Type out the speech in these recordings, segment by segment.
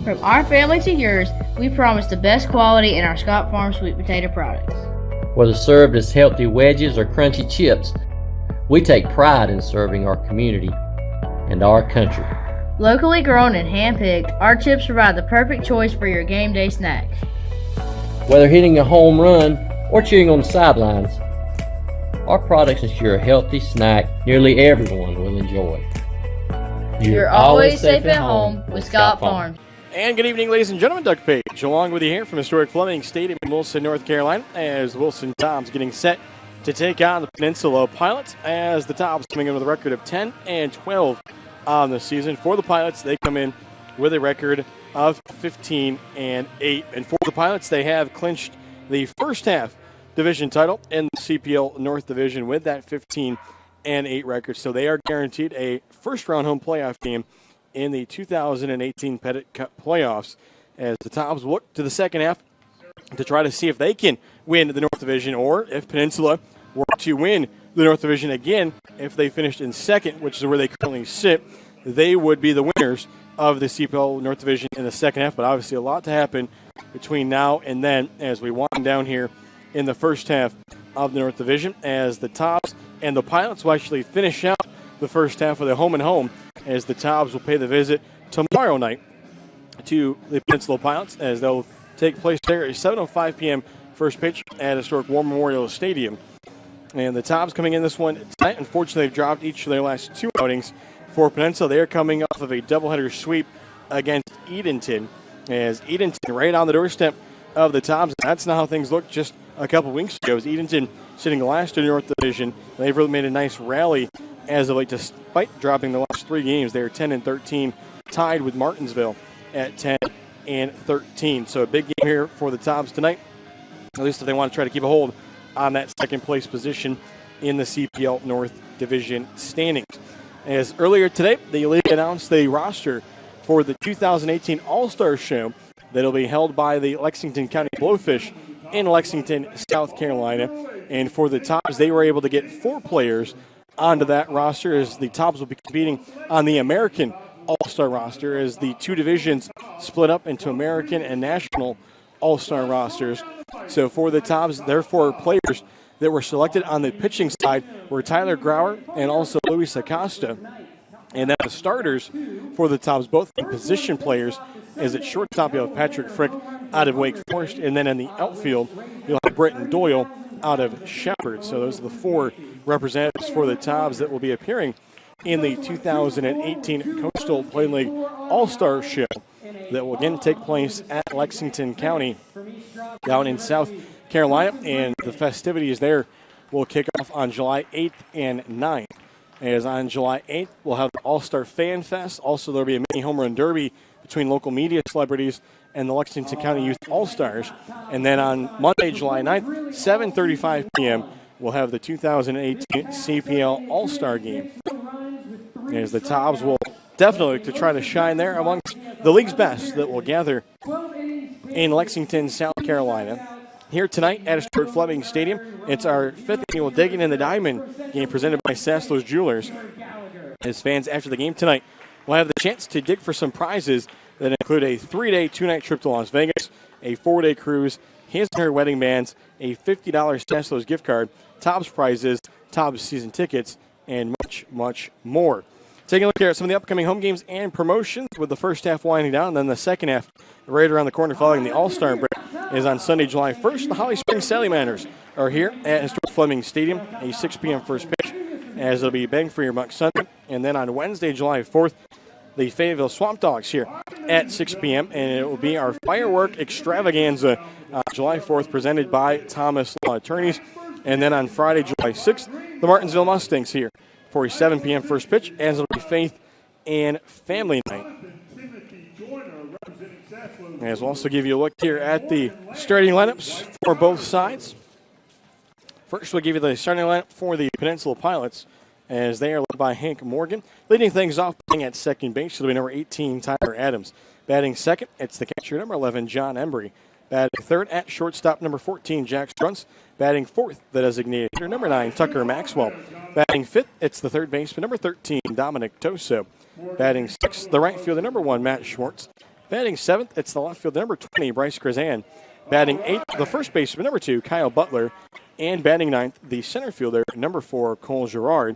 From our family to yours, we promise the best quality in our Scott Farm sweet potato products. Whether served as healthy wedges or crunchy chips, we take pride in serving our community and our country. Locally grown and hand-picked, our chips provide the perfect choice for your game day snacks. Whether hitting a home run or cheering on the sidelines, our products ensure a healthy snack nearly everyone will enjoy. You're always safe at home with Scott Farm. And good evening, ladies and gentlemen. Doug Page along with you here from historic Fleming Stadium in Wilson, North Carolina, as Wilson Tobs getting set to take on the Peninsula Pilots, as the Tobs coming in with a record of 10-12 on the season. For the Pilots, they come in with a record of 15-8. And for the Pilots, they have clinched the first half division title in the CPL North Division with that 15-8 record. So they are guaranteed a first-round home playoff game in the 2018 Pettit Cup playoffs, as the Tobs look to the second half to try to see if they can win the North Division, or if Peninsula were to win the North Division again, if they finished in second, which is where they currently sit, they would be the winners of the CPL North Division in the second half. But obviously a lot to happen between now and then as we wind down here in the first half of the North Division, as the Tobs and the Pilots will actually finish out the first half of the home and home, as the Tobs will pay the visit tomorrow night to the Peninsula Pilots, as they'll take place there at 7:05 p.m. first pitch at historic War Memorial Stadium. And the Tobs coming in this one tonight, unfortunately, they've dropped each of their last two outings. For Peninsula, they are coming off of a doubleheader sweep against Edenton, as Edenton right on the doorstep of the Tobs. That's not how things looked just a couple weeks ago, as Edenton sitting last in the North Division. They've really made a nice rally as of late, despite dropping the last three games. They're 10-13, tied with Martinsville at 10-13. So a big game here for the Tobs tonight, at least if they want to try to keep a hold on that second place position in the CPL North Division standings. As earlier today, the league announced the roster for the 2018 All-Star Show that will be held by the Lexington County Blowfish in Lexington, South Carolina. And for the Tobs, they were able to get 4 players onto that roster, as the Tobs will be competing on the American All-Star roster, as the two divisions split up into American and National All-Star rosters. So for the Tobs, their 4 players that were selected on the pitching side were Tyler Grauer and also Luis Acosta. And then the starters for the Tobs, both position players, as at shortstop, you'll have Patrick Frick out of Wake Forest, and then in the outfield, you'll have Britton Doyle out of Shepherd. So those are the 4 representatives for the Tobs that will be appearing in the 2018 Coastal Plain League All-Star Show that will again take place at Lexington County down in South Carolina. And the festivities there will kick off on July 8th and 9th. As on July 8th, we'll have the All-Star Fan Fest. Also, there will be a mini home run derby between local media celebrities and the Lexington County Youth All-Stars. And then on Monday, July 9th, 7:35 p.m., we'll have the 2018 CPL All-Star Game. As the Tobs will definitely look to try to shine there amongst the league's best that will gather in Lexington, South Carolina. Here tonight at historic Fleming Stadium, it's our 5th annual Digging in the Diamond game presented by Sasslow's Jewelers. As fans after the game tonight will have the chance to dig for some prizes that include a 3-day, 2-night trip to Las Vegas, a 4-day cruise, his and her wedding bands, a $50 Sasslow's gift card, Tobs prizes, Tobs season tickets, and much, much more. Taking a look here at some of the upcoming home games and promotions, with the first half winding down, and then the second half right around the corner following the All-Star break is on Sunday, July 1st. The Holly Springs Salamanders are here at historic Fleming Stadium, a 6 p.m. first pitch, as it'll be Bang for Your Buck Sunday. And then on Wednesday, July 4th, the Fayetteville Swamp Dogs here at 6 p.m., and it will be our firework extravaganza July 4th, presented by Thomas Law Attorneys. And then on Friday, July 6th, the Martinsville Mustangs here for a 7 p.m. first pitch, as it'll be Faith and Family Night. As we'll also give you a look here at the starting lineups for both sides. First, we'll give you the starting lineup for the Peninsula Pilots, as they are led by Hank Morgan. Leading things off, playing at second base, it'll be number 18, Tyler Adams. Batting second, it's the catcher, number 11, John Embry. Batting third at shortstop, number 14, Jack Strunz. Batting fourth, the designated hitter, number 9, Tucker Maxwell. Batting fifth, it's the third baseman, number 13, Dominic Toso. Batting sixth, the right fielder, number 1, Matt Schwartz. Batting 7th, it's the left fielder, number 20, Bryce Krazan. Batting 8th, the first baseman, number 2, Kyle Butler. And batting 9th, the center fielder, number 4, Cole Girard.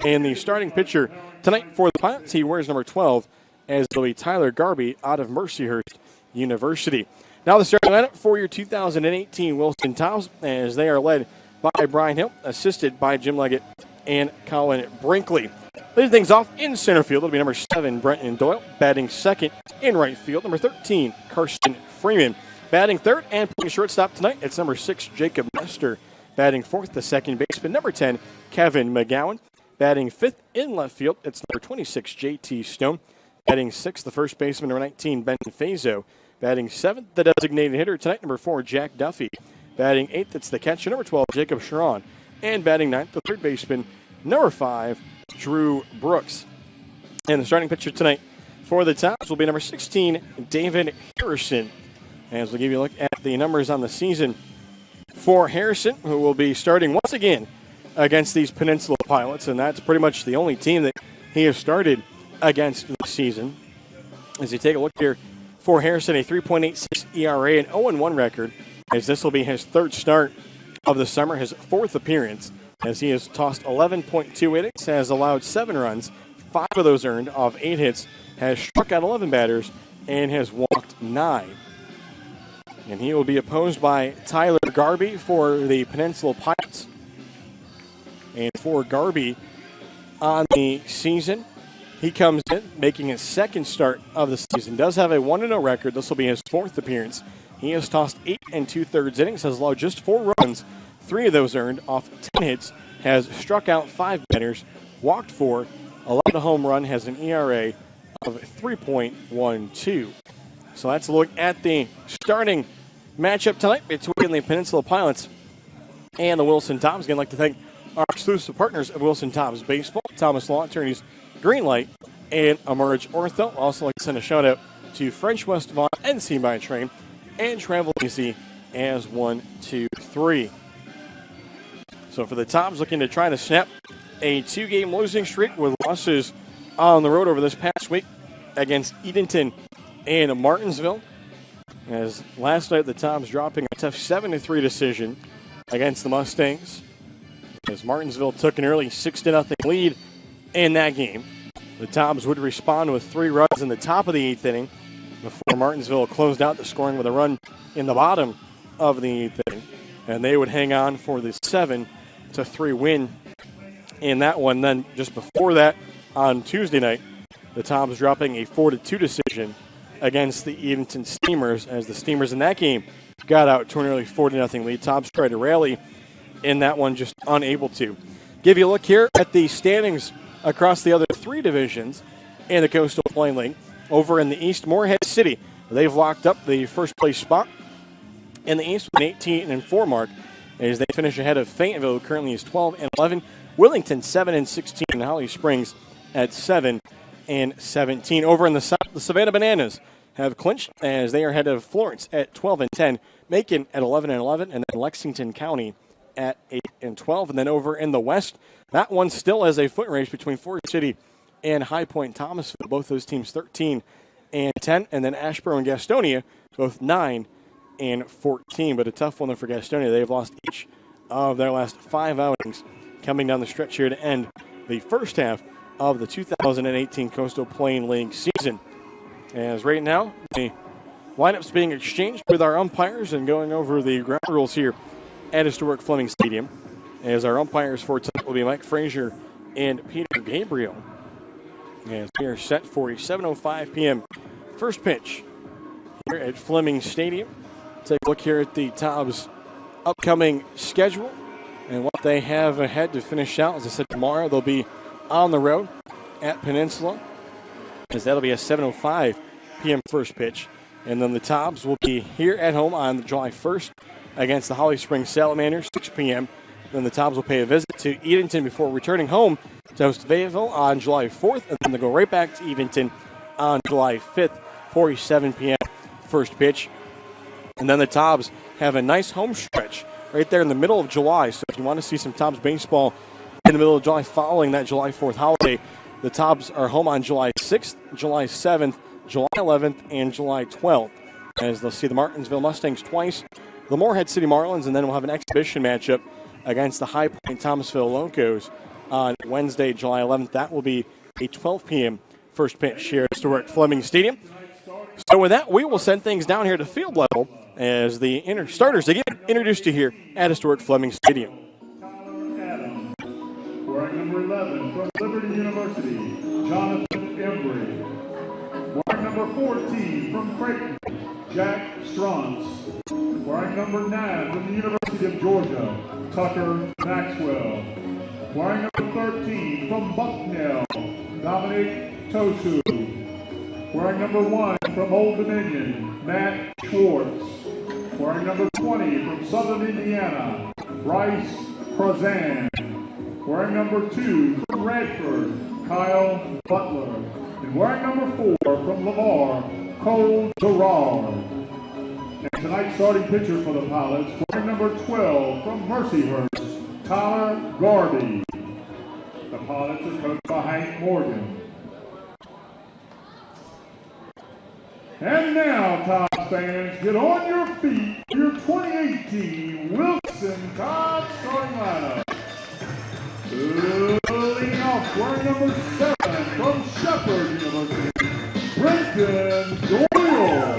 And the starting pitcher tonight for the Pilots, he wears number 12, as will be Tyler Garby out of Mercyhurst University. Now the starting lineup for your 2018 Wilson Tobs, as they are led by Brian Hill, assisted by Jim Leggett and Colin Brinkley. Leading things off in center field, it'll be number 7, Brenton Doyle. Batting second in right field, number 13, Karsten Freeman. Batting third and playing shortstop tonight, it's number 6, Jacob Nestor. Batting fourth, the second baseman, number 10, Kevin McGowan. Batting fifth in left field, it's number 26, J.T. Stone. Batting sixth, the first baseman, number 19, Ben Fazo. Batting seventh, the designated hitter tonight, number 4, Jack Duffy. Batting eighth, it's the catcher, number 12, Jacob Sharon. And batting ninth, the third baseman, number 5, Drew Brooks. And the starting pitcher tonight for the Tobs will be number 16, David Harrison. As we'll give you a look at the numbers on the season for Harrison, who will be starting once again against these Peninsula Pilots, and that's pretty much the only team that he has started against this season. As you take a look here for Harrison, a 3.86 ERA, an 0-1 record, as this will be his third start of the summer, his fourth appearance, as he has tossed 11.2 innings, has allowed 7 runs, 5 of those earned off 8 hits, has struck out 11 batters, and has walked 9. And he will be opposed by Tyler Garby for the Peninsula Pilots. And for Garby on the season, he comes in making his second start of the season. Does have a 1-0 record. This will be his fourth appearance. He has tossed 8 2/3 innings, has allowed just 4 runs, 3 of those earned off 10 hits, has struck out 5 batters, walked 4, allowed a home run, has an ERA of 3.12. So that's a look at the starting matchup tonight between the Peninsula Pilots and the Wilson Tobs. Again, I'd like to thank our exclusive partners of Wilson Tobs Baseball, Thomas Law Attorneys, Greenlight, and Emerge Ortho. I'd also like to send a shout out to French West Vaughn, NC by Train, and Travel Easy as 1, 2, 3. So for the Tobs, looking to try to snap a 2-game losing streak with losses on the road over this past week against Edenton and Martinsville. As last night, the Tobs dropping a tough 7-3 decision against the Mustangs. As Martinsville took an early 6-0 lead in that game. The Tobs would respond with 3 runs in the top of the 8th inning before Martinsville closed out the scoring with a run in the bottom of the 8th inning. And they would hang on for the 7-3 win in that one. Then just before that, on Tuesday night, the Tobs dropping a 4-2 decision against the Edenton Steamers, as the Steamers in that game got out to an early 4-0 lead. Tobs tried to rally in that one, just unable to. Give you a look here at the standings across the other 3 divisions in the Coastal Plain League. Over in the East, Morehead City, they've locked up the first place spot in the East with an 18-4 mark, as they finish ahead of Fayetteville, who currently is 12-11. Willington 7-16, and Holly Springs at 7-17. Over in the South, the Savannah Bananas have clinched, as they are ahead of Florence at 12-10, Macon at 11-11, and then Lexington County at 8-12. And then over in the West, that one still has a foot race between Forest City and High Point Thomasville. Both those teams 13-10, and then Asheboro and Gastonia both 9-14. But a tough one for Gastonia. They've lost each of their last 5 outings, coming down the stretch here to end the first half of the 2018 Coastal Plain League season. As right now, the lineup's being exchanged with our umpires and going over the ground rules here at Historic Fleming Stadium. As our umpires for tonight will be Mike Frazier and Peter Gabriel. As we are set for a 7:05 p.m. first pitch here at Fleming Stadium. Take a look here at the Tobs' upcoming schedule and what they have ahead to finish out. As I said, tomorrow they'll be on the road at Peninsula, as that'll be a 7:05 p.m. first pitch. And then the Tobs will be here at home on July 1st against the Holly Springs Salamanders, 6 p.m. Then the Tobs will pay a visit to Edenton before returning home to host Fayetteville on July 4th, and then they'll go right back to Edenton on July 5th for a 7 p.m. first pitch. And then the Tobs have a nice home stretch right there in the middle of July. So if you want to see some Tobs baseball in the middle of July following that July 4th holiday, the Tobs are home on July 6th, July 7th, July 11th and July 12th, as they'll see the Martinsville Mustangs twice, the Moorhead City Marlins, and then we'll have an exhibition matchup against the High Point Thomasville Locos on Wednesday, July 11th. That will be a 12 p.m. first pitch here at Stuart Fleming Stadium. So with that, we will send things down here to field level as the starters again introduced you here at Stuart Fleming Stadium. Adams, wearing number 11 from Liberty University, Jonathan Embry. Wearing number 14 from Creighton, Jack Strauntz. Wearing number 9 from the University of Georgia, Tucker Maxwell. Wearing number 13 from Bucknell, Dominic Tosu. Wearing number 1 from Old Dominion, Matt Schwartz. Wearing number 20 from Southern Indiana, Bryce Crozan. Wearing number 2 from Radford, Kyle Butler. And wearing number 4 from Lamar, Cole Gerard. And tonight's starting pitcher for the Pilots, wearing number 12 from Mercyhurst, Tyler Garvey. The Pilots are coached by Hank Morgan. And now, Tobs fans, get on your feet for your 2018 Wilson Tobs starting lineup. Leading off, wearing number 7 from Shepherd University, Brenton Doyle.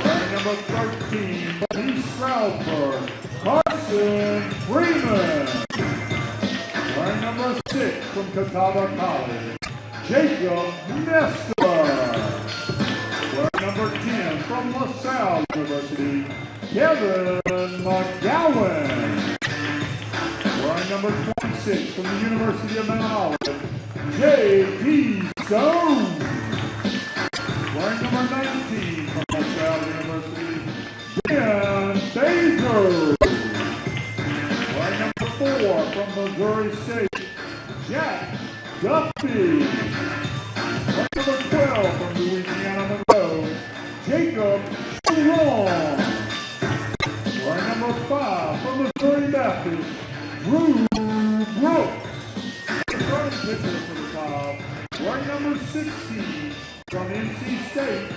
Wearing number 13 from East Stroudsburg, Carson Freeman. Wearing number 6 from Catawba College, Jacob Nestor. Wearing number 10 from LaSalle University, Kevin McGowan. Wearing number 26 from the University of Mount Olive, J.D. Stone. Wearing number 19 from LaSalle University, Dan Baser. Wearing number 4 from Missouri State, Jack Duffy. Wearing number 12 from Louisiana Monroe, Jacob Sharon. Wearing number 5 from Missouri Baptist, Drew Brooks. The starting pitcher for the Tobs, wearing number 16 from NC State,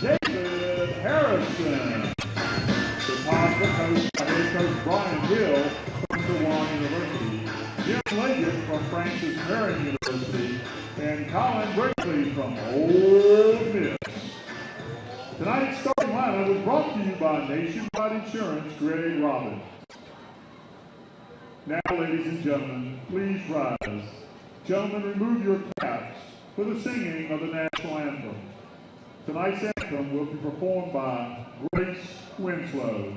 David Harrison. The Tobs are coached by head coach Brian Hill from DeWan University, Jim Leggett from Francis Marion University, and Colin Brinkley from Ole Miss. Tonight's starting lineup was brought to you by Nationwide Insurance, Greg Robbins. Now, ladies and gentlemen, please rise. Gentlemen, remove your caps for the singing of the national anthem. Tonight's anthem will be performed by Grace Winslow.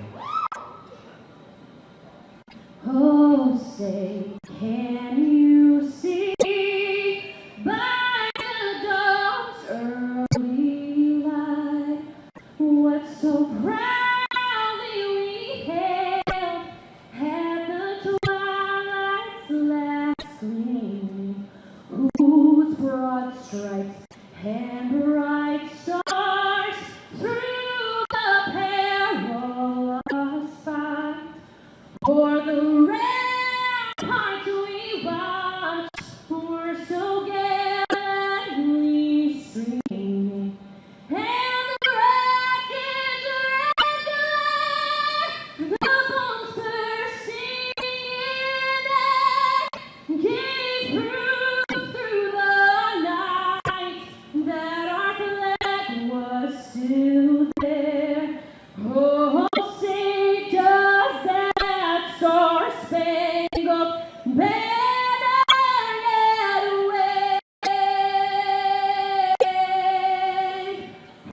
Oh, say, can you see by the dawn's early light what so proudly we hailed at the twilight's last gleaming, whose broad stripes and bright stars through the perilous fight for the ramparts we watched were so gallantly streaming, and the wreckage regular, the bones bursting in gave proof through the night that our flag was still there. Oh, say does that star-spangled banner yet wave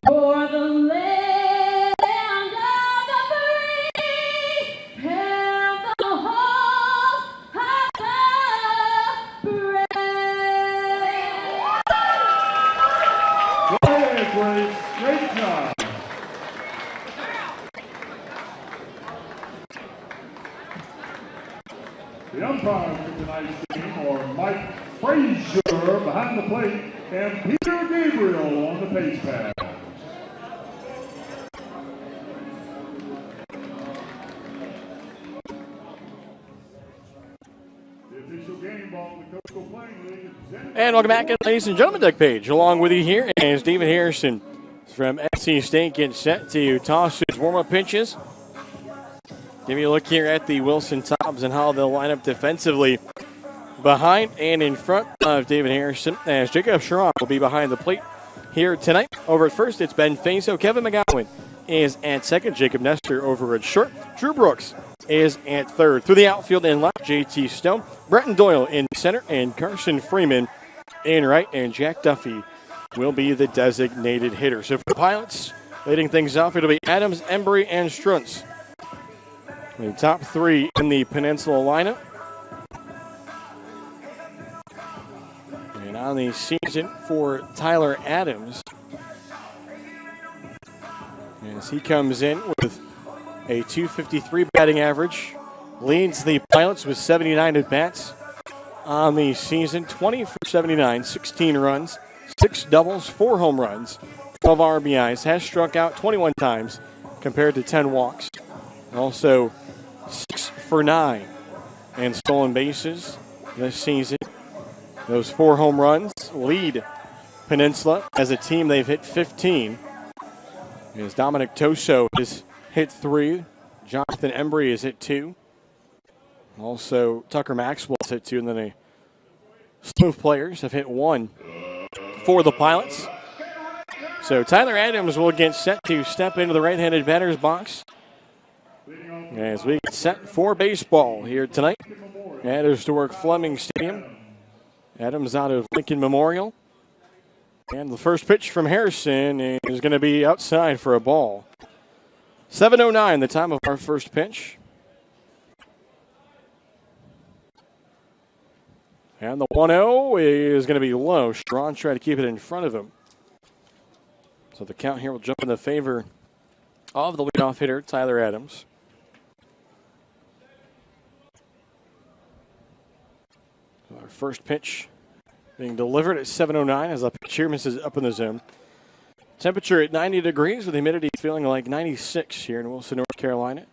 for the land of the free and the home of the brave. Go ahead, Grace. Great job. The umpires for tonight's game are Mike Frazier behind the plate and Peter Gabriel on the pace pad. The official game ball And welcome back, ladies and gentlemen. Doug Page along with you here as David Harrison from NC State gets set to toss his warm-up pitches. Give you a look here at the Wilson Tobs and how they'll line up defensively behind and in front of David Harrison, as Jacob Sharon will be behind the plate here tonight. Over at first, it's Ben Faso. Kevin McGowan is at second. Jacob Nestor over at short. Drew Brooks is at third. Through the outfield and left, J.T. Stone. Bretton Doyle in center, and Carson Freeman in right, and Jack Duffy will be the designated hitter. So for the Pilots, leading things off, it'll be Adams, Embry, and Struntz. The top three in the Peninsula lineup. And on the season for Tyler Adams, as he comes in with a .253 batting average, leads the Pilots with 79 at-bats on the season, 20 for 79, 16 runs, 6 doubles, 4 home runs, 12 RBIs, has struck out 21 times compared to 10 walks. Also 6 for 9 and stolen bases this season. Those 4 home runs lead Peninsula. As a team, they've hit 15. As Dominic Toso has hit 3. Jonathan Embry has hit 2. Also, Tucker Maxwell's hit 2. And then a slew of players have hit 1 for the Pilots. So Tyler Adams will get set to step into the right-handed batter's box as we get set for baseball here tonight at historic Fleming Stadium. Adams out of Lincoln Memorial. And the first pitch from Harrison is going to be outside for a ball. 7:09, the time of our first pitch. And the 1-0 is going to be low. Strawn trying to keep it in front of him. So the count here will jump in the favor of the leadoff hitter, Tyler Adams. So our first pitch being delivered at 7:09 as the pitch here misses up in the zone. Temperature at 90 degrees with humidity feeling like 96 here in Wilson, North Carolina.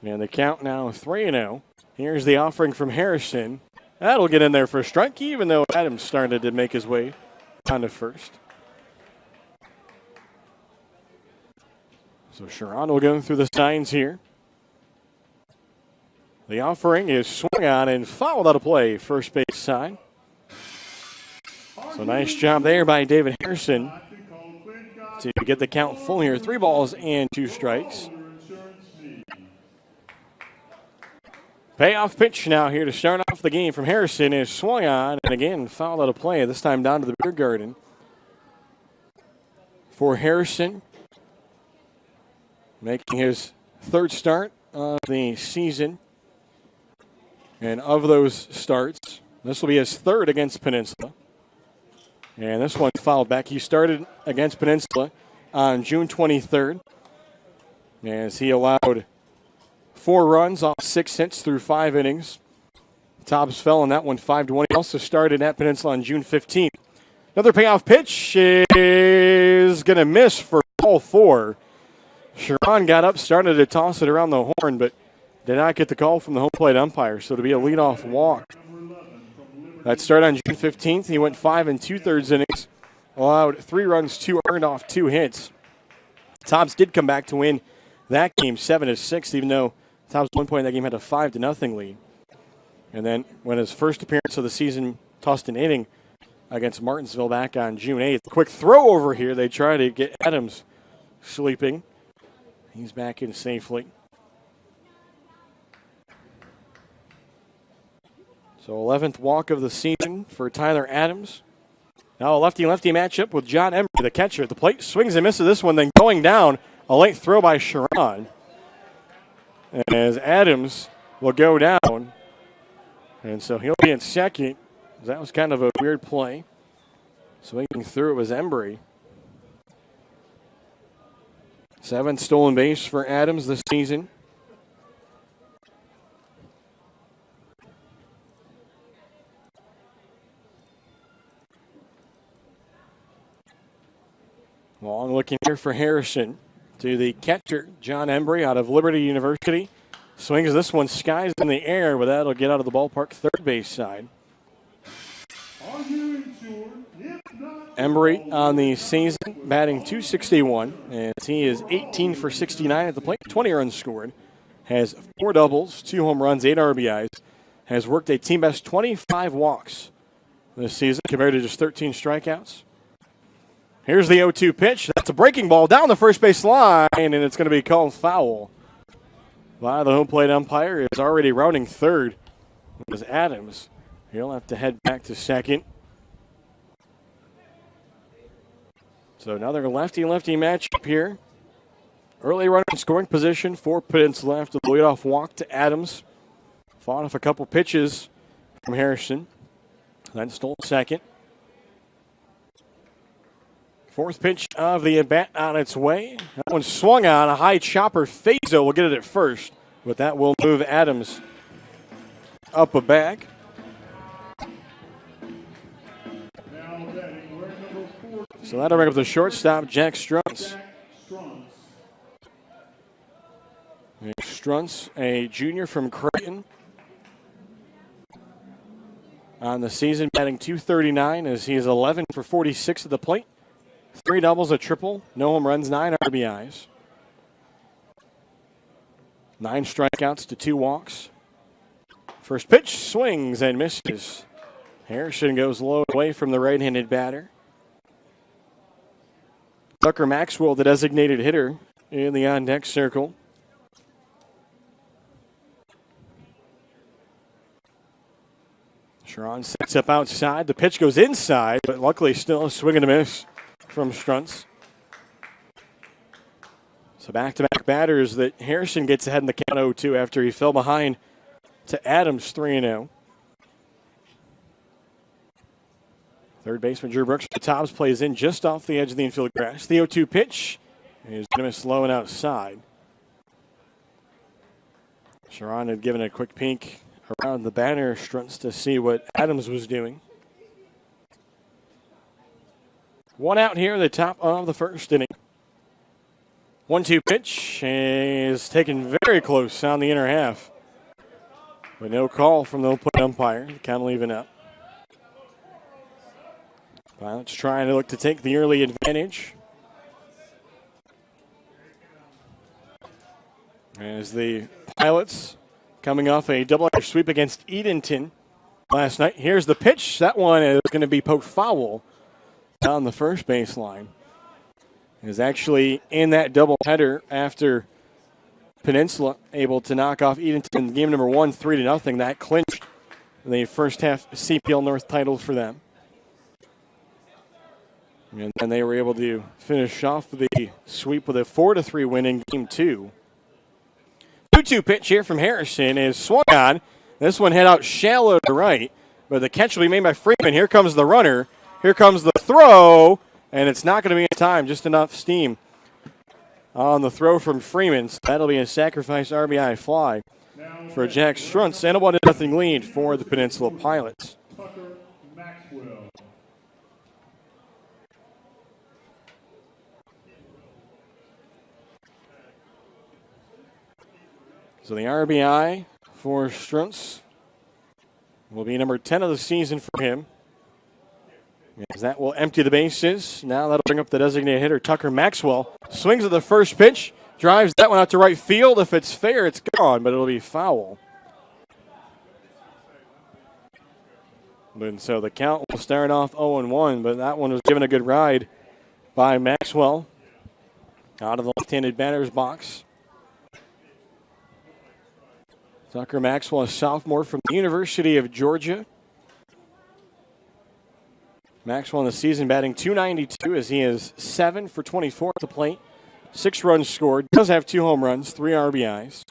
And the count now 3-0. Here's the offering from Harrison. That'll get in there for a strike, even though Adams started to make his way down to first. So Sharon will go through the signs here. The offering is swung on and fouled out of play, first base side. So nice job there by David Harrison to get the count full here. 3 balls and 2 strikes. Payoff pitch now here to start off the game from Harrison is swung on and again fouled out of play, this time down to the beer garden. For Harrison, making his 3rd start of the season. And of those starts, this will be his 3rd against Peninsula. And this one fouled back. He started against Peninsula on June 23rd as he allowed 4 runs off 6 hits through 5 innings. Tobs fell in that one 5-1. He also started at Peninsula on June 15th. Another payoff pitch is going to miss for all 4. Sharon got up, started to toss it around the horn, but did not get the call from the home plate umpire, so to be a leadoff walk. That started on June 15th. He went 5 2/3 innings, allowed 3 runs, 2 earned off 2 hits. Tobs did come back to win that game 7-6, even though Tobs at one point in that game had a 5-0 lead. And then when his first appearance of the season tossed an inning against Martinsville back on June 8th. Quick throw over here. They try to get Adams sleeping. He's back in safely. So 11th walk of the season for Tyler Adams. Now a lefty-lefty matchup with John Embry, the catcher at the plate. Swings and misses this one, then going down. A late throw by Sharon. As Adams will go down. And so he'll be in second. That was kind of a weird play. Swinging through it was Embry. 7th stolen base for Adams this season. Long looking here for Harrison. To the catcher, John Embry out of Liberty University. Swings this one, skies in the air, but that'll get out of the ballpark. 3rd third base side. Are you insured? If not, Embry on the season, batting .261, and he is 18 for 69 at the plate, 20 runs scored, has 4 doubles, 2 home runs, 8 RBIs, has worked a team best 25 walks this season compared to just 13 strikeouts. Here's the 0-2 pitch. That's a breaking ball down the first base line, and it's going to be called foul by the home plate umpire. Is already rounding third. It was Adams. He'll have to head back to second. So another lefty-lefty matchup here. Early runner in scoring position for Peninsula after the leadoff walk to Adams. Fought off a couple pitches from Harrison. Then stole second. Fourth pitch of the at-bat on its way. That one swung on. A high chopper. Fazo will get it at first, but that will move Adams up a bag. So that'll bring up the shortstop, Jack Strunz. Strunz, a junior from Creighton. On the season, batting .239 as he is 11 for 46 at the plate. 3 doubles, a triple, no home runs, 9 RBIs. 9 strikeouts to 2 walks. First pitch swings and misses. Harrison goes low away from the right-handed batter. Tucker Maxwell, the designated hitter, in the on-deck circle. Sharon sets up outside. The pitch goes inside, but luckily still a swing and a miss from Strunz. So back-to-back batters that Harrison gets ahead in the count 0-2 after he fell behind to Adams 3-0. Third baseman Drew Brooks for Tobs plays in just off the edge of the infield grass. The 0-2 pitch is going to miss low and outside. Sharon had given a quick peek around the banner Strunz to see what Adams was doing. 1 out here at the top of the first inning. 1-2 pitch is taken very close on the inner half. But no call from the plate umpire. Kind of leaving up. Pilots trying to look to take the early advantage. As the Pilots coming off a doubleheader sweep against Edenton last night. Here's the pitch. That one is going to be poked foul down the first baseline. Is actually in that doubleheader after Peninsula able to knock off Edenton in game number 1, 3-0. That clinched the first half CPL North title for them. And then they were able to finish off the sweep with a 4-3 win in game 2. 2-2 pitch here from Harrison is swung on. This one head out shallow to right, but the catch will be made by Freeman. Here comes the runner. Here comes the throw, and it's not going to be in time. Just enough steam on the throw from Freeman. So that'll be a sacrifice RBI fly for Jack Strunz, and a 1-0 lead for the Peninsula Pilots. Tucker Maxwell. So the RBI for Strunz will be number 10 of the season for him. As that will empty the bases. Now that'll bring up the designated hitter, Tucker Maxwell. Swings at the first pitch, drives that one out to right field. If it's fair, it's gone, but it'll be foul. And so the count will start off 0-1, but that one was given a good ride by Maxwell out of the left-handed batter's box. Tucker Maxwell, a sophomore from the University of Georgia. Maxwell in the season batting .292 as he is 7 for 24 at the plate. 6 runs scored. Does have 2 home runs, 3 RBIs,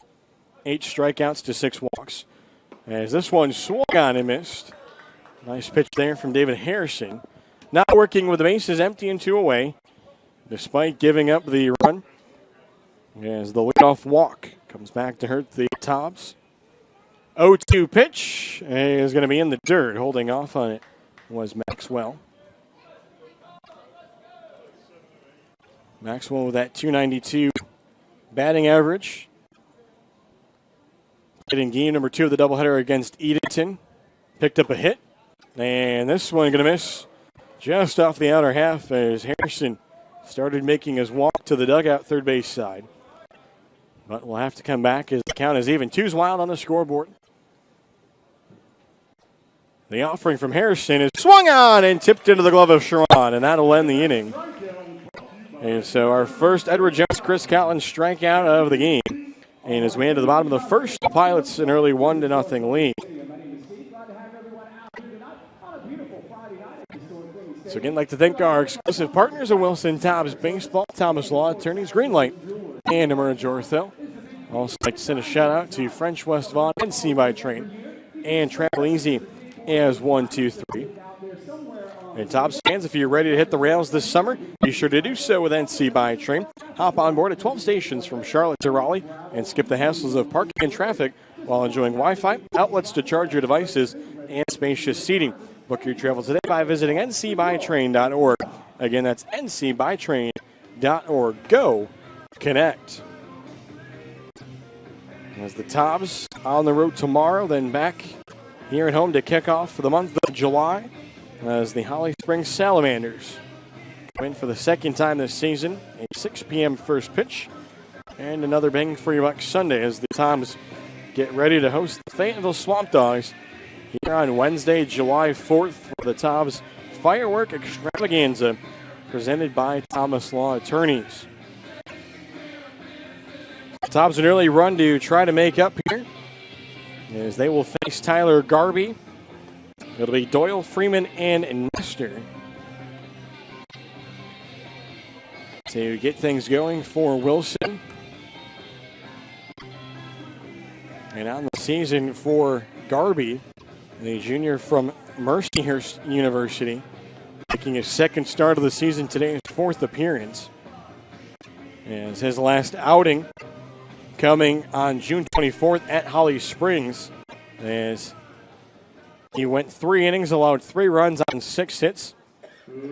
8 strikeouts to 6 walks. As this one swung on and missed. Nice pitch there from David Harrison. Not working with the bases empty and 2 away, despite giving up the run. As the leadoff walk comes back to hurt the Tobs. 0-2 pitch is going to be in the dirt. Holding off on it was Maxwell. Maxwell with that .292 batting average. In game number 2 of the doubleheader against Edenton. picked up a hit. And this one going to miss just off the outer half as Harrison started making his walk to the dugout third base side. But we'll have to come back as the count is even. 2's wild on the scoreboard. The offering from Harrison is swung on and tipped into the glove of Sharon, and that'll end the inning. And so our first Edward Jones, Chris Catlin strikeout of the game. And as we head to the bottom of the first, the Pilots an early 1-0 lead. So again, I'd like to thank our exclusive partners of Wilson Tobs Baseball, Thomas Law Attorneys, Greenlight, and Emerge Ortho. Also like to send a shout out to French West Vaughan and C by Train and Travel Easy as 1, 2, 3. And Tobs fans, if you're ready to hit the rails this summer, be sure to do so with NC by Train. Hop on board at 12 stations from Charlotte to Raleigh and skip the hassles of parking and traffic while enjoying Wi-Fi, outlets to charge your devices, and spacious seating. Book your travel today by visiting ncbytrain.org. Again, that's ncbytrain.org. Go Connect. As the Tobs on the road tomorrow, then back here at home to kick off for the month of July as the Holly Springs Salamanders come in for the second time this season. A 6 p.m. first pitch and another bang for your buck Sunday as the Tobs get ready to host the Fayetteville Swamp Dogs here on Wednesday, July 4th for the Tobs Firework Extravaganza presented by Thomas Law Attorneys. The Tobs an early run to try to make up here as they will face Tyler Garby. It'll be Doyle, Freeman, and Nestor to get things going for Wilson. And on the season for Garby, the junior from Mercyhurst University, making his second start of the season today, his fourth appearance. As his last outing coming on June 24th at Holly Springs, as he went 3 innings, allowed 3 runs on 6 hits,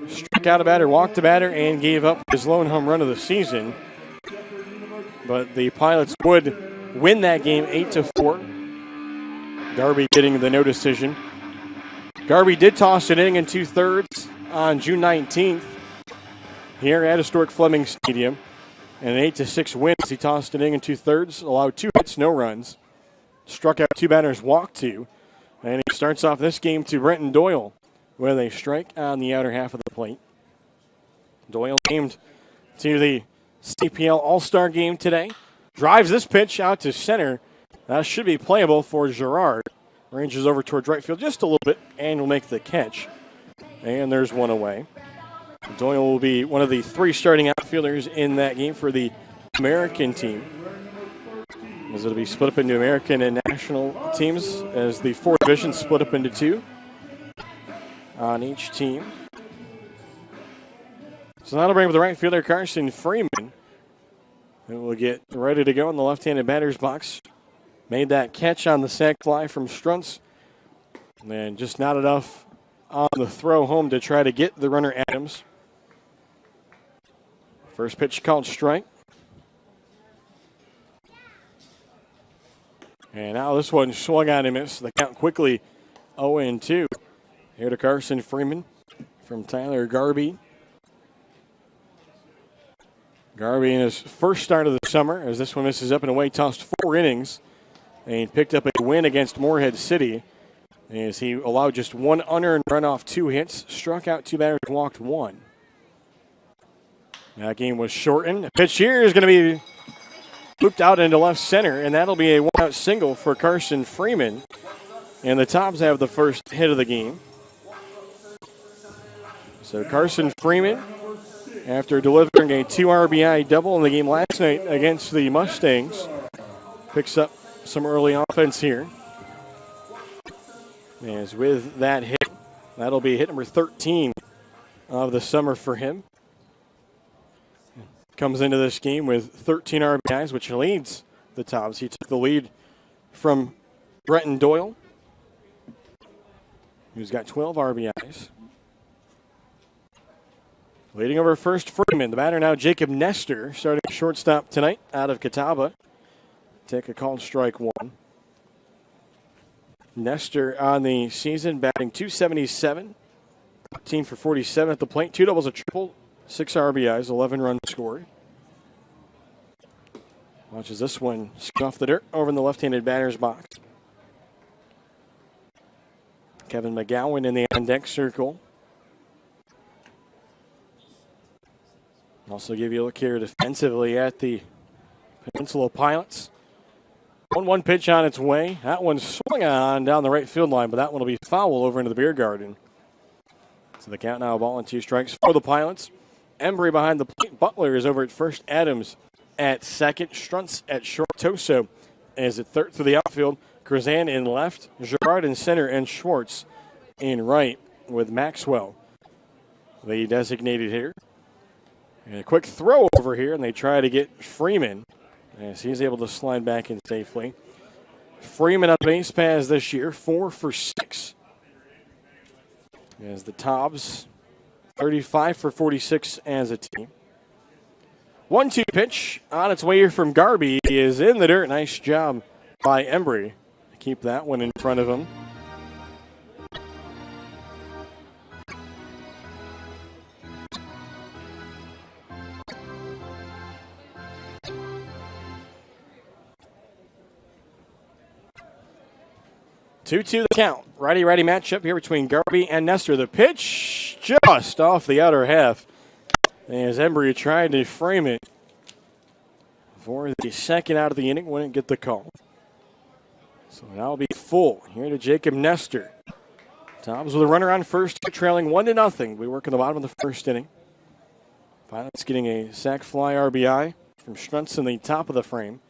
struck out a batter, walked a batter, and gave up his lone home run of the season. But the Pilots would win that game 8-4. Garby getting the no decision. Garby did toss an inning in 2/3 on June 19th here at historic Fleming Stadium. And an 8-6 win as he tossed an inning in 2/3, allowed 2 hits, no runs, struck out 2 batters, walked 2. And he starts off this game to Brenton Doyle with a strike on the outer half of the plate. Doyle named to the CPL All-Star game today. Drives this pitch out to center. That should be playable for Girard. Ranges over towards right field just a little bit and will make the catch. And there's one away. Doyle will be one of the 3 starting outfielders in that game for the American team, as it'll be split up into American and national teams as the 4 divisions split up into 2 on each team. So that'll bring up the right fielder, Carson Freeman, who will get ready to go in the left-handed batter's box. Made that catch on the sac fly from Struntz, and just not enough on the throw home to try to get the runner Adams. First pitch called strike. And now this one swung on and missed. The count quickly 0-2. Here to Carson Freeman from Tyler Garby. Garby in his first start of the summer, as this one misses up and away, tossed 4 innings and picked up a win against Moorhead City as he allowed just 1 unearned run off 2 hits, struck out 2 batters, walked 1. That game was shortened. The pitch here is going to be looped out into left center, and that'll be a 1-out single for Carson Freeman. And the Tobs have the first hit of the game. So Carson Freeman, after delivering a 2 RBI double in the game last night against the Mustangs, picks up some early offense here. As with that hit, that'll be hit number 13 of the summer for him. Comes into this game with 13 RBIs, which leads the Tobs. He took the lead from Brenton Doyle, who's got 12 RBIs. Leading over first, Freeman. The batter now, Jacob Nestor, starting shortstop tonight out of Catawba. Take a called strike 1. Nestor on the season batting .277, 13 for 47 at the plate, 2 doubles, a triple, 6 RBIs, 11 runs scored. Watches this one scoot off the dirt over in the left-handed batter's box. Kevin McGowan in the on-deck circle. Also give you a look here defensively at the Peninsula Pilots. 1-1 pitch on its way. That one swung on down the right field line, but that one will be foul over into the beer garden. So the count now, a ball and 2 strikes for the Pilots. Embry behind the plate. Butler is over at first. Adams at second. Struntz at short. Toso is at third through the outfield. Krazan in left. Gerard in center. And Schwartz in right with Maxwell, the designated hitter. And a quick throw over here, and they try to get Freeman as he's able to slide back in safely. Freeman on base paths this year, 4 for 6. As the Tobs, 35 for 46 as a team. 1-2 pitch on its way here from Garby is in the dirt. Nice job by Embry to keep that one in front of him. Two-two the count. Righty-righty matchup here between Garby and Nestor. The pitch just off the outer half as Embry tried to frame it for the second out of the inning. Wouldn't get the call. So that'll be full here to Jacob Nestor. Tobs with a runner on first, trailing 1-0. We work in the bottom of the first inning. Pilots getting a sac fly RBI from Struntz in the top of the frame.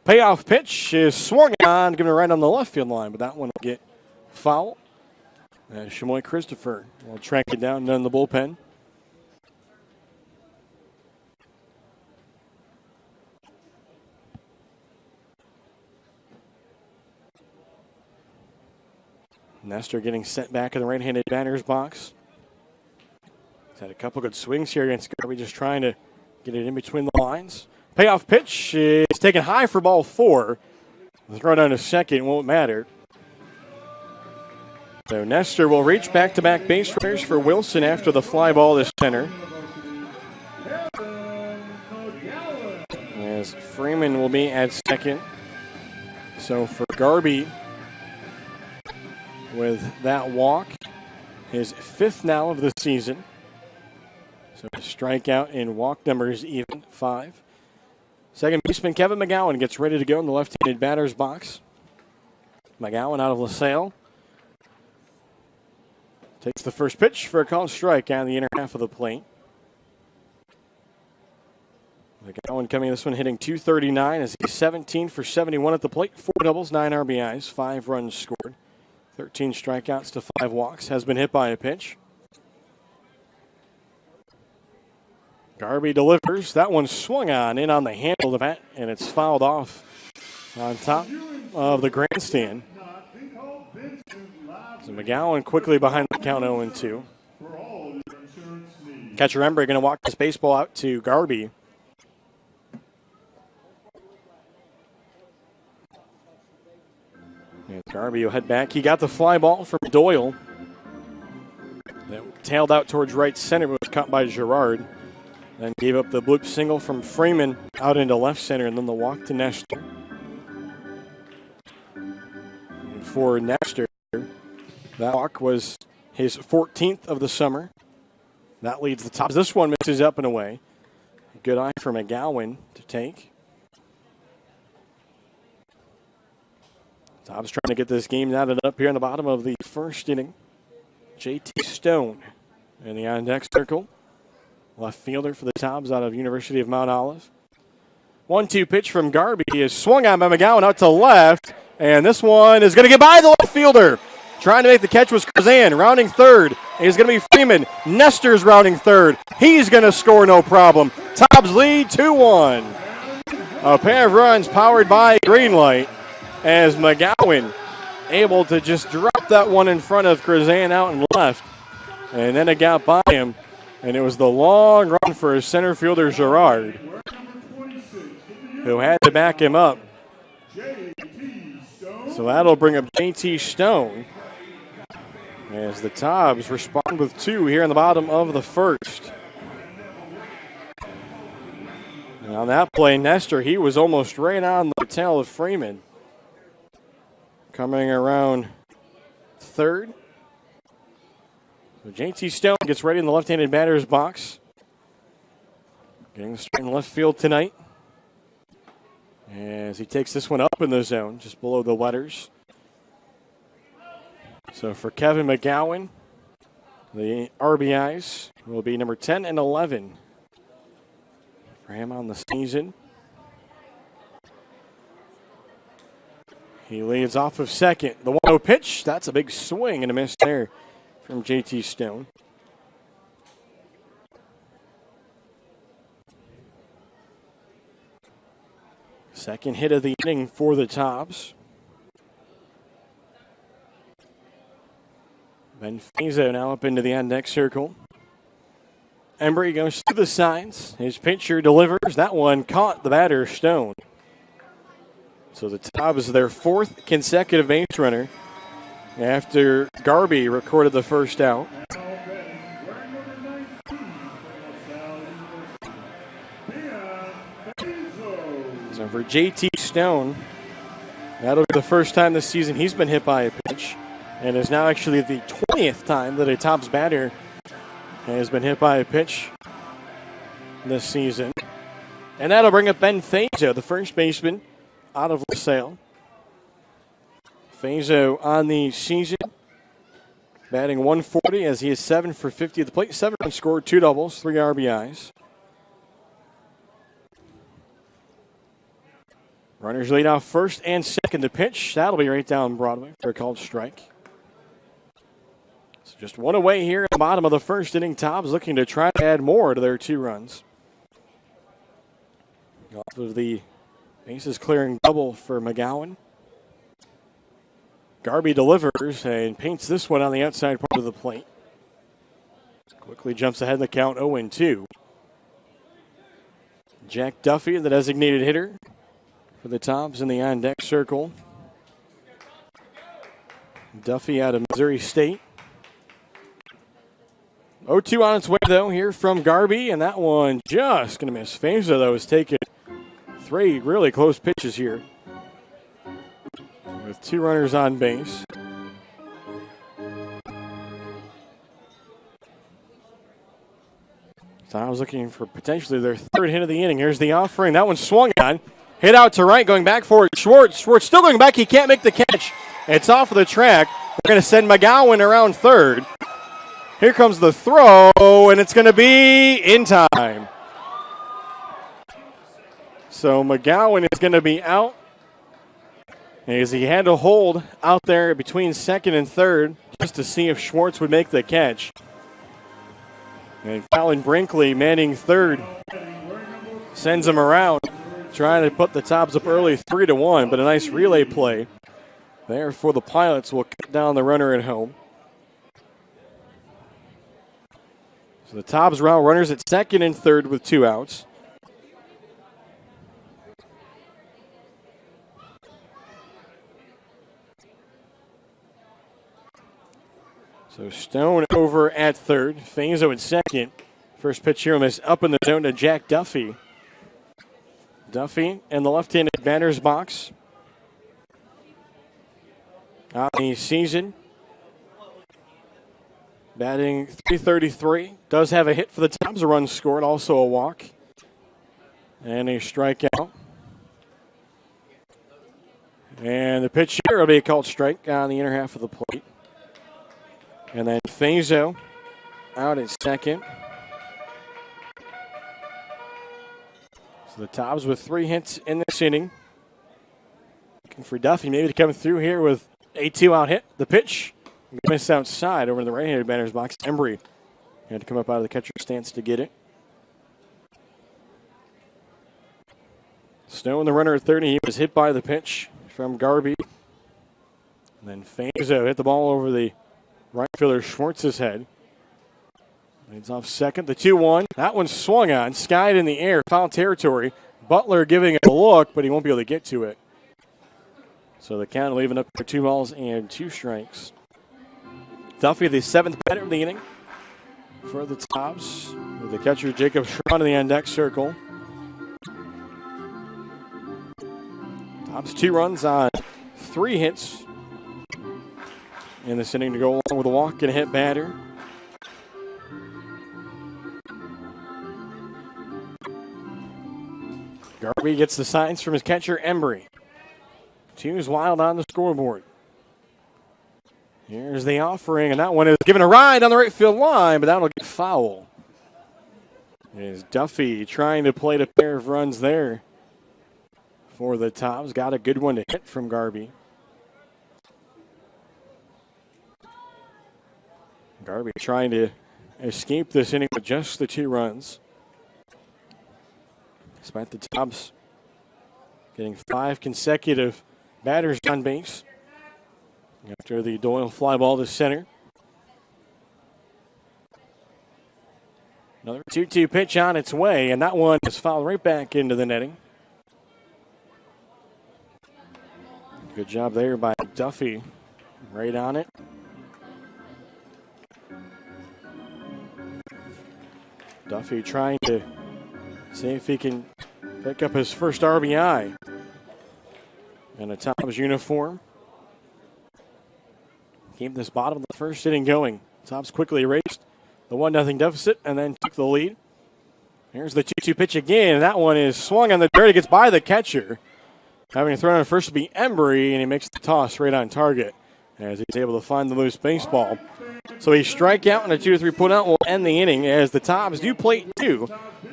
Payoff pitch is swung on, given it right on the left field line, but that one will get foul. Shamoy Christopher will track it down in the bullpen. Nestor getting set back in the right-handed batter's box. He's had a couple good swings here against Garby, just trying to get it in between the lines. Payoff pitch is taken high for ball 4. The throw down to second won't matter. So Nestor will reach back-to-back base runners for Wilson after the fly ball to center. As Freeman will be at second. So for Garby, with that walk, his 5th now of the season. So strikeout and walk numbers even, 5. Second baseman Kevin McGowan gets ready to go in the left-handed batter's box. McGowan out of LaSalle. Takes the first pitch for a called strike on the inner half of the plate. McGowan coming this one hitting .239 as he's 17 for 71 at the plate. 4 doubles, 9 RBIs, 5 runs scored. 13 strikeouts to 5 walks. Has been hit by a pitch. Garby delivers. That one swung on in on the handle of the bat, and it's fouled off on top of the grandstand. So McGowan quickly behind the count 0-2. Catcher Embry going to walk this baseball out to Garby. And Garby will head back. He got the fly ball from Doyle. That tailed out towards right center, but was caught by Gerard. Then gave up the bloop single from Freeman out into left center, and then the walk to Nestor. And for Nestor, that walk was his 14th of the summer. That leads the Tobs. This one misses up and away. Good eye for McGowan to take. Tobs trying to get this game knotted up here in the bottom of the first inning. J.T. Stone in the on-deck circle. Left fielder for the Tobs out of University of Mount Olive. 1-2 pitch from Garby is swung on by McGowan out to left. And this one is going to get by the left fielder. Trying to make the catch was Kazan, rounding third. It's going to be Freeman. Nestor's rounding third. He's going to score no problem. Tobs lead 2-1. A pair of runs powered by Greenlight as McGowan able to just drop that one in front of Kazan out and left. And then it got by him. And it was the long run for his center fielder, Gerard, who had to back him up. So that'll bring up JT Stone as the Tobs respond with 2 here in the bottom of the first. And on that play, Nestor, he was almost right on the tail of Freeman. Coming around third. So JT Stone gets ready in the left-handed batter's box. Getting the start in left field tonight. As he takes this one up in the zone, just below the letters. So for Kevin McGowan, the RBIs will be number 10 and 11 for him on the season. He leads off of second. The 1-0 pitch, that's a big swing and a miss there from JT Stone. Second hit of the inning for the Tobs. Ben Fazo now up into the on-deck circle. Embry goes to the sides. His pitcher delivers. That one caught the batter, Stone. So the Tobs is their 4th consecutive base runner after Garby recorded the first out. So for JT Stone, that'll be the first time this season he's been hit by a pitch, and is now actually the 20th time that a Tobs batter has been hit by a pitch this season. And that'll bring up Ben Fazo, the first baseman out of LaSalle. Fazo on the season, batting 140 as he is 7 for 50 at the plate. 7 runs scored, 2 doubles, 3 RBIs. Runners lead off first and second. The pitch, that'll be right down Broadway for a called strike. So just one away here at the bottom of the first inning. Tobs looking to try to add more to their 2 runs. Off of the bases clearing double for McGowan. Garby delivers and paints this one on the outside part of the plate. Quickly jumps ahead in the count, 0-2. Jack Duffy, the designated hitter for the Tobs in the on-deck circle. Duffy out of Missouri State. 0-2 on its way, though, here from Garby, and that one just going to miss. Fazo, though, has taken 3 really close pitches here with 2 runners on base. Tobs looking for potentially their 3rd hit of the inning. Here's the offering. That one swung on. Hit out to right, going back for it. Schwartz still going back. He can't make the catch. It's off of the track. They're going to send McGowan around third. Here comes the throw, and it's going to be in time. So McGowan is going to be out, as he had to hold out there between second and third just to see if Schwartz would make the catch. And Colin Brinkley manning third sends him around, trying to put the Tobs up early 3-1, but a nice relay play there for the Pilots will cut down the runner at home. So the Tobs round runners at second and third with 2 outs. So Stone over at third. Fazo at second. First pitch here is up in the zone to Jack Duffy. Duffy in the left-handed batter's box. On the season, batting .333. Does have a hit for the Tobs, a run scored, also a walk. And a strikeout. And the pitch here will be a called strike on the inner half of the plate. And then Fazo out at second. So the Tobs with 3 hits in this inning. Looking for Duffy maybe to come through here with a 2-out hit. The pitch missed outside over in the right-handed batter's box. Embry had to come up out of the catcher's stance to get it. Stone, the runner at 30, he was hit by the pitch from Garby. And then Fazo hit the ball over the right fielder Schwartz's head. Leads off second, the 2-1. That one swung on, skied in the air, foul territory. Butler giving it a look, but he won't be able to get to it. So the count leaving up for 2 balls and 2 strikes. Duffy, the 7th batter of the inning for the Tobs, with the catcher Jacob Schrawn in the on-deck circle. Tobs 2 runs on 3 hits in this inning to go along with a walk and a hit batter. Garvey gets the signs from his catcher Embry. 2's wild on the scoreboard. Here's the offering, and that one is given a ride on the right field line, but that'll get foul. It is Duffy trying to plate a pair of runs there for the Tobs. Got a good one to hit from Garvey. Garvey trying to escape this inning with just the 2 runs. Despite the Tobs getting 5 consecutive batters on base after the Doyle fly ball to center. Another 2-2 pitch on its way, and that one is fouled right back into the netting. Good job there by Duffy. Right on it. Duffy trying to see if he can pick up his first RBI in a Tobs uniform. Keep this bottom of the first inning going. Tobs quickly erased the 1-0 deficit and then took the lead. Here's the 2-2 pitch again, and that one is swung on the dirt. It gets by the catcher. Having thrown on first to be Embry, and he makes the toss right on target as he's able to find the loose baseball. So a strikeout and a 2-3 putout will end the inning as the Tobs do plate 2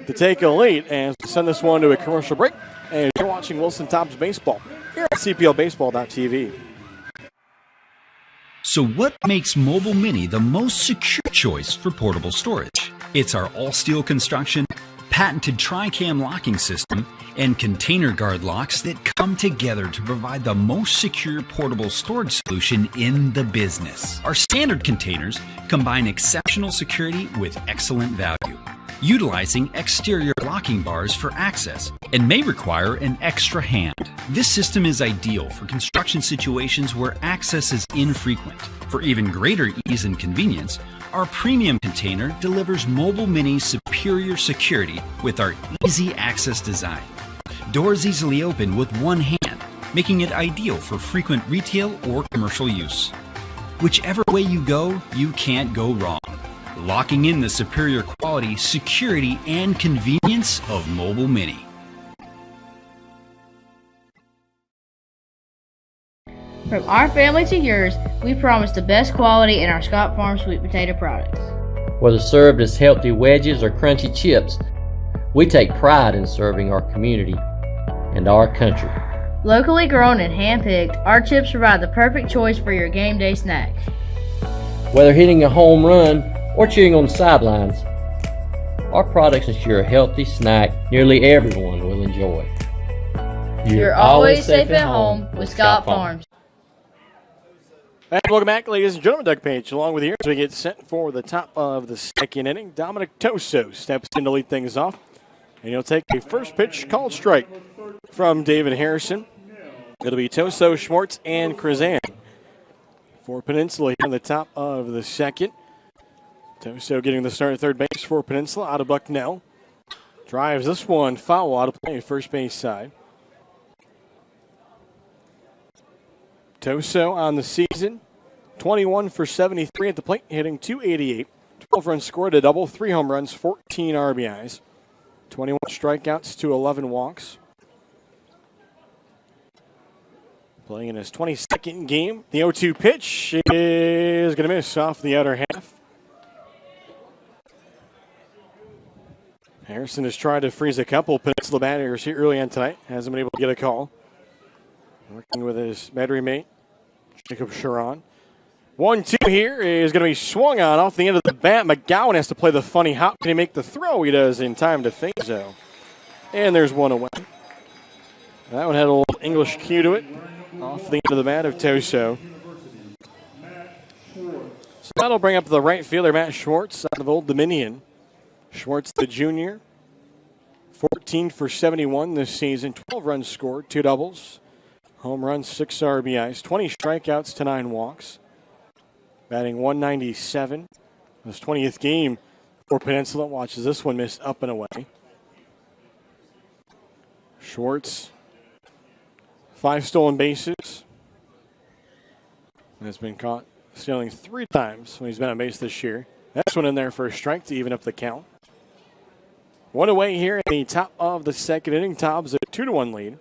to take a lead and send this one to a commercial break. And you're watching Wilson Tobs Baseball here at CPLBaseball.tv. So what makes Mobile Mini the most secure choice for portable storage? It's our all-steel construction, patented tri-cam locking system, and container guard locks that come together to provide the most secure portable storage solution in the business. Our standard containers combine exceptional security with excellent value, utilizing exterior locking bars for access and may require an extra hand. This system is ideal for construction situations where access is infrequent. For even greater ease and convenience, our premium container delivers Mobile Mini's superior security with our easy access design. Doors easily open with one hand, making it ideal for frequent retail or commercial use. Whichever way you go, you can't go wrong. Locking in the superior quality, security, and convenience of Mobile Mini. From our family to yours, we promise the best quality in our Scott Farm sweet potato products. Whether served as healthy wedges or crunchy chips, we take pride in serving our community and our country. Locally grown and hand-picked, our chips provide the perfect choice for your game day snack. Whether hitting a home run or cheering on the sidelines, our products ensure a healthy snack nearly everyone will enjoy. You're always safe at home with Scott Farms. And welcome back, ladies and gentlemen. Doug Page along with you as we get set for the top of the second inning. Dominic Toso steps in to lead things off. And he'll take a first pitch called strike from David Harrison. It'll be Toso, Schwartz, and Krazan for Peninsula here in the top of the second. Toso getting the start at third base for Peninsula out of Bucknell. Drives this one foul out of play, first base side. Toso on the season, 21 for 73 at the plate, hitting .288. 12 runs scored, a double, 3 home runs, 14 RBIs. 21 strikeouts to 11 walks. Playing in his 22nd game. The 0-2 pitch is going to miss off the outer half. Harrison has tried to freeze a couple Peninsula batters here early on tonight. Hasn't been able to get a call. Working with his battery mate, Jacob Sharon. 1-2 here is going to be swung on off the end of the bat. McGowan has to play the funny hop. Can he make the throw? He does in time to Fazo. And there's one away. That one had a little English cue to it. Off the end of the bat of Toso. So that'll bring up the right fielder, Matt Schwartz, out of Old Dominion. Schwartz, the junior. 14 for 71 this season. 12 runs scored, 2 doubles. Home runs, 6 RBIs, 20 strikeouts to 9 walks. Batting .197. His 20th game for Peninsula. Watches this one missed up and away. Schwartz, 5 stolen bases. Has been caught stealing 3 times when he's been on base this year. Next one in there for a strike to even up the count. One away here in the top of the second inning. Tobs a 2-1 lead.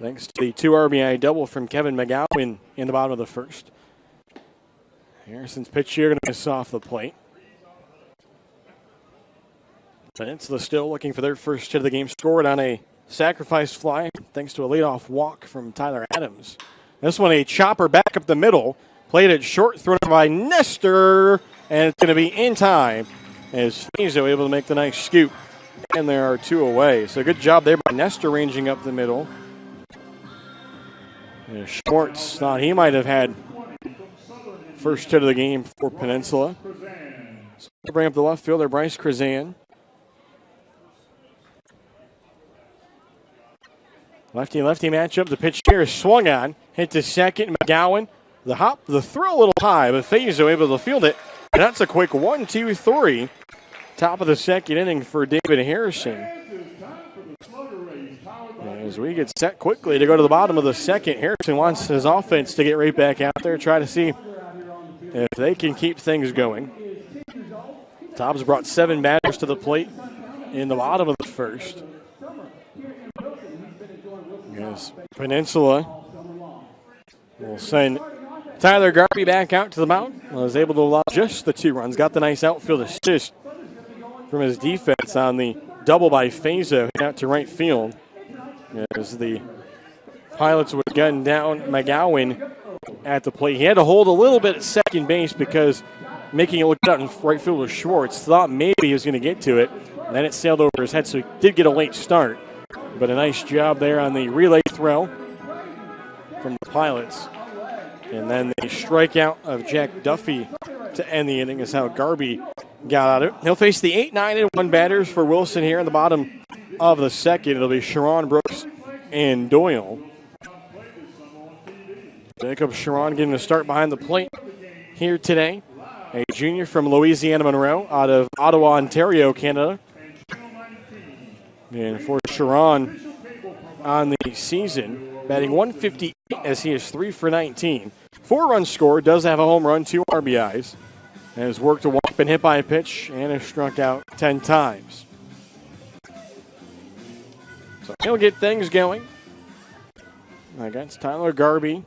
Thanks to the 2 RBI double from Kevin McGowan in the bottom of the first. Harrison's pitch here going to miss off the plate. Peninsula still looking for their first hit of the game. Scored on a sacrifice fly thanks to a leadoff walk from Tyler Adams. This one a chopper back up the middle. Played it short, thrown by Nestor. And it's going to be in time as Fazo able to make the nice scoop. And there are 2 away. So good job there by Nestor ranging up the middle. And Schwartz thought he might have had first hit of the game for Peninsula. So bring up the left fielder, Bryce Krazan. Lefty-lefty matchup. The pitch here is swung on. Hit to second. McGowan. The hop, the throw a little high, but Fazo able to field it. And that's a quick 1-2-3. Top of the second inning for David Harrison. As we get set quickly to go to the bottom of the second, Harrison wants his offense to get right back out there, try to see if they can keep things going. Tobs brought 7 batters to the plate in the bottom of the first. As Peninsula will send Tyler Garvey back out to the mound. Was able to allow just the 2 runs. Got the nice outfield assist from his defense on the double by Fazo out to right field. As the Pilots would gun down McGowan at the plate. He had to hold a little bit at second base because making it look out in right field was Schwartz. Thought maybe he was going to get to it. And then it sailed over his head, so he did get a late start. But a nice job there on the relay throw from the Pilots. And then the strikeout of Jack Duffy to end the inning is how Garby got out of it. He'll face the 8, 9, and 1 batters for Wilson here in the bottom of the second. It'll be Sharon Brooks and Doyle. Jacob Sharon getting a start behind the plate here today. A junior from Louisiana Monroe out of Ottawa, Ontario, Canada. And for Sharon on the season, batting .158 as he is 3 for 19. 4 runs scored, does have a home run, 2 RBIs. And has worked a walk, been hit by a pitch, and has struck out 10 times. So he'll get things going against Tyler Garby.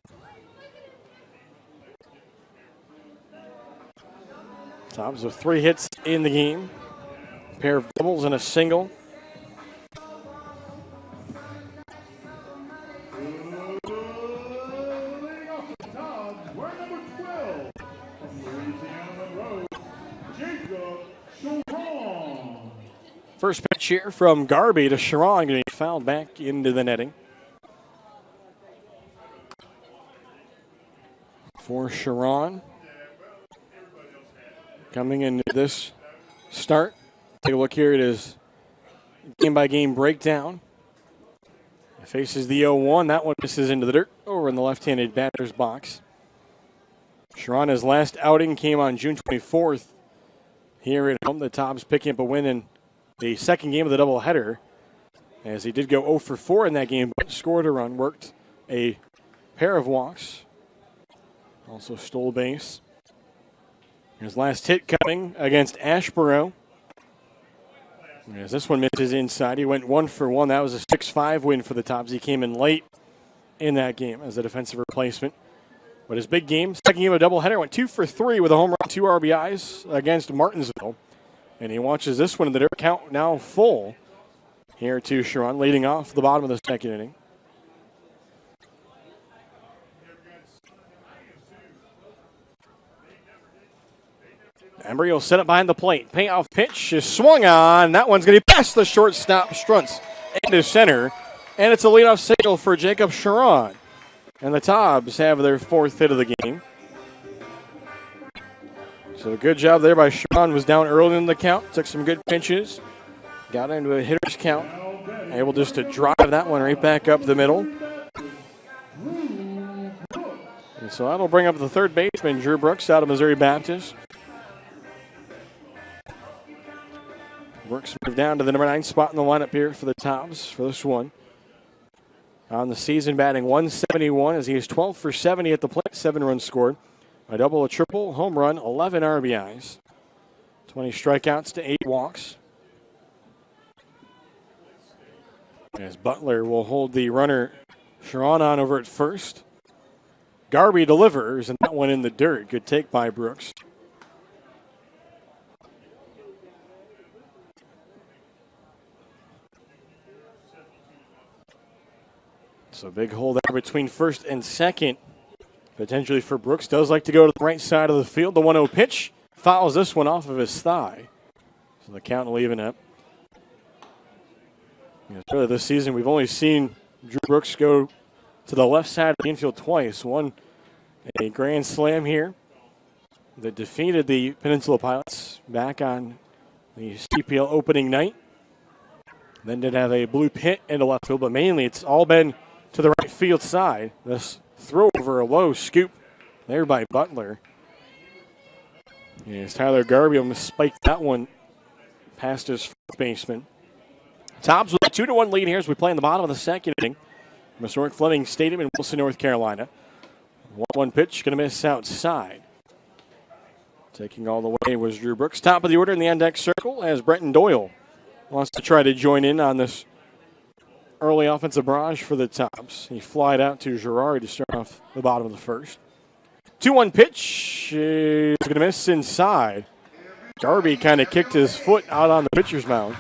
Tobs with 3 hits in the game. A pair of doubles and a single. First pitch here from Garby to Sharon, getting fouled back into the netting. For Sharon, coming into this start, take a look here at his game-by-game breakdown. He faces the 0-1. That one misses into the dirt over in the left-handed batter's box. Sharon, his last outing came on June 24th here at home. The Tobs picking up a win in the second game of the doubleheader, as he did go 0 for 4 in that game, but scored a run, worked a pair of walks, also stole a base. His last hit coming against Ashboro. As this one misses inside, he went 1 for 1. That was a 6-5 win for the Tobs. He came in late in that game as a defensive replacement. But his big game, second game of a doubleheader, went 2 for 3 with a home run, 2 RBIs against Martinsville. And he watches this one in the dirt, count now full here to Sharon, leading off the bottom of the second inning. Embry will set up behind the plate. Payoff pitch is swung on. That one's going to be past the shortstop, Strunts into center. And it's a leadoff single for Jacob Sharon. And the Tobs have their 4th hit of the game. So a good job there by Sharon. Was down early in the count. Took some good pitches. Got into a hitter's count. Able just to drive that one right back up the middle. And so that'll bring up the third baseman, Drew Brooks, out of Missouri Baptist. Brooks moved down to the number 9 spot in the lineup here for the Tobs for this one. On the season, batting .171 as he is 12 for 70 at the plate, 7 runs scored. A double, a triple, home run, 11 RBIs. 20 strikeouts to 8 walks. As Butler will hold the runner Sharon on over at first. Garby delivers, and that one in the dirt. Good take by Brooks. So big hole there between first and second. Potentially for Brooks. Does like to go to the right side of the field. The 1-0 pitch fouls this one off of his thigh. So the count will even up. Really this season we've only seen Drew Brooks go to the left side of the infield twice. One, a grand slam here that defeated the Peninsula Pilots back on the CPL opening night. Then did have a blue hit into left field, but mainly it's all been to the right field side. This throw over a low scoop there by Butler. Yes, Tyler Garby almost spiked that one past his first baseman. Tobs with a 2-1 lead here as we play in the bottom of the second inning. Historic Fleming Stadium in Wilson, North Carolina. 1-1 pitch, going to miss outside. Taking all the way was Drew Brooks. Top of the order in the on-deck circle as Brenton Doyle wants to try to join in on this early offensive barrage for the Tobs. He flied out to Girard to start off the bottom of the first. 2-1 pitch is going to miss inside. Garby kind of kicked his foot out on the pitcher's mound.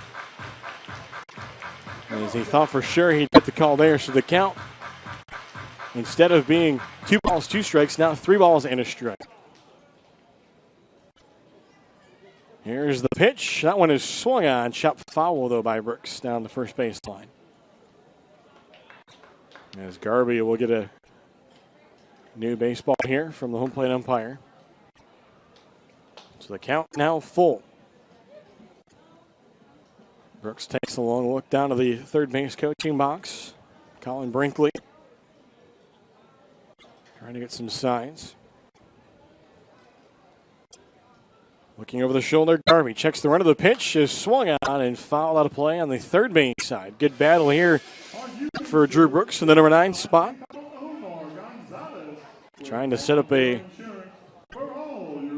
As he thought for sure he'd get the call there. So the count, instead of being 2 balls, 2 strikes, now 3 balls and a strike. Here's the pitch. That one is swung on. Chopped foul, though, by Brooks down the first baseline. As Garby will get a new baseball here from the home plate umpire. So the count now full. Brooks takes a long look down to the third base coaching box. Colin Brinkley trying to get some signs. Looking over the shoulder, Garby checks the run of the pitch, is swung on and fouled out of play on the third base side. Good battle here for Drew Brooks in the number 9 spot. Trying to set up a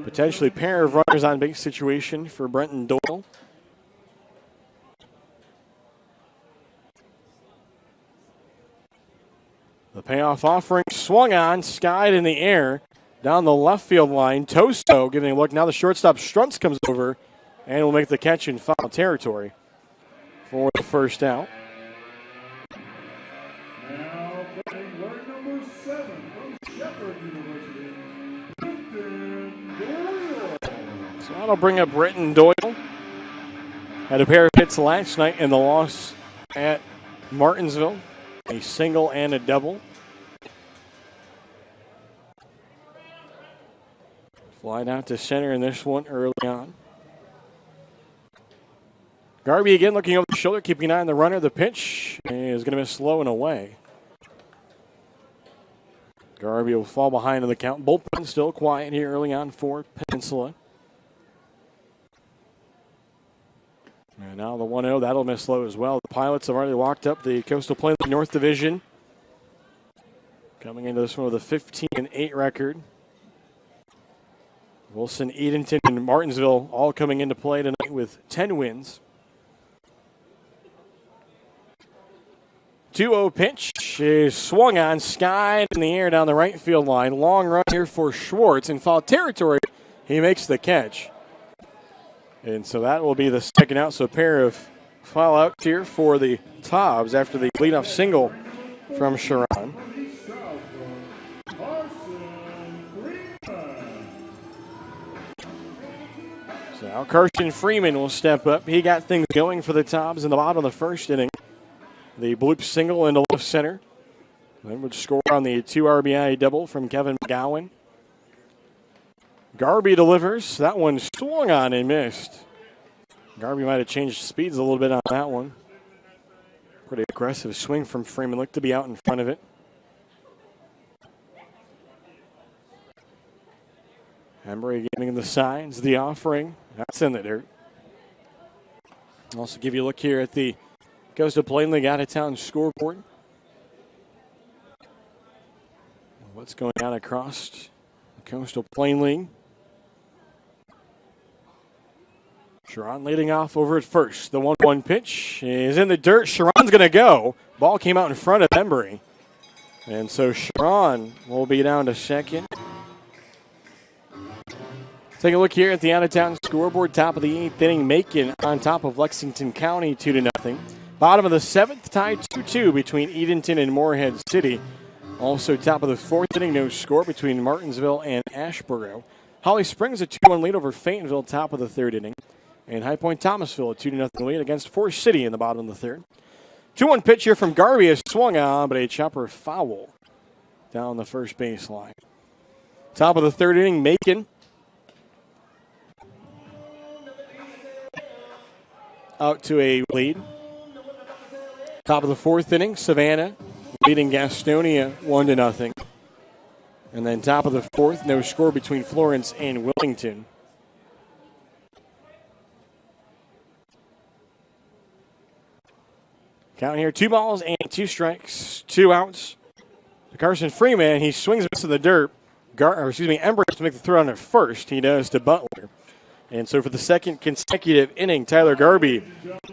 potentially pair of runners on base situation for Brenton Doyle. The payoff offering swung on, skied in the air, down the left field line. Tosto giving a look. Now the shortstop Struntz comes over and will make the catch in foul territory for the first out. Now playing line number 7 from Shepherd University, Brenton Doyle. So that'll bring up Brenton Doyle. Had a pair of hits last night in the loss at Martinsville. A single and a double. Flied out to center in this one early on. Garby again looking over the shoulder, keeping an eye on the runner. The pitch is going to miss low and away. Garby will fall behind in the count. Bullpen still quiet here early on for Peninsula. And now the 1-0, that'll miss low as well. The Pilots have already locked up the Coastal Plains North Division. Coming into this one with a 15-8 record. Wilson, Edenton, and Martinsville all coming into play tonight with 10 wins. 2-0 pitch is swung on, skied in the air down the right field line. Long run here for Schwartz in foul territory. He makes the catch. And so that will be the second out. So a pair of foul outs here for the Tobs after the leadoff single from Sharon. So now Carson Freeman will step up. He got things going for the Tobs in the bottom of the first inning. The bloop single into left center. Then would score on the 2 RBI double from Kevin McGowan. Garby delivers. That one swung on and missed. Garby might have changed speeds a little bit on that one. Pretty aggressive swing from Freeman. Looked to be out in front of it. Embry giving the signs, the offering. That's in the dirt. Also give you a look here at the Coastal Plain League out-of-town scoreboard. What's going on across the Coastal Plain League? Sharon leading off over at first. The 1-1 pitch is in the dirt. Sharon's going to go. Ball came out in front of Embry. And so Sharon will be down to second. Take a look here at the out-of-town scoreboard. Top of the 8th inning, Macon on top of Lexington County 2-0. Bottom of the 7th, tied 2-2 between Edenton and Morehead City. Also top of the 4th inning, no score between Martinsville and Ashboro. Holly Springs a 2-1 lead over Fayetteville, top of the 3rd inning. And High Point Thomasville a 2-0 lead against Forest City in the bottom of the 3rd. 2-1 pitch here from Garvey is swung on, but a chopper foul down the first baseline. Top of the 3rd inning, Macon out to a lead. Top of the 4th inning, Savannah leading Gastonia 1-0. And then top of the 4th, no score between Florence and Wilmington. Count here, 2 balls and 2 strikes, 2 outs. Carson Freeman, he swings to the dirt. Embry has to make the throw on it first. He does to Butler. And so for the second consecutive inning, Tyler Garby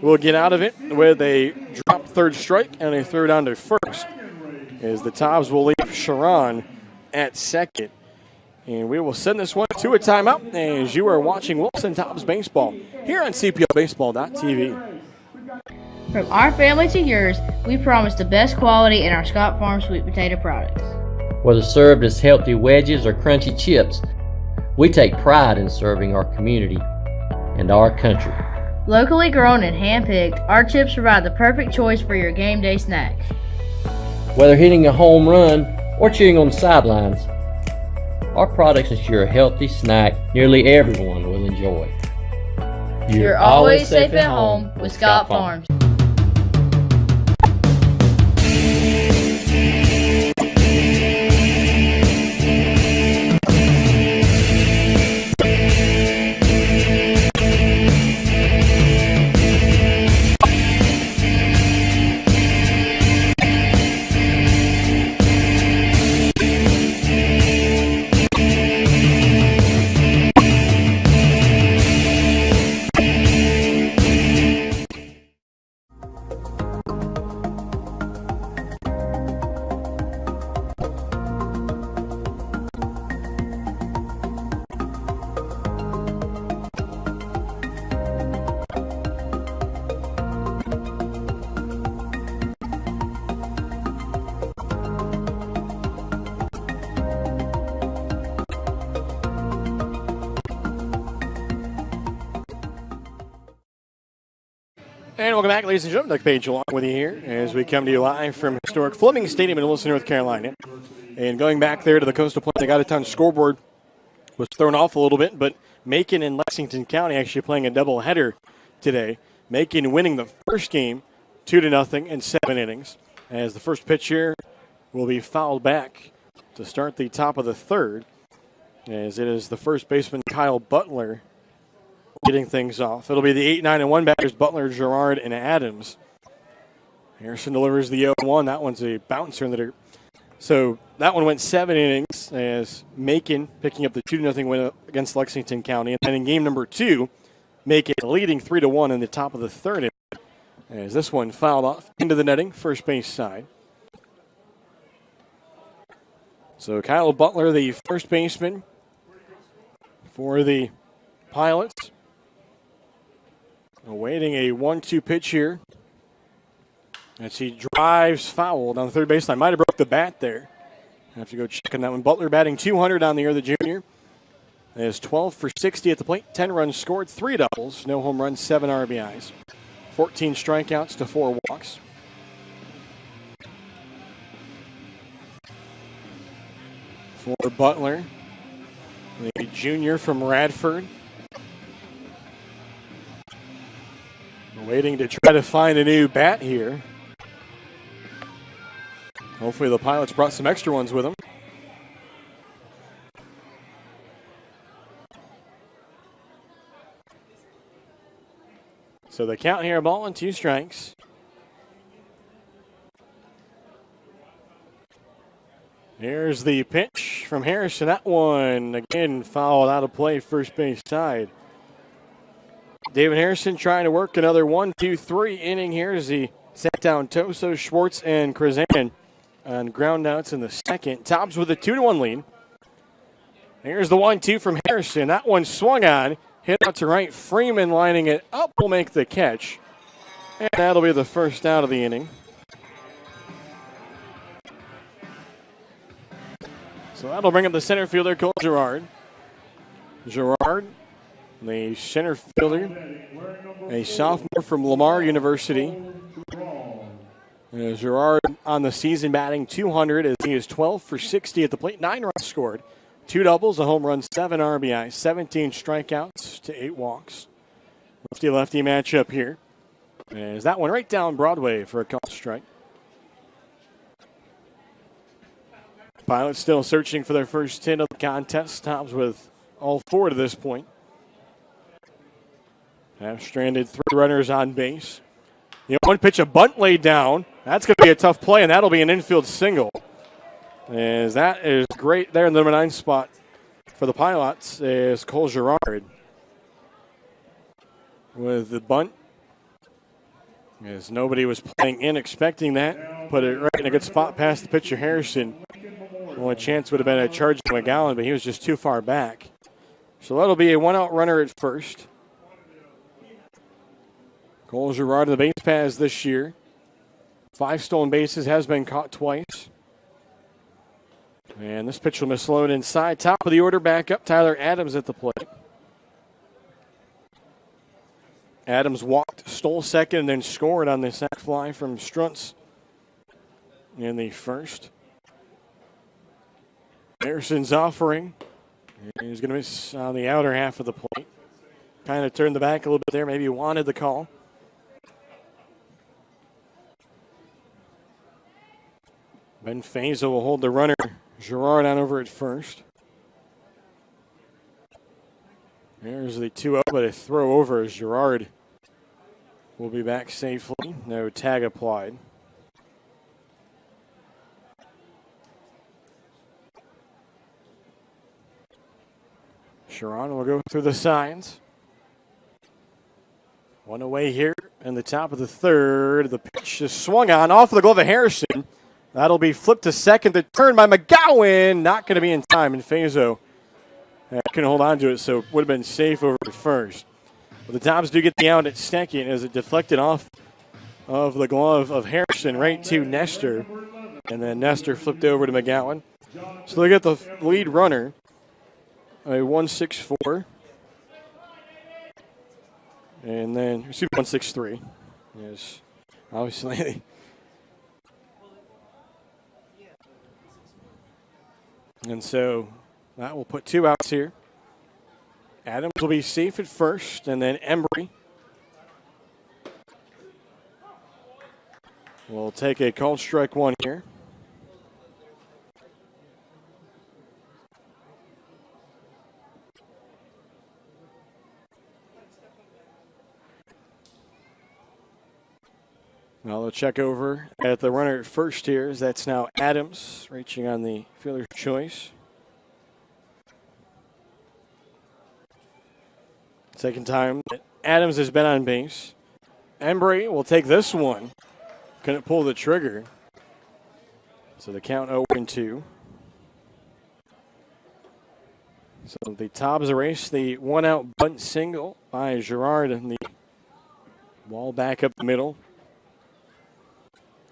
will get out of it with a drop third strike and a throw down to first. As the Tobs will leave Sharon at second. And we will send this one to a timeout as you are watching Wilson Tobs Baseball here on CPLBaseball.tv. From our family to yours, we promise the best quality in our Scott Farm sweet potato products. Whether served as healthy wedges or crunchy chips, we take pride in serving our community and our country. Locally grown and hand-picked, our chips provide the perfect choice for your game day snack. Whether hitting a home run or cheering on the sidelines, our products ensure a healthy snack nearly everyone will enjoy. You're always safe at home with Scott Farms. And welcome back, ladies and gentlemen. Doug Page along with you here as we come to you live from historic Fleming Stadium in Wilson, North Carolina. And going back there to the Coastal Plain, they got a ton scoreboard was thrown off a little bit, but Macon and Lexington County actually playing a doubleheader today. Macon winning the first game 2-0 in 7 innings, as the first pitch here will be fouled back to start the top of the 3rd, as it is the first baseman Kyle Butler getting things off. It'll be the 8, 9, and 1 batters, Butler, Gerard, and Adams. Harrison delivers the 0-1. That one's a bouncer in the dirt. So that one went 7 innings as Macon picking up the 2-0 win against Lexington County. And then in game number 2, Macon leading 3-1 in the top of the 3rd inning. As this one fouled off into the netting, first base side. So Kyle Butler, the first baseman for the Pilots, awaiting a 1-2 pitch here as he drives foul down the third baseline. Might have broke the bat there. I have to go check on that one. Butler batting .200 on the year, the junior. Is 12 for 60 at the plate, 10 runs scored, 3 doubles, no home runs, 7 RBIs, 14 strikeouts to 4 walks. For Butler, the junior from Radford, waiting to try to find a new bat here. Hopefully the Pilots brought some extra ones with them. So the count here, a ball and 2 strikes. Here's the pitch from Harrison. That one, again, fouled out of play, first base side. David Harrison trying to work another 1-2-3 inning here as he set down Toso, Schwartz, and Krazan on ground outs in the second. Tobs with a 2-1 lead. Here's the 1-2 from Harrison. That one swung on, hit out to right. Freeman lining it up will make the catch. And that'll be the first out of the inning. So that'll bring up the center fielder, Cole Gerard. Gerard, the center fielder, a sophomore from Lamar University. Gerard on the season batting .200 as he is 12 for 60 at the plate, 9 runs scored, 2 doubles, a home run, 7 RBI, 17 strikeouts to 8 walks. Lefty-lefty matchup here. As that one right down Broadway for a call strike. Pilots still searching for their first hit of the contest. Tobs with all 4 to this point. Have stranded 3 runners on base. One pitch, a bunt laid down. That's going to be a tough play, and that'll be an infield single. As that is great there in the number 9 spot for the Pilots is Cole Gerard. With the bunt. As nobody was playing in expecting that. Put it right in a good spot past the pitcher Harrison. Only chance would have been a charge to McGowan, but he was just too far back. So that'll be a 1-out runner at first. Cole Gerard in the base paths this year. 5 stolen bases, has been caught twice. And this pitch will miss low inside. Top of the order, back up. Tyler Adams at the plate. Adams walked, stole second, and then scored on the sac fly from Struntz in the first. Harrison's offering. He's going to miss on the outer half of the plate. Kind of turned the back a little bit there. Maybe he wanted the call. Ben Fazo will hold the runner. Gerard on over at first. There's the 2-0, but a throw over as Gerard will be back safely. No tag applied. Sharon will go through the signs. 1 away here in the top of the third. The pitch is swung on off of the glove of Harrison. That'll be flipped to second. The turn by McGowan. Not going to be in time. And Fazo couldn't hold on to it, so would have been safe over at first. But the Tobs do get the out at second as it deflected off of the glove of Harrison right to Nestor. And then Nestor flipped over to McGowan. So they get the lead runner. A 1-6-4. And then, 1-6-3. Yes, obviously. And so that will put 2 outs here. Adams will be safe at first, and then Embry will take a called strike 1 here. Now they'll check over at the runner at first here. That's now Adams reaching on the fielder's choice. Second time that Adams has been on base. Embry will take this one. Couldn't pull the trigger. So the count 0-2. So the Tobs erase the 1-out bunt single by Gerard and the ball back up the middle.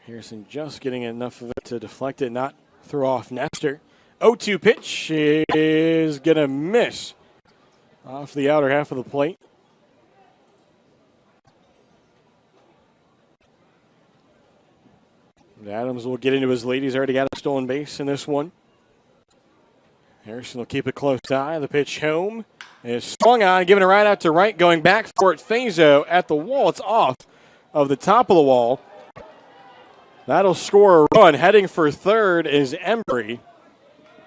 Harrison just getting enough of it to deflect it, not throw off Nestor. 0-2 pitch is going to miss off the outer half of the plate. Adams will get into his lead. He's already got a stolen base in this one. Harrison will keep a close eye. The pitch home is swung on, giving a right out to right, going back for it. Fazo at the wall. It's off of the top of the wall. That'll score a run. Heading for third is Embry.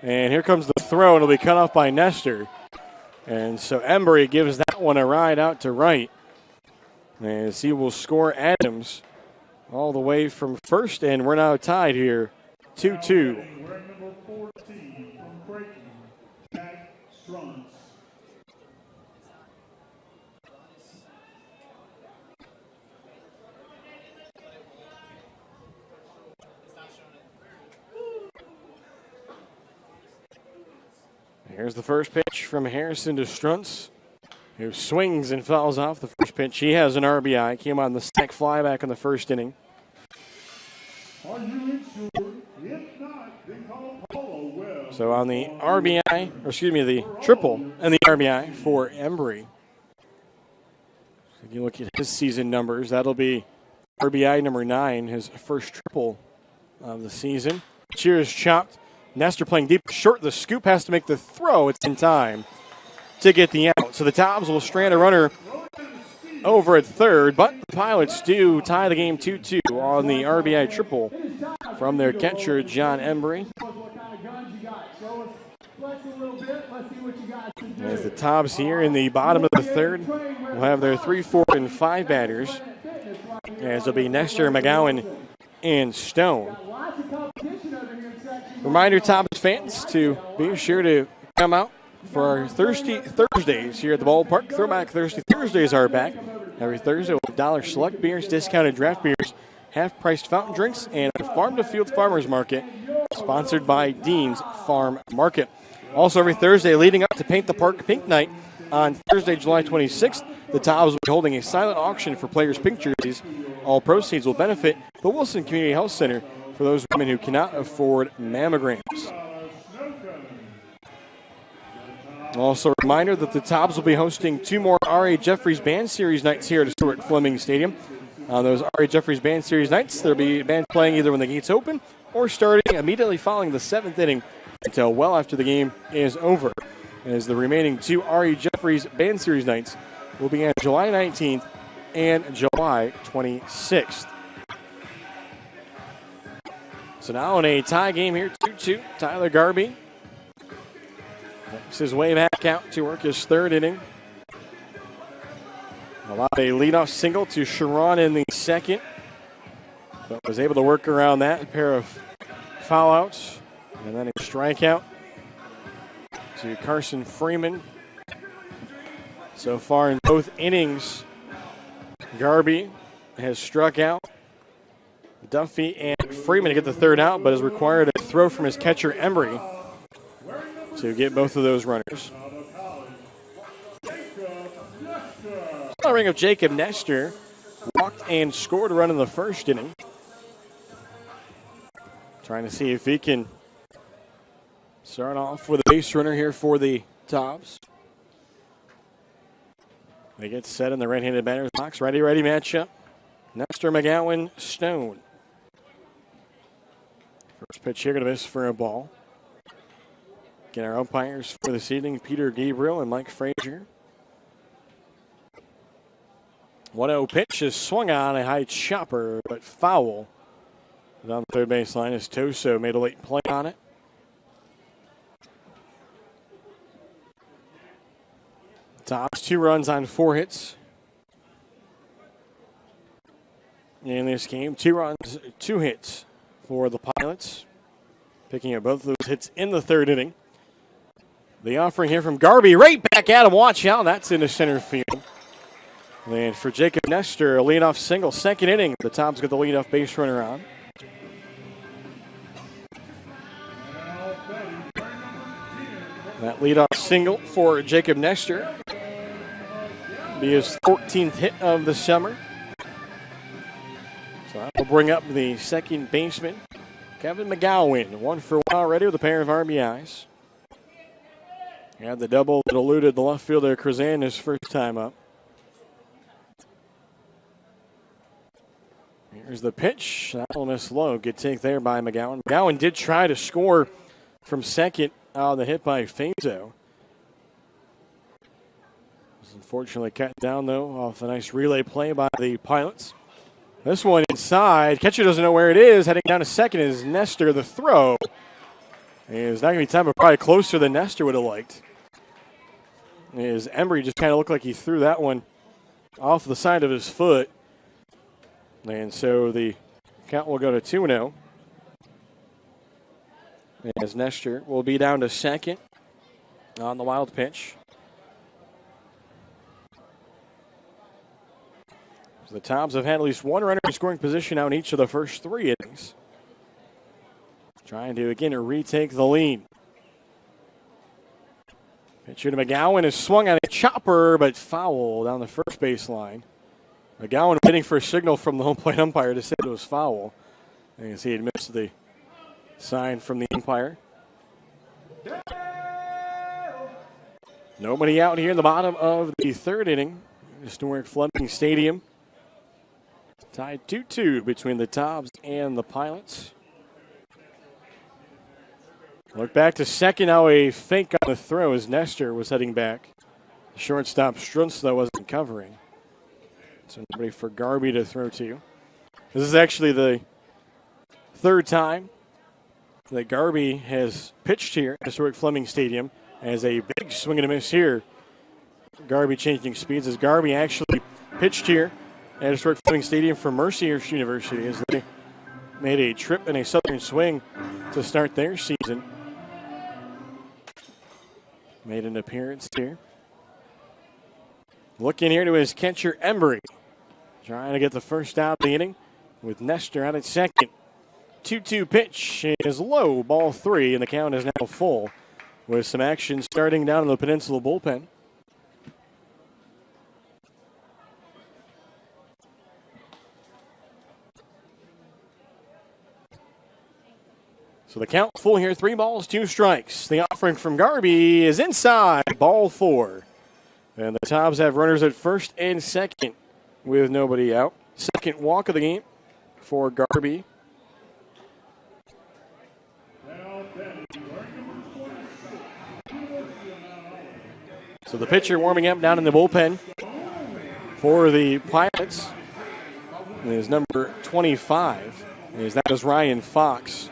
And here comes the throw, and it'll be cut off by Nestor. And so Embry gives that one a ride out to right. As he will score Adams all the way from first, and we're now tied here, 2-2. Wearing number 14 from Creighton, Jack Strunz. Here's the first pitch from Harrison to Strunz, who swings and fouls off the first pitch. He has an RBI. Came on the sac fly back in the first inning. Are you insured? If not, then call Polo Well. So on the RBI, or excuse me, the triple and the RBI for Embry. If you look at his season numbers, that'll be RBI number 9, his first triple of the season. Cheers chopped. Nestor playing deep short. The scoop has to make the throw. It's in time to get the out. So the Tobs will strand a runner over at third, but the Pilots do tie the game 2-2 on the RBI triple from their catcher, John Embry. As the Tobs here in the bottom of the third will have their 3, 4, and 5 batters, as it'll be Nestor, McGowan, and Stone. Reminder, Tobs fans, to be sure to come out for our Thursdays here at the ballpark. Throwback Thursdays are back every Thursday with dollar select beers, discounted draft beers, half-priced fountain drinks, and a farm-to-field farmers market sponsored by Dean's Farm Market. Also every Thursday leading up to Paint the Park Pink Night on Thursday, July 26th, the Tobs will be holding a silent auction for players' pink jerseys. All proceeds will benefit the Wilson Community Health Center for those women who cannot afford mammograms. Also a reminder that the Tobs will be hosting 2 more R.A. Jeffries Band Series nights here at Stuart Fleming Stadium. On those R.A. Jeffries Band Series nights, there'll be bands playing either when the gates open or starting immediately following the 7th inning until well after the game is over. As the remaining 2 R.A. Jeffries Band Series nights will be on July 19th and July 26th. So now in a tie game here, 2-2, Tyler Garby makes his way back out to work his 3rd inning. Allowed a leadoff single to Sharon in the 2nd, but was able to work around that. A pair of foul outs, and then a strikeout to Carson Freeman. So far in both innings, Garby has struck out Duffy and Freeman to get the 3rd out, but has required a throw from his catcher, Embry, to get both of those runners. A ring of Jacob Nestor walked and scored a run in the 1st inning. Trying to see if he can start off with a base runner here for the Tobs. They get set in the right-handed batter's box. Righty-righty matchup. Nestor, McGowan, Stone. First pitch here, going to miss for a ball. Again, our umpires for this evening, Peter Gabriel and Mike Frazier. 1-0 pitch is swung on, a high chopper, but foul. Down the third base line as Toso made a late play on it. Tobs 2 runs on 4 hits in this game. 2 runs, 2 hits for the Pilots. Picking up both of those hits in the 3rd inning. The offering here from Garby, right back at him. Watch out, that's into center field. And for Jacob Nestor, a leadoff single, 2nd inning. The Tobs get the leadoff base runner on. That leadoff single for Jacob Nestor be his 14th hit of the summer. So that will bring up the second baseman, Kevin McGowan. 1 for 1 already with a pair of RBIs. Had the double that eluded the left fielder, Krazan, his first time up. Here's the pitch. That will miss low. Good take there by McGowan. McGowan did try to score from second on the hit by Fazo. Was unfortunately cut down, though, off a nice relay play by the Pilots. This one inside. Catcher doesn't know where it is. Heading down to second is Nestor. The throw is not going to be time, but probably closer than Nestor would have liked. Embry just kind of looked like he threw that one off the side of his foot. And so the count will go to 2-0. As Nestor will be down to second on the wild pitch. So the Tobs have had at least one runner in scoring position out in each of the first 3 innings. Trying to, again, retake the lead. Pitcher to McGowan is swung on a chopper, but foul down the first baseline. McGowan waiting for a signal from the home plate umpire to say it was foul. And you can see he missed the sign from the umpire. Nobody out here in the bottom of the 3rd inning. Historic Fleming Stadium. Tied 2-2 between the Tobs and the Pilots. Look back to second. Now a fake on the throw as Nestor was heading back. The shortstop Strunz, though, wasn't covering. So nobody for Garby to throw to. This is actually the 3rd time that Garby has pitched here at Historic Fleming Stadium, as a big swing and a miss here. Garby changing speeds as Garby actually pitched here at Historic Fleming Stadium for Mercyhurst University as they made a trip and a southern swing to start their season. Made an appearance here. Looking here to his catcher, Embry. Trying to get the first out of the inning with Nestor out at second. 2-2 pitch is low, ball 3, and the count is now full with some action starting down in the Peninsula bullpen. So the count full here, 3 balls, 2 strikes. The offering from Garby is inside, ball 4. And the Tobs have runners at first and second with nobody out. Second walk of the game for Garby. So the pitcher warming up down in the bullpen for the Pilots is number 25. That is Ryan Fox.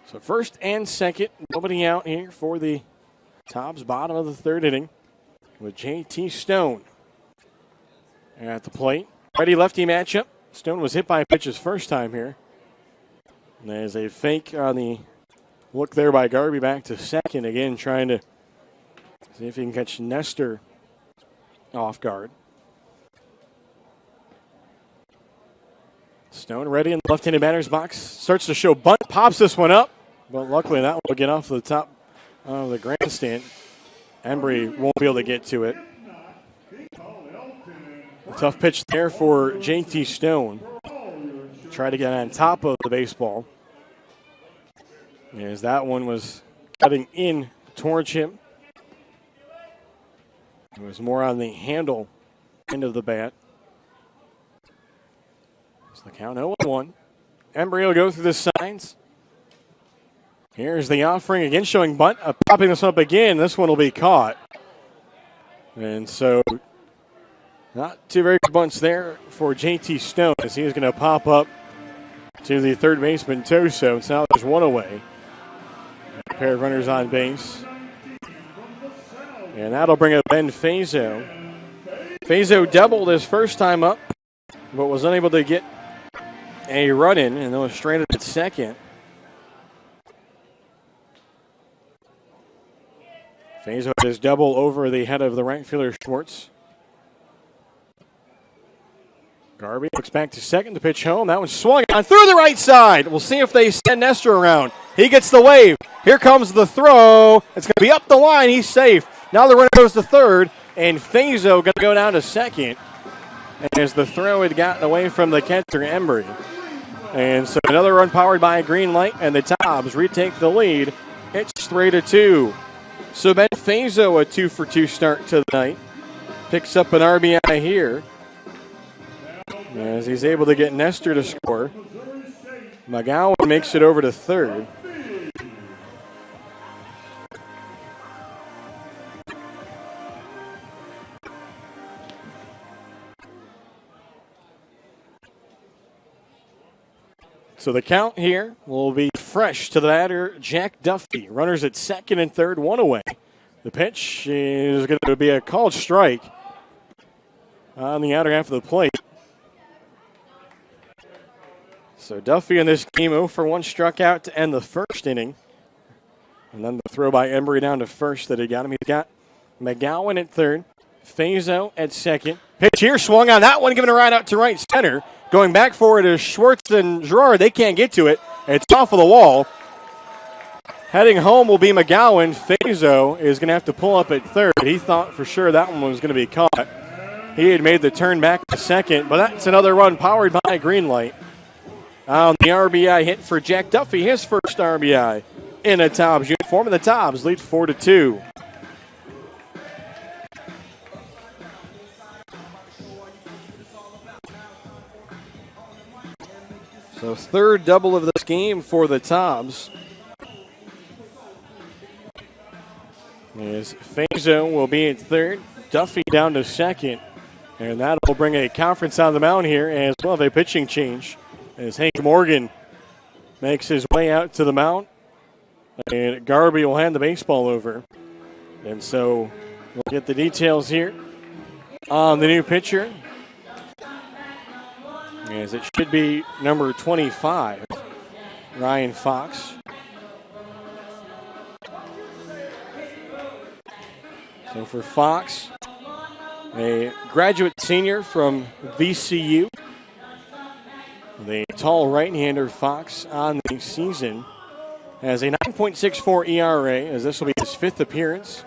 So first and second, nobody out here for the Tobs, bottom of the 3rd inning with J.T. Stone at the plate. Righty-lefty matchup. Stone was hit by a pitch his first time here. And there's a fake on the look there by Garby back to second. Again, trying to see if he can catch Nestor off guard. Stone ready in the left-handed batter's box. Starts to show bunt, pops this one up. But luckily that one will get off the top of the grandstand. Embry won't be able to get to it. A tough pitch there for J.T. Stone. Try to get on top of the baseball. As that one was cutting in towards him. It was more on the handle end of the bat. So the count 0-1. Embry will go through the signs. Here's the offering again, showing bunt. Popping this up again. This one will be caught. And so, not two very good bunts there for J.T. Stone as he is going to pop up to the third baseman, Toso. So now there's one away. A pair of runners on base. And that'll bring up Ben Fazo. Fazo doubled his first time up, but was unable to get a run in, and then was stranded at second. Fazo had his double over the head of the right fielder, Schwartz. Garby looks back to second to pitch home. That one swung on through the right side. We'll see if they send Nestor around. He gets the wave. Here comes the throw. It's going to be up the line. He's safe. Now the runner goes to third, and Fazo going to go down to second. And as the throw had gotten away from the catcher, Embry. And so another run powered by a green light, and the Tobs retake the lead. It's 3-2. So Ben Fazo, a 2-for-2 start to the night. Picks up an RBI here as he's able to get Nestor to score. McGowan makes it over to third. So the count here will be fresh to the batter, Jack Duffy. Runners at second and third, one away The pitch is going to be a called strike on the outer half of the plate. So Duffy in this game 0 for 1 struck out to end the first inning. And then the throw by Embry down to first that he got him. He's got McGowan at third, Fazo at second. Pitch here, swung on that one, giving a ride out to right center. Going back for it is Schwartz and Gerard. They can't get to it. It's off of the wall. Heading home will be McGowan. Fazo is going to have to pull up at third. He thought for sure that one was going to be caught. He had made the turn back to second, but that's another run powered by a green light. On the RBI hit for Jack Duffy, his first RBI in a Tobs uniform, and the Tobs lead 4-2. So third double of this game for the Tobs. As Fazo will be at third, Duffy down to second, and that will bring a conference on the mound here as well as a pitching change as Hank Morgan makes his way out to the mound, and Garby will hand the baseball over. And so we'll get the details here on the new pitcher, as it should be number 25, Ryan Fox. So for Fox, a graduate senior from VCU, the tall right-hander Fox on the season has a 9.64 ERA, as this will be his 5th appearance.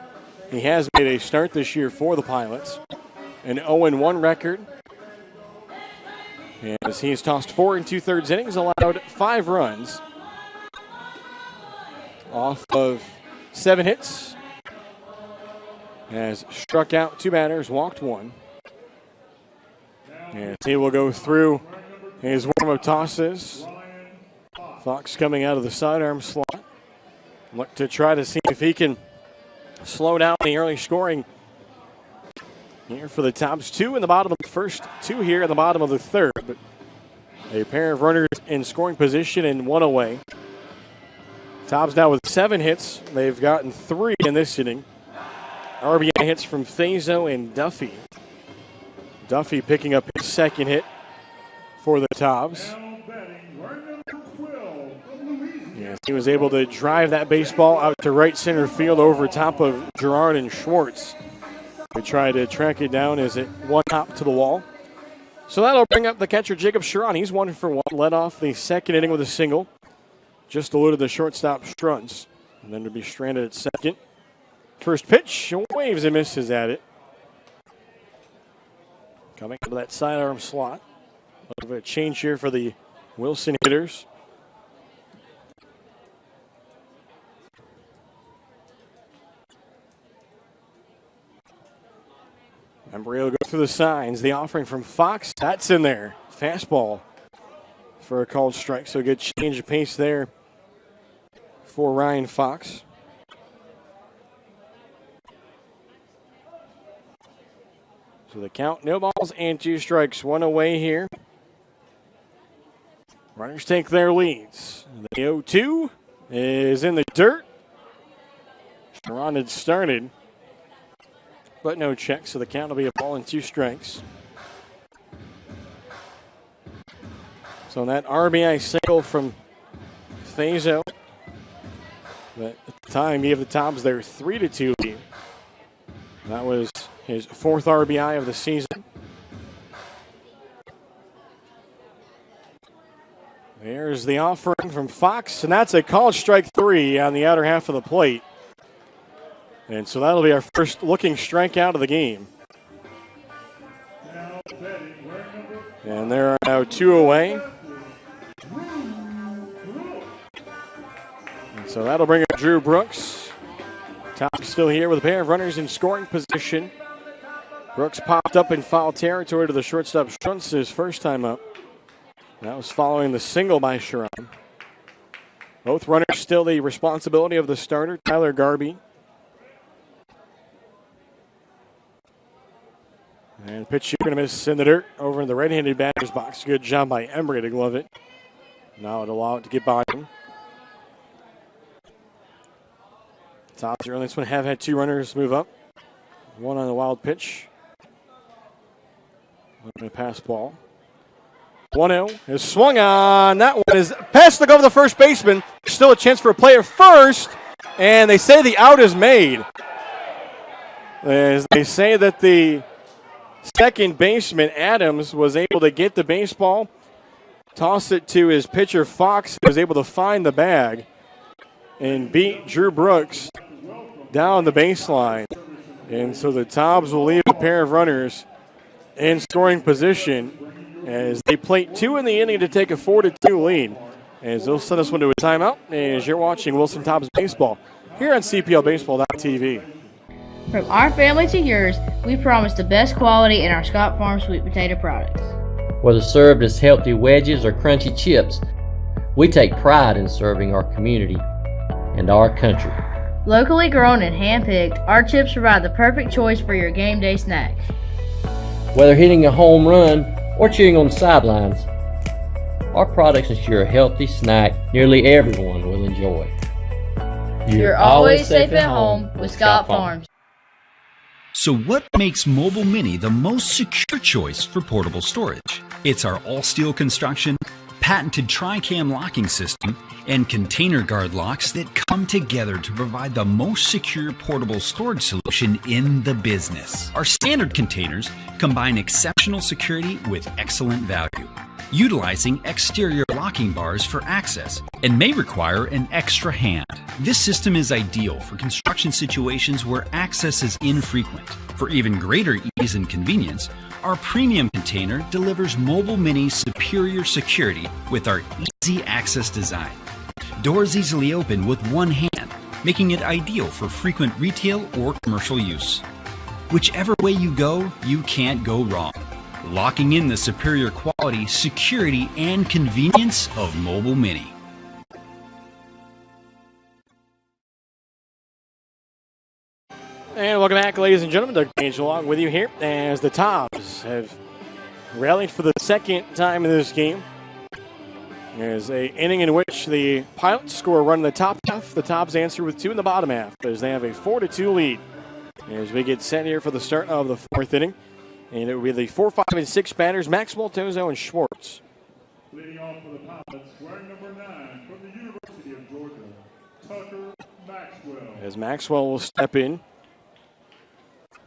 He has made a start this year for the Pilots. An 0-1 record. As he has tossed 4 2/3 innings, allowed 5 runs off of 7 hits. Has struck out 2 batters, walked 1. And he will go through his warm-up tosses. Fox coming out of the sidearm slot. Look to try to see if he can slow down the early scoring here for the Tobs. 2 in the bottom of the first, 2 here in the bottom of the third. But a pair of runners in scoring position and 1 away. Tobs now with 7 hits. They've gotten 3 in this inning. RBI hits from Fazo and Duffy. Duffy picking up his 2nd hit for the Tobs. Yes, he was able to drive that baseball out to right center field over top of Gerard and Schwartz. We tried to track it down as it one hop to the wall. So that'll bring up the catcher, Jacob Sharon. He's 1 for 1. Led off the 2nd inning with a single. Just eluded the shortstop Struns. And then to be stranded at second. First pitch, waves and misses at it. Coming to that sidearm slot. A little bit of change here for the Wilson hitters. Embry will go through the signs. The offering from Fox, that's in there. Fastball for a called strike. So a good change of pace there for Ryan Fox. So the count, no balls and 2 strikes. 1 away here. Runners take their leads. The 0-2 is in the dirt. Sharon had started, but no check, so the count will be a ball and 2 strikes. So that RBI single from Fazo, that at the time gave the Tobs their 3-2 lead. That was his 4th RBI of the season. There's the offering from Fox, and that's a called strike 3 on the outer half of the plate. And so that'll be our first looking strikeout of the game. And there are now 2 away. And so that'll bring up Drew Brooks. Tobs still here with a pair of runners in scoring position. Brooks popped up in foul territory to the shortstop Struns his first time up. That was following the single by Sharon. Both runners still the responsibility of the starter, Tyler Garby. And pitch you're going to miss in the dirt over in the right-handed batter's box. Good job by Embry to glove it. Now it'll allow it to get by him. Tobs early this one have had 2 runners move up. One on the wild pitch. One on a pass ball. 1-0 is swung on. That one is passed to go to the first baseman. Still a chance for a play at first. And they say the out is made. As they say that the second baseman, Adams, was able to get the baseball, toss it to his pitcher, Fox, who was able to find the bag and beat Drew Brooks down the baseline. And so the Tobs will leave a pair of runners in scoring position as they plate 2 in the inning to take a 4-2 lead. As they'll send this one to a timeout as you're watching Wilson Tobs Baseball here on CPLBaseball.tv. From our family to yours, we promise the best quality in our Scott Farm sweet potato products. Whether served as healthy wedges or crunchy chips, we take pride in serving our community and our country. Locally grown and hand-picked, our chips provide the perfect choice for your game day snack. Whether hitting a home run or cheering on the sidelines, our products ensure a healthy snack nearly everyone will enjoy. You're always safe at home with Scott Farms. So what makes Mobile Mini the most secure choice for portable storage? It's our all-steel construction, patented tri-cam locking system, and container guard locks that come together to provide the most secure portable storage solution in the business. Our standard containers combine exceptional security with excellent value, utilizing exterior locking bars for access and may require an extra hand. This system is ideal for construction situations where access is infrequent. For even greater ease and convenience, our premium container delivers Mobile Mini's superior security with our easy access design. Doors easily open with one hand, making it ideal for frequent retail or commercial use. Whichever way you go, you can't go wrong. Locking in the superior quality, security, and convenience of Mobile Mini. And welcome back, ladies and gentlemen. Doug Page along with you here as the Tobs have rallied for the second time in this game. There's an inning in which the Pilots score a run in the top half. The Tobs answer with 2 in the bottom half as they have a 4-2 lead. As we get set here for the start of the 4th inning. And it will be the 4, 5, and 6 batters, Maxwell, Tozo, and Schwartz. Leading off for the Pilots, wearing number 9 from the University of Georgia, Tucker Maxwell. As Maxwell will step in.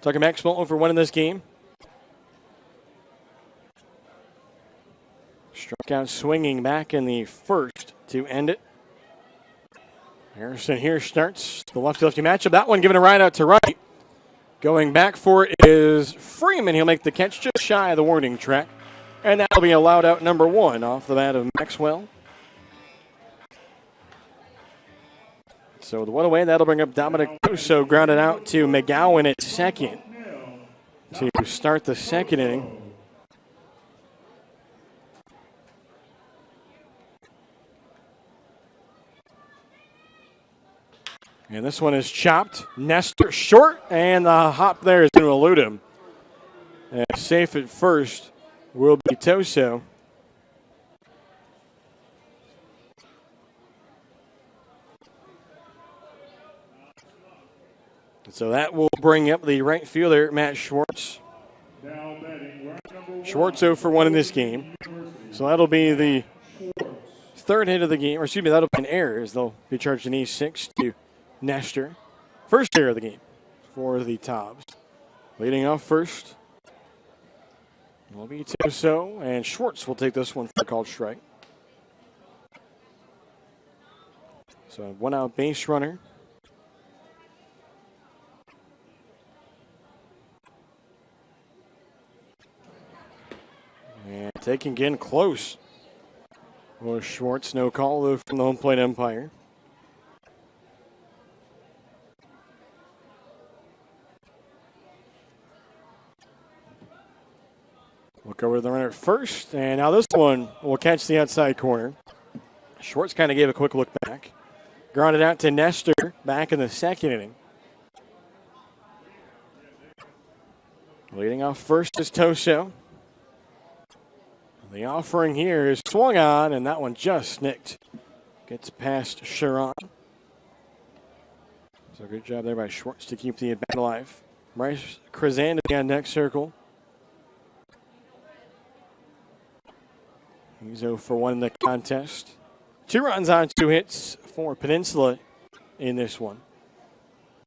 Tucker Maxwell over 1 in this game. Struck out swinging back in the first to end it. Harrison here starts the lefty-lefty matchup. That one given a right out to right. Going back for it is Freeman. He'll make the catch just shy of the warning track. And that'll be allowed out number 1 off the bat of Maxwell. So the one away, that'll bring up Dominic Toso, grounded out to McGowan at second to start the second inning. And this one is chopped. Nestor short, and the hop there is going to elude him. And safe at first will be Toso. So that will bring up the right fielder, Matt Schwartz. Schwartz 0 for 1 in this game. So that'll be the 3rd hit of the game, or excuse me, that'll be an error as they'll be charged an E6 to Nestor. First error of the game for the Tobs. Leading off first will be Toso, and Schwartz will take this one for a called strike. So 1 out base runner. And taking again close was Schwartz. No call though from the home plate umpire. Look over to the runner at first, and now this one will catch the outside corner. Schwartz kind of gave a quick look back. Grounded out to Nestor back in the second inning. Leading off first is Toso. The offering here is swung on, and that one just nicked. Gets past Sharon. So good job there by Schwartz to keep the at-bat alive. Bryce Krasandin on next circle. He's 0 for 1 in the contest. 2 runs on 2 hits for Peninsula in this one.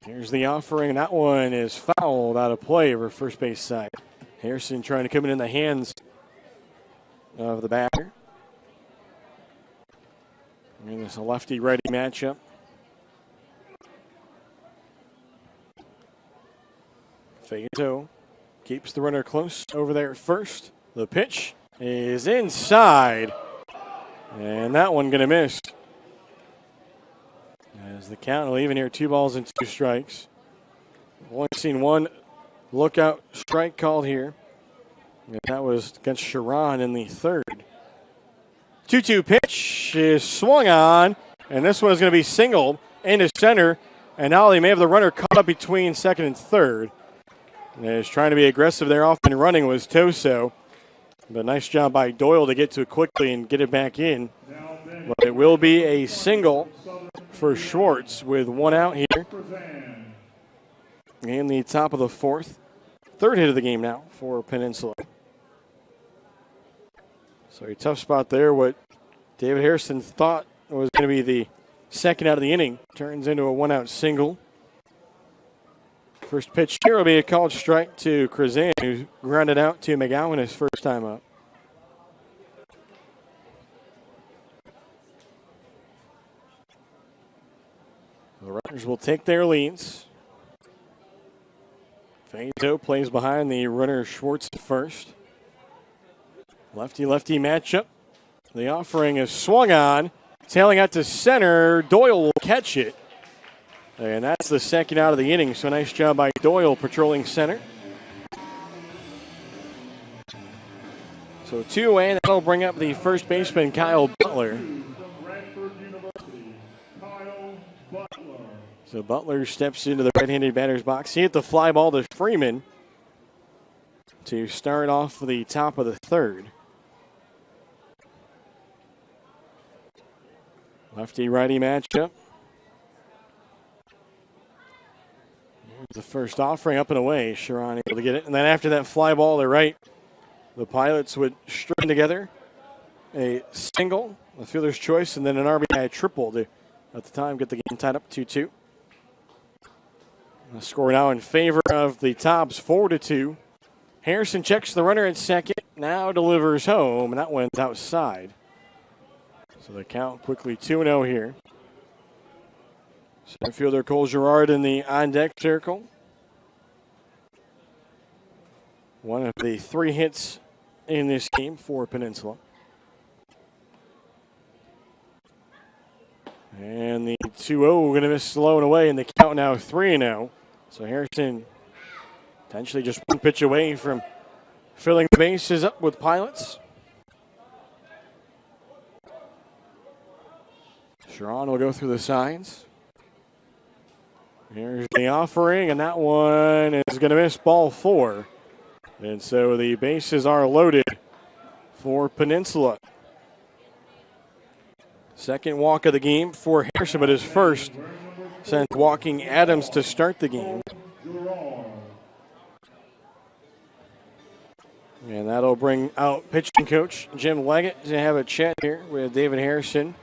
Here's the offering, and that one is fouled out of play over first base side. Harrison trying to come in the hands of the batter. And it's a lefty-righty matchup. Fayeto keeps the runner close over there at first. The pitch is inside, and that one going to miss. As the count will even here, 2 balls and 2 strikes. We've only seen 1 lookout strike called here. And that was against Sharon in the 3rd. 2-2 pitch is swung on, and this one is going to be singled into center. And now they may have the runner caught up between 2nd and 3rd. And is trying to be aggressive there. Off and running was Toso. But nice job by Doyle to get to it quickly and get it back in. But it will be a single for Schwartz with 1 out here. In the top of the 4th. 3rd hit of the game now for Peninsula. So a tough spot there. What David Harrison thought was going to be the 2nd out of the inning turns into a 1-out single. First pitch here will be a called strike to Krazan, who grounded out to McGowan his first time up. The runners will take their leads. Fayeto plays behind the runner Schwartz at first. Lefty-lefty matchup. The offering is swung on. Tailing out to center. Doyle will catch it. And that's the 2nd out of the inning. So nice job by Doyle patrolling center. So 2 away, and that'll bring up the first baseman, Kyle Butler. So Butler steps into the right-handed batter's box. He hit the fly ball to Freeman to start off the top of the 3rd. Lefty-righty matchup. Here's the first offering up and away. Sharon able to get it. And then after that fly ball to right, the Pilots would string together a single, a fielder's choice, and then an RBI triple to, at the time, get the game tied up 2-2. The score now in favor of the Tobs, 4-2. Harrison checks the runner at second, now delivers home, and that went outside. So the count quickly 2-0 here. Center fielder Cole Girard in the on-deck circle. One of the 3 hits in this game for Peninsula. And the 2-0 going to miss slow and away, and the count now 3-0. So Harrison potentially just 1 pitch away from filling the bases up with Pilots. Sharon will go through the signs. Here's the offering, and that one is going to miss ball 4. And so the bases are loaded for Peninsula. 2nd walk of the game for Harrison, but his first since walking Adams to start the game. And that'll bring out pitching coach Jim Leggett to have a chat here with David Harrison.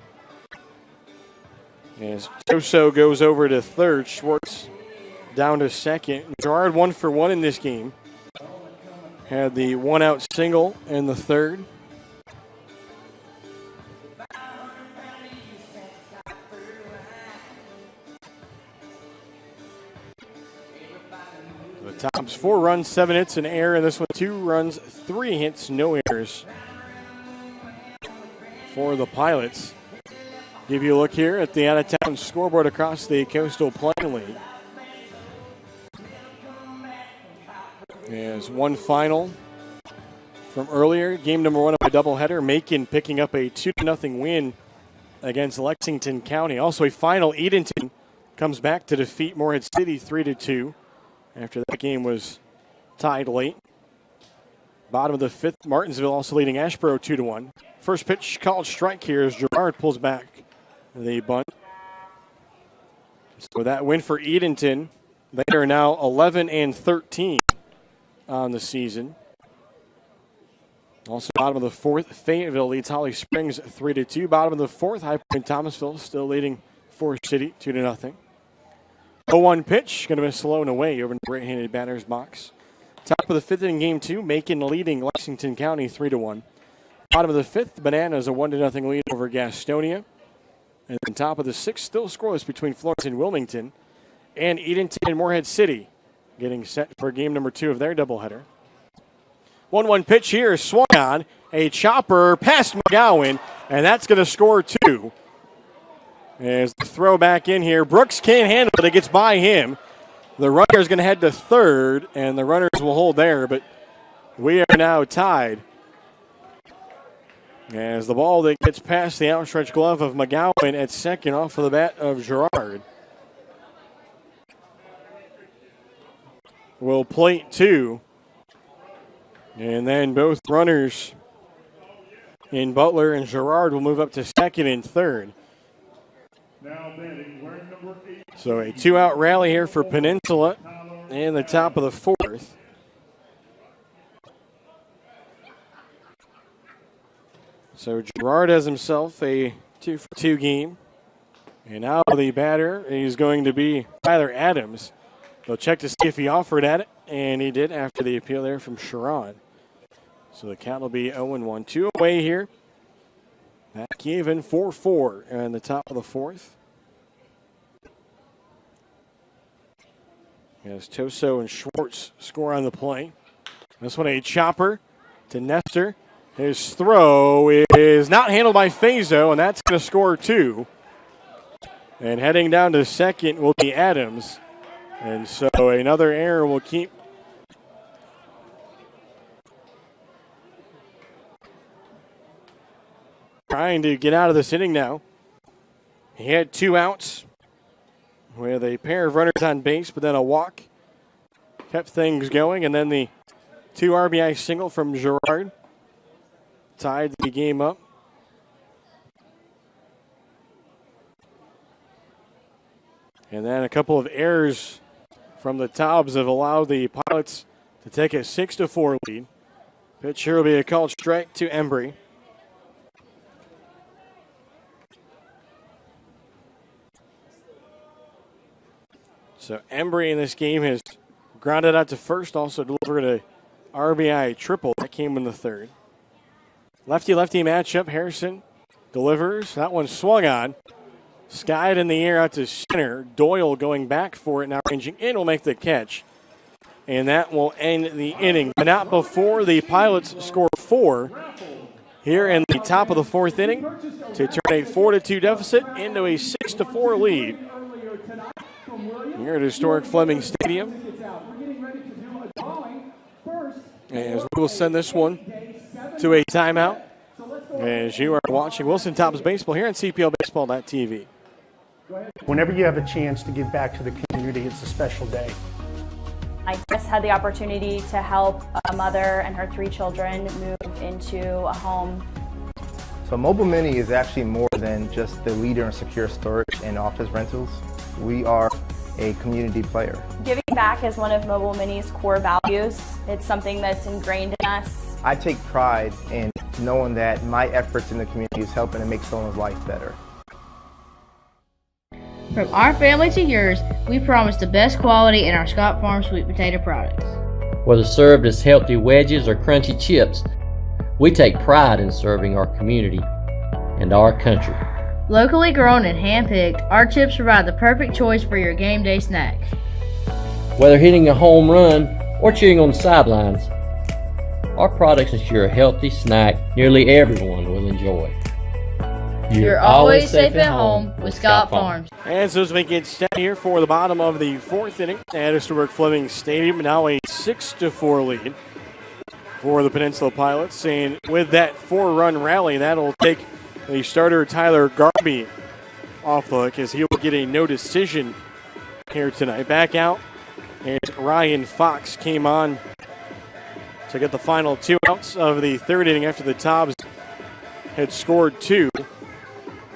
As Toso goes over to 3rd, Schwartz down to 2nd. Gerard 1 for 1 in this game. Had the 1-out single in the 3rd. The Tobs 4 runs, 7 hits, an error, and this one 2 runs, 3 hits, no errors for the Pilots. Give you a look here at the out-of-town scoreboard across the Coastal Plain League. There's one final from earlier. Game number 1 of a doubleheader. Macon picking up a 2-0 win against Lexington County. Also a final, Edenton comes back to defeat Morehead City 3-2 after that game was tied late. Bottom of the 5th, Martinsville also leading Ashboro 2-1. First pitch called strike here as Gerard pulls back the bunt. So that win for Edenton, they are now 11-13 on the season. Also, bottom of the fourth, Fayetteville leads Holly Springs 3-2. Bottom of the fourth, High Point Thomasville still leading Forest City 2-0. 0-1 pitch, going to miss slow and away over in the right-handed batter's box. Top of the fifth inning, game two, Macon leading Lexington County 3-1. Bottom of the fifth, Bananas a 1-0 lead over Gastonia. And then top of the sixth, still scoreless between Florence and Wilmington. And Edenton and Morehead City getting set for game number two of their doubleheader. 1-1 pitch here, swung on, a chopper past McGowan, and that's going to score two. As the throw back in here, Brooks can't handle it, it gets by him. The runner is going to head to third, and the runners will hold there, but we are now tied. As the ball that gets past the outstretched glove of McGowan at second off of the bat of Gerard. Will plate two. And then both runners in Butler and Gerard will move up to second and third. So a two-out rally here for Peninsula in the top of the fourth. So Gerard has himself a 2-for-2 game. And now the batter is going to be Tyler Adams. They'll check to see if he offered at it, and he did after the appeal there from Sharon. So the count will be 0-1. 2 away here. Back even 4-4 in the top of the fourth. As Toso and Schwartz score on the play. This one a chopper to Nestor. His throw is not handled by Fazo, and that's going to score two. And heading down to second will be Adams. And so another error will keep trying to get out of this inning now. He had 2 outs with a pair of runners on base, but then a walk kept things going. And then the 2 RBI single from Gerard tied the game up. And then a couple of errors from the Tobs have allowed the Pilots to take a 6-4 lead. Pitch here will be a called strike to Embry. So Embry in this game has grounded out to first, also delivered a RBI triple. That came in the third. Lefty-lefty matchup. Harrison delivers. That one swung on. Skied in the air out to center. Doyle going back for it, now ranging in, will make the catch. And that will end the inning. But not before the Pilots score 4 here in the top of the fourth inning to turn a 4-2 deficit into a 6-4 lead here at historic Fleming Stadium. As we will send this one to a timeout as you are watching Wilson Tobs Baseball here on CPLBaseball.tv. Whenever you have a chance to give back to the community, it's a special day. I just had the opportunity to help a mother and her 3 children move into a home. So Mobile Mini is actually more than just the leader in secure storage and office rentals. We are a community player. Giving back is one of Mobile Mini's core values. It's something that's ingrained in us. I take pride in knowing that my efforts in the community is helping to make someone's life better. From our family to yours, we promise the best quality in our Scott Farm sweet potato products. Whether served as healthy wedges or crunchy chips, we take pride in serving our community and our country. Locally grown and hand-picked, our chips provide the perfect choice for your game day snack. Whether hitting a home run or cheering on the sidelines, our products ensure a healthy snack nearly everyone will enjoy. You're always safe at home with Scott Farms. And so as we get set here for the bottom of the fourth inning at historic Fleming Stadium, now a 6-4 lead for the Peninsula Pilots. And with that 4-run rally, that'll take the starter Tyler Garby off the hook as he will get a no decision here tonight. Back out, and Ryan Fox came on to get the final 2 outs of the third inning after the Tobs had scored 2.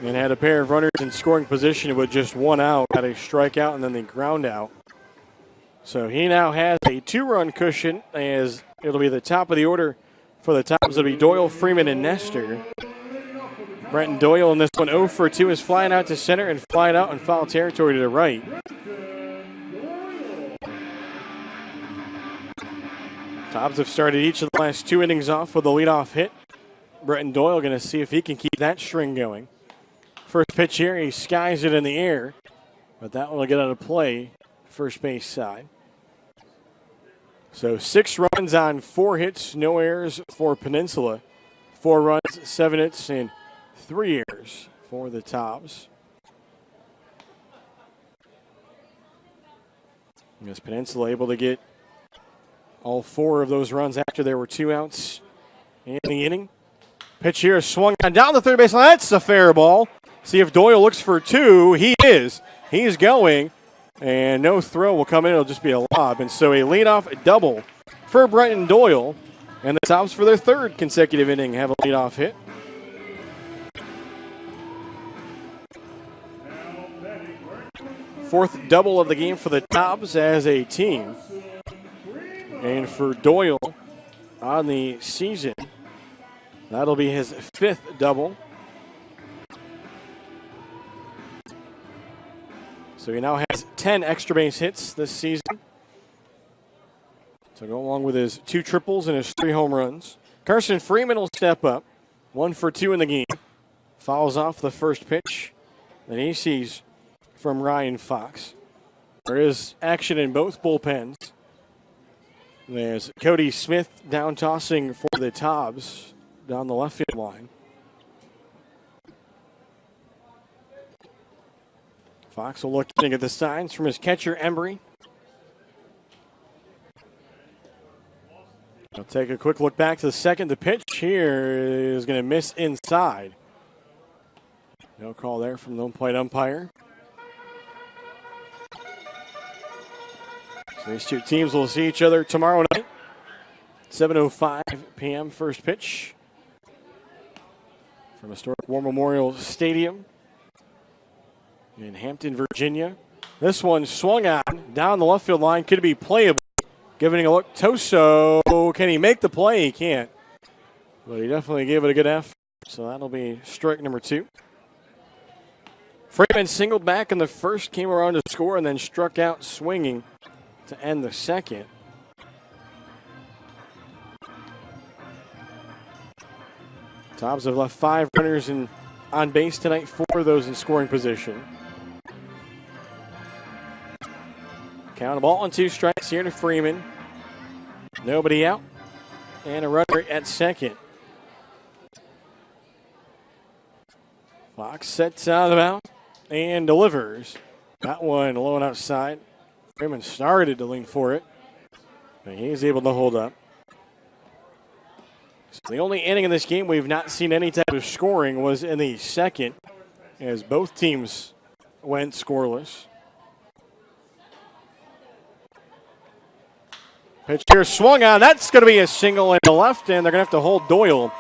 and had a pair of runners in scoring position with just one out, got a strikeout and then the ground out. So he now has a 2-run cushion as it'll be the top of the order for the Tobs. It'll be Doyle, Freeman, and Nestor. Brenton Doyle in this one 0 for 2 is flying out to center and flying out in foul territory to the right. Tobs have started each of the last 2 innings off with a leadoff hit. Brenton Doyle going to see if he can keep that string going. First pitch here, he skies it in the air, but that one will get out of play, first base side. So 6 runs on 4 hits, no errors for Peninsula. 4 runs, 7 hits, and 3 errors for the Tobs. As Peninsula able to get all 4 of those runs after there were 2 outs in the inning. Pitch here swung on down the third baseline. That's a fair ball. See if Doyle looks for 2. He is. He's going. And no throw will come in. It'll just be a lob. And so a leadoff double for Brenton Doyle. And the Tobs for their 3rd consecutive inning have a leadoff hit. Fourth double of the game for the Tobs as a team. And for Doyle on the season, that'll be his 5th double. So he now has 10 extra base hits this season. So go along with his 2 triples and his 3 home runs. Carson Freeman will step up. 1 for 2 in the game. Fouls off the first pitch that he sees from Ryan Fox. There is action in both bullpens. There's Cody Smith down tossing for the Tobs down the left field line. Fox will look at the signs from his catcher, Embry. He'll take a quick look back to the second. The pitch here is going to miss inside. No call there from the home plate umpire. So these 2 teams will see each other tomorrow night. 7:05 p.m. first pitch from historic War Memorial Stadium in Hampton, Virginia. This one swung on down the left field line. Could be playable. Giving a look. Toso, can he make the play? He can't. But he definitely gave it a good effort. So that'll be strike number 2. Freeman singled back in the first, came around to score, and then struck out swinging to end the second. Tobs have left 5 runners on base tonight, 4 of those in scoring position. Count a ball and 2 strikes here to Freeman. Nobody out. And a runner at second. Fox sets out of the mound and delivers. That one low and outside. Freeman started to lean for it, but he's able to hold up. So the only inning in this game we've not seen any type of scoring was in the second, as both teams went scoreless. Pitch here swung on. That's going to be a single in the left, and they're going to have to hold Doyle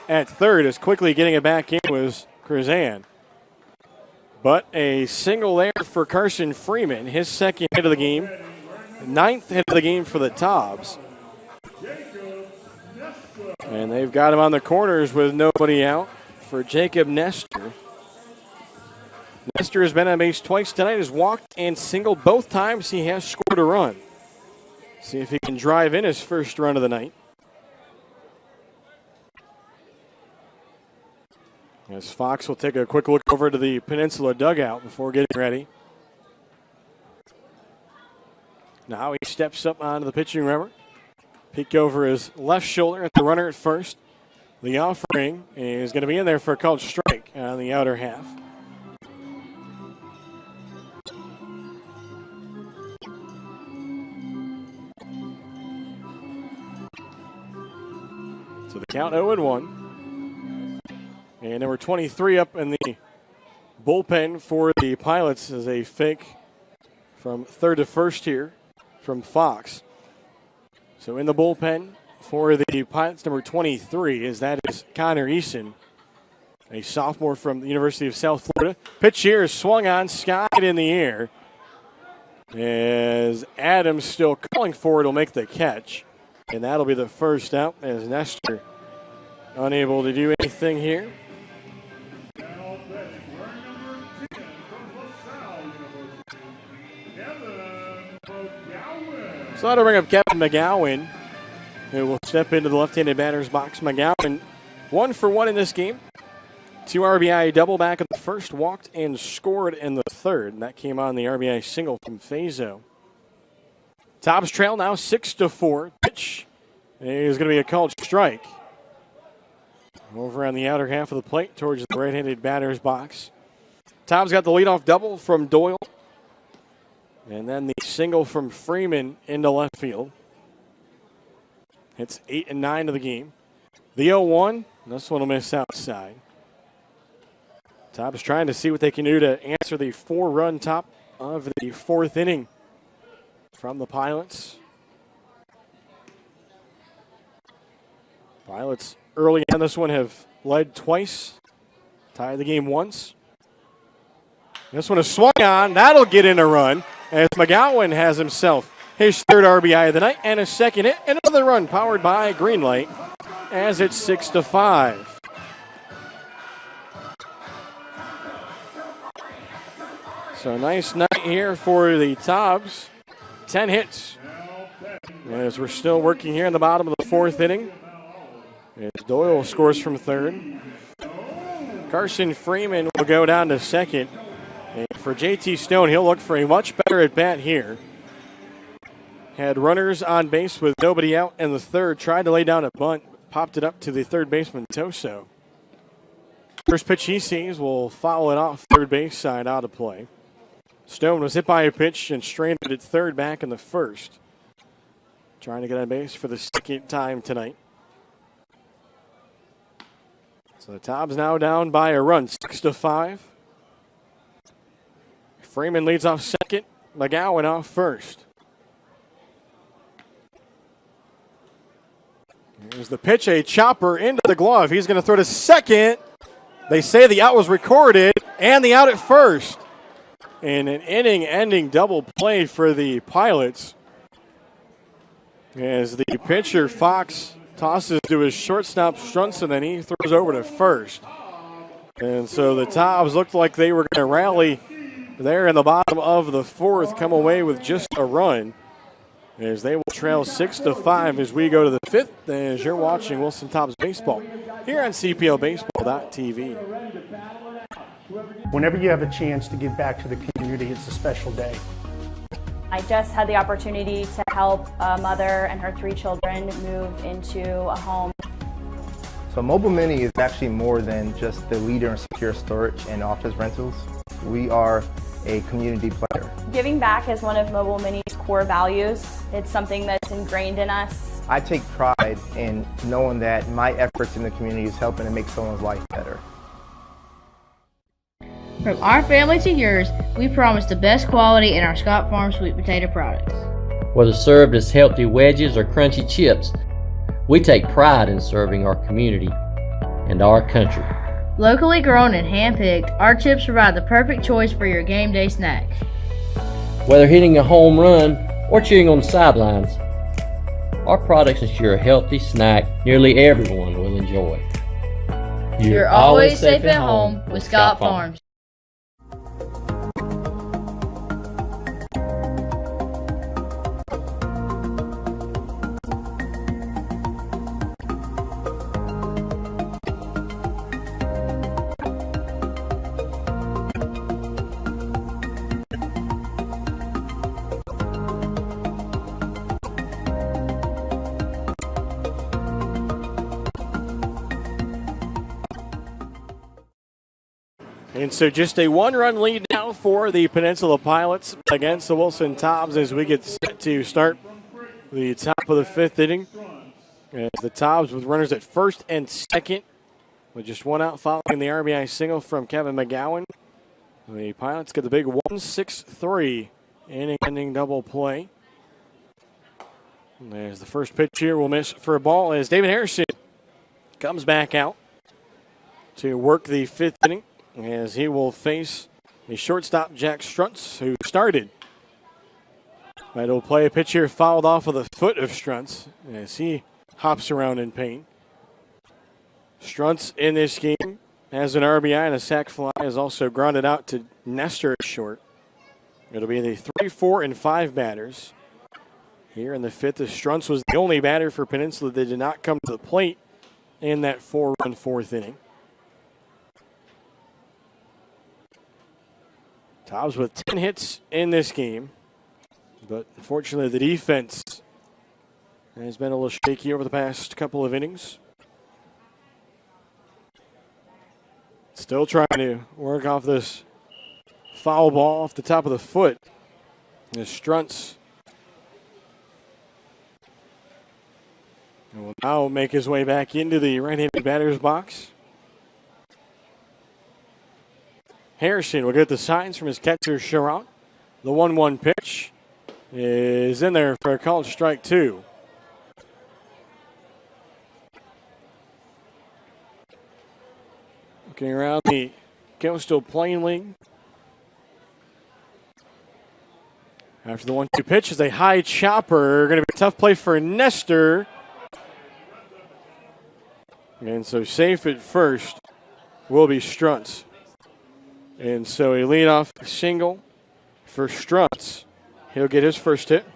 at third. As quickly getting it back in was Krizan. But a single there for Carson Freeman, his 2nd hit of the game, 9th hit of the game for the Tobs. And they've got him on the corners with nobody out for Jacob Nestor. Nestor has been on base twice tonight, has walked and singled both times he has scored a run. See if he can drive in his first run of the night. As Fox will take a quick look over to the Peninsula dugout before getting ready. Now he steps up onto the pitching rubber. Peek over his left shoulder at the runner at first. The offering is going to be in there for a called strike on the outer half. So the count 0-1. And number 23 up in the bullpen for the Pilots is a fake from third to first here from Fox. So in the bullpen for the Pilots, number 23, that is Connor Eason. a sophomore from the University of South Florida. Pitch here is swung on, skied in the air. As Adams still calling for it, will make the catch. And that'll be the first out as Nestor unable to do anything here. So that'll bring up Kevin McGowan, who will step into the left-handed batter's box. McGowan 1 for 1 in this game. 2 RBI double back in the first, walked and scored in the third. And that came on the RBI single from Fazo. Tobs trail now 6-4. Pitch is going to be a called strike. Over on the outer half of the plate towards the right-handed batter's box. Tobs got the leadoff double from Doyle. And then the single from Freeman into left field. Hits 8 and 9 of the game. The 0-1, this one will miss outside. Tobs trying to see what they can do to answer the 4-run top of the fourth inning from the Pilots. Pilots early in this one have led twice, tied the game once. This one is swung on. That'll get in a run as McGowan has himself his third RBI of the night and a second hit. Another run powered by Greenlight as it's 6-5. So a nice night here for the Tobs. 10 hits. As we're still working here in the bottom of the fourth inning. As Doyle scores from third. Carson Freeman will go down to second. And for JT Stone, he'll look for a much better at bat here. Had runners on base with nobody out in the third. Tried to lay down a bunt. Popped it up to the third baseman, Toso. First pitch he sees will foul it off third base side out of play. Stone was hit by a pitch and strained it at third back in the first. Trying to get on base for the second time tonight. So the Tobs now down by a run, 6-5. Freeman leads off second. McGowan off first. Here's the pitch, a chopper into the glove. He's going to throw to second. They say the out was recorded and the out at first. And an inning-ending double play for the Pilots. As the pitcher, Fox, tosses to his shortstop, Strunson, and he throws over to first. And so the Tobs looked like they were going to rally there in the bottom of the fourth, come away with just a run. As they will trail 6-5 as we go to the fifth, as you're watching Wilson Tobs Baseball here on CPLBaseball.tv. Whenever you have a chance to give back to the community, it's a special day. I just had the opportunity to help a mother and her 3 children move into a home. So Mobile Mini is actually more than just the leader in secure storage and office rentals. We are a community player. Giving back is one of Mobile Mini's core values. It's something that's ingrained in us. I take pride in knowing that my efforts in the community is helping to make someone's life better. From our family to yours, we promise the best quality in our Scott Farm sweet potato products. Whether served as healthy wedges or crunchy chips, we take pride in serving our community and our country. Locally grown and hand-picked, our chips provide the perfect choice for your game day snack. Whether hitting a home run or cheering on the sidelines, our products ensure a healthy snack nearly everyone will enjoy. You're always safe at home with Scott Farms. And so just a 1-run lead now for the Peninsula Pilots against the Wilson Tobs as we get set to start the top of the fifth inning. As the Tobs with runners at first and second with just one out following the RBI single from Kevin McGowan. The Pilots get the big 1-6-3 inning-ending double play. And there's the first pitch here. We'll miss for a ball as David Harrison comes back out. to work the fifth inning as he will face the shortstop Jack Struntz, who started. But he'll play a pitch here fouled off of the foot of Struntz as he hops around in pain. Struntz in this game has an RBI and a sac fly, is also grounded out to Nestor at short. It'll be the 3, 4, and 5 batters. Here in the fifth, as Struntz was the only batter for Peninsula that did not come to the plate in that 4-run fourth inning. Tobs with 10 hits in this game, but unfortunately the defense has been a little shaky over the past couple of innings. Still trying to work off this foul ball off the top of the foot. As Struntz will now make his way back into the right-handed batter's box. Harrison will get the signs from his catcher, Sharon. The 1-1 pitch is in there for a called strike 2. Looking around the Coastal Plain League. After the 1-2 pitch is a high chopper. Going to be a tough play for Nestor. And so safe at first will be Struntz. And so a leadoff single for Struntz. He'll get his first hit.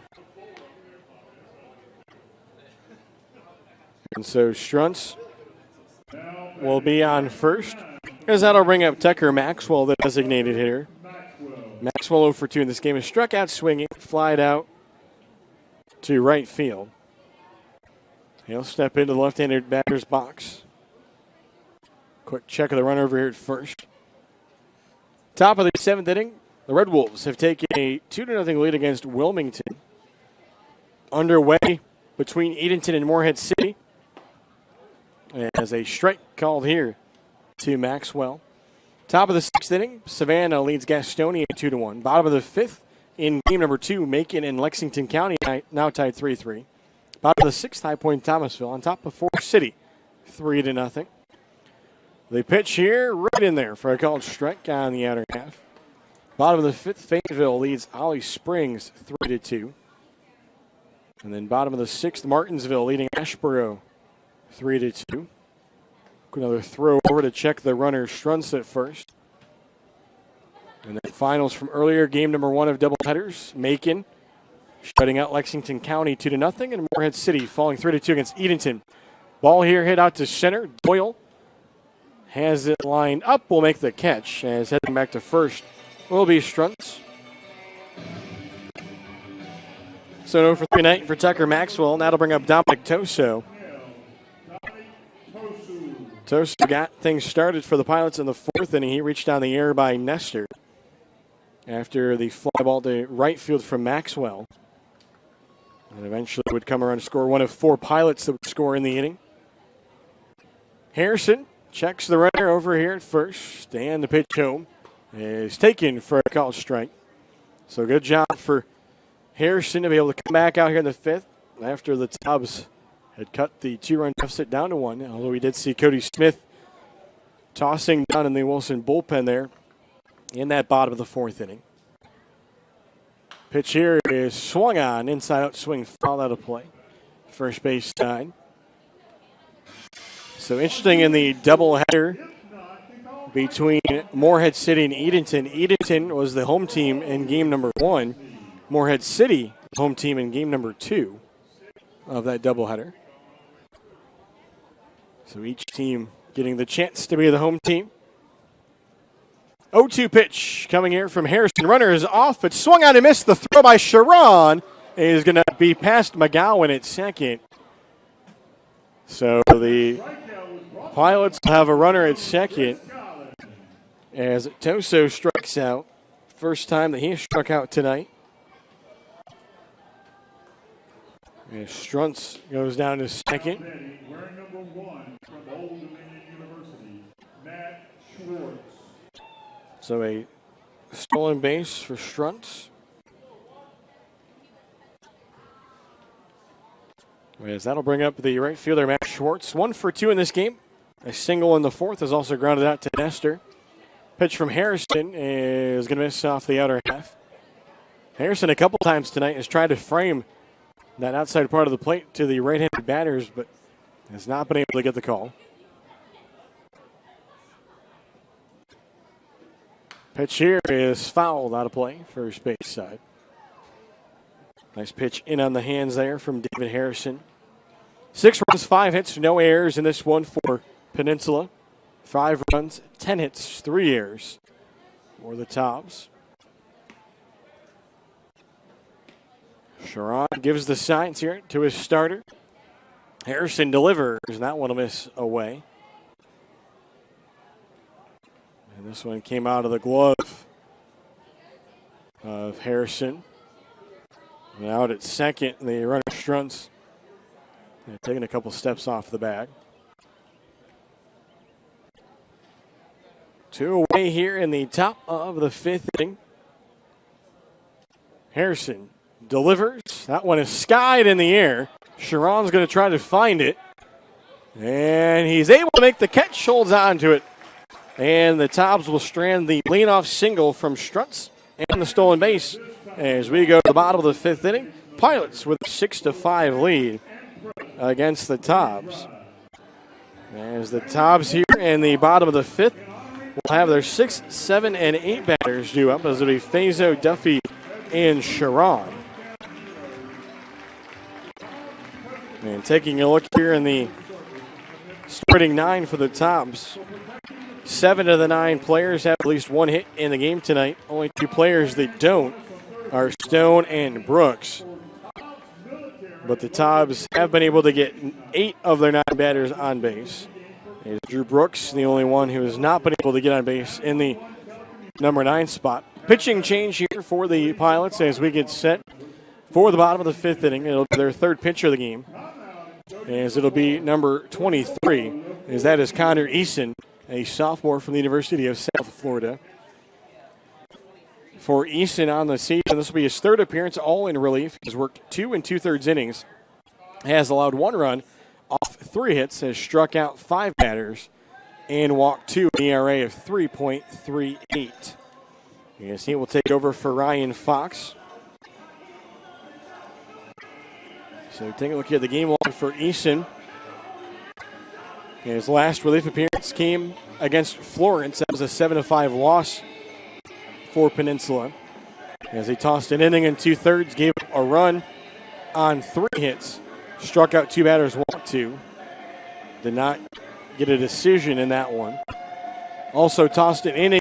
And so Struntz will be on first. As that'll bring up Tucker Maxwell, the designated hitter. Maxwell 0 for 2 in this game is struck out swinging, flied out to right field. He'll step into the left-handed batter's box. Quick check of the run over here at first. Top of the 7th inning, the Red Wolves have taken a 2-0 lead against Wilmington. Underway between Edenton and Morehead City. As a strike called here to Maxwell. Top of the 6th inning, Savannah leads Gastonia 2-1. Bottom of the 5th, in game number 2, Macon and Lexington County now tied 3-3. Bottom of the 6th, High Point Thomasville on top of Forest City, 3-0. The pitch here, right in there for a called strike on the outer half. Bottom of the 5th, Fayetteville leads Ollie Springs 3-2. And then bottom of the 6th, Martinsville leading Ashboro 3-2. Another throw over to check the runner Struntz at first. And then finals from earlier, game number 1 of doubleheaders. Macon shutting out Lexington County 2-0, and Morehead City falling 3-2 against Edenton. Ball here hit out to center. Doyle has it lined up, will make the catch. As heading back to first will be Struntz. So 0 for 3 tonight for Tucker Maxwell. And that'll bring up Dominic Toso. Toso got things started for the Pilots in the 4th inning. He reached down the air by Nestor after the fly ball to right field from Maxwell. And eventually would come around to score one of 4 Pilots that would score in the inning. Harrison checks the runner over here at first, and the pitch home is taken for a called strike. So good job for Harrison to be able to come back out here in the 5th after the Tobs had cut the 2-run deficit down to 1, although we did see Cody Smith tossing down in the Wilson bullpen there in that bottom of the 4th inning. Pitch here is swung on, inside out swing, foul out of play. First base side. So interesting in the doubleheader between Morehead City and Edenton. Edenton was the home team in game number 1. Morehead City, home team in game number 2 of that doubleheader. So each team getting the chance to be the home team. 0-2 pitch coming here from Harrison. Runner is off. It's swung on and missed. The throw by Sharon is going to be past McGowan at second. So the Pilots have a runner at second as Toso strikes out. First time that he has struck out tonight. And Struntz goes down to second. Wearing number 1 from Old Dominion University, Matt Schwartz. So a stolen base for Struntz. As that'll bring up the right fielder, Matt Schwartz. 1 for 2 in this game. A single in the fourth is also grounded out to Nestor. Pitch from Harrison is going to miss off the outer half. Harrison a couple times tonight has tried to frame that outside part of the plate to the right-handed batters, but has not been able to get the call. Pitch here is fouled out of play, first base side. Nice pitch in on the hands there from David Harrison. 6 runs, 5 hits, no errors in this one for Peninsula. 5 runs, 10 hits, 3 errors for the Tobs. Sharon gives the signs here to his starter. Harrison delivers, and that one will miss away. And this one came out of the glove of Harrison. And out at second, the runner Strunz taking a couple steps off the bag. 2 away here in the top of the 5th inning. Harrison delivers. That one is skied in the air. Sharon's going to try to find it. And he's able to make the catch, holds on to it. And the Tobs will strand the leadoff single from Strutz and the stolen base as we go to the bottom of the 5th inning. Pilots with a 6-5 lead against the Tobs. As the Tobs here in the bottom of the 5th will have their 6, 7, and 8 batters due up, as it'll be Fazo, Duffy, and Sharon. And taking a look here in the starting 9 for the Tobs, 7 of the 9 players have at least 1 hit in the game tonight. Only 2 players that don't are Stone and Brooks. But the Tobs have been able to get 8 of their 9 batters on base. Is Drew Brooks, the only one who has not been able to get on base in the number 9 spot. Pitching change here for the Pilots as we get set for the bottom of the 5th inning. It'll be their 3rd pitcher of the game, as it'll be number 23, as that is Connor Eason, a sophomore from the University of South Florida. For Eason on the season, this will be his 3rd appearance, all in relief. He's worked 2 2/3 innings, has allowed 1 run off 3 hits, has struck out 5 batters, and walked 2, an ERA of 3.38. Yes, he will take over for Ryan Fox. So take a look at the game log for Eason. His last relief appearance came against Florence. That was a 7-5 loss for Peninsula, as he tossed an inning and 2/3, gave up a run on 3 hits, struck out 2 batters, walked 2. Did not get a decision in that one. Also tossed an inning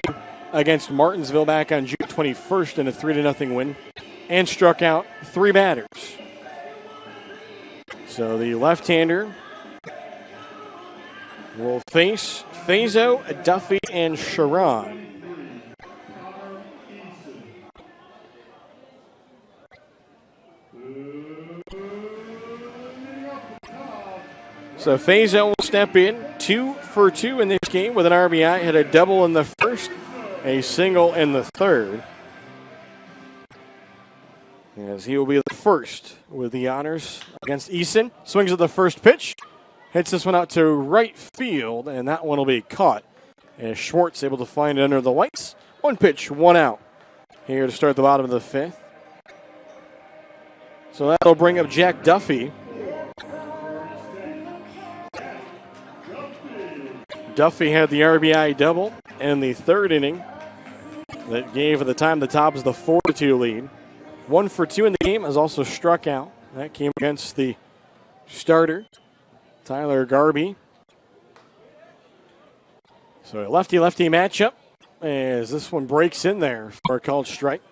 against Martinsville back on June 21st in a 3-0 win, and struck out 3 batters. So the left-hander will face Fazo, Duffy, and Sharon. So Fazo will step in, 2 for 2 in this game with an RBI. Had a double in the first, a single in the third. As he will be the first with the honors against Eason. Swings at the first pitch. Hits this one out to right field, and that one will be caught. And Schwartz able to find it under the lights. 1 pitch, 1 out. Here to start the bottom of the 5th. So that'll bring up Jack Duffy. Duffy had the RBI double in the 3rd inning that gave at the time the Tobs the 4-2 lead. 1 for 2 in the game, has also struck out. That came against the starter, Tyler Garby. So a lefty-lefty matchup as this one breaks in there for a called strike.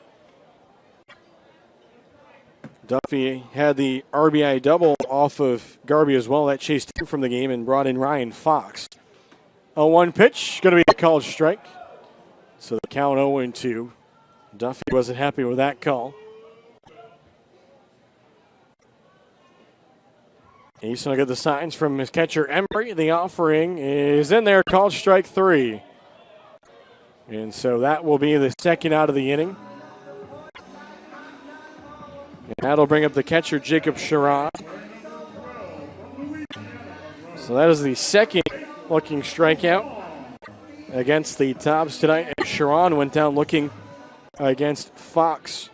Duffy had the RBI double off of Garby as well. That chased him from the game and brought in Ryan Fox. A 1 pitch, going to be a called strike. So the count 0-2. Duffy wasn't happy with that call. Eason will get the signs from his catcher Embry. The offering is in there, called strike 3. And so that will be the 2nd out of the inning. And that'll bring up the catcher Jacob Sharon. So that is the 2nd looking strikeout against the Tobs tonight. And Sharon went down looking against Fox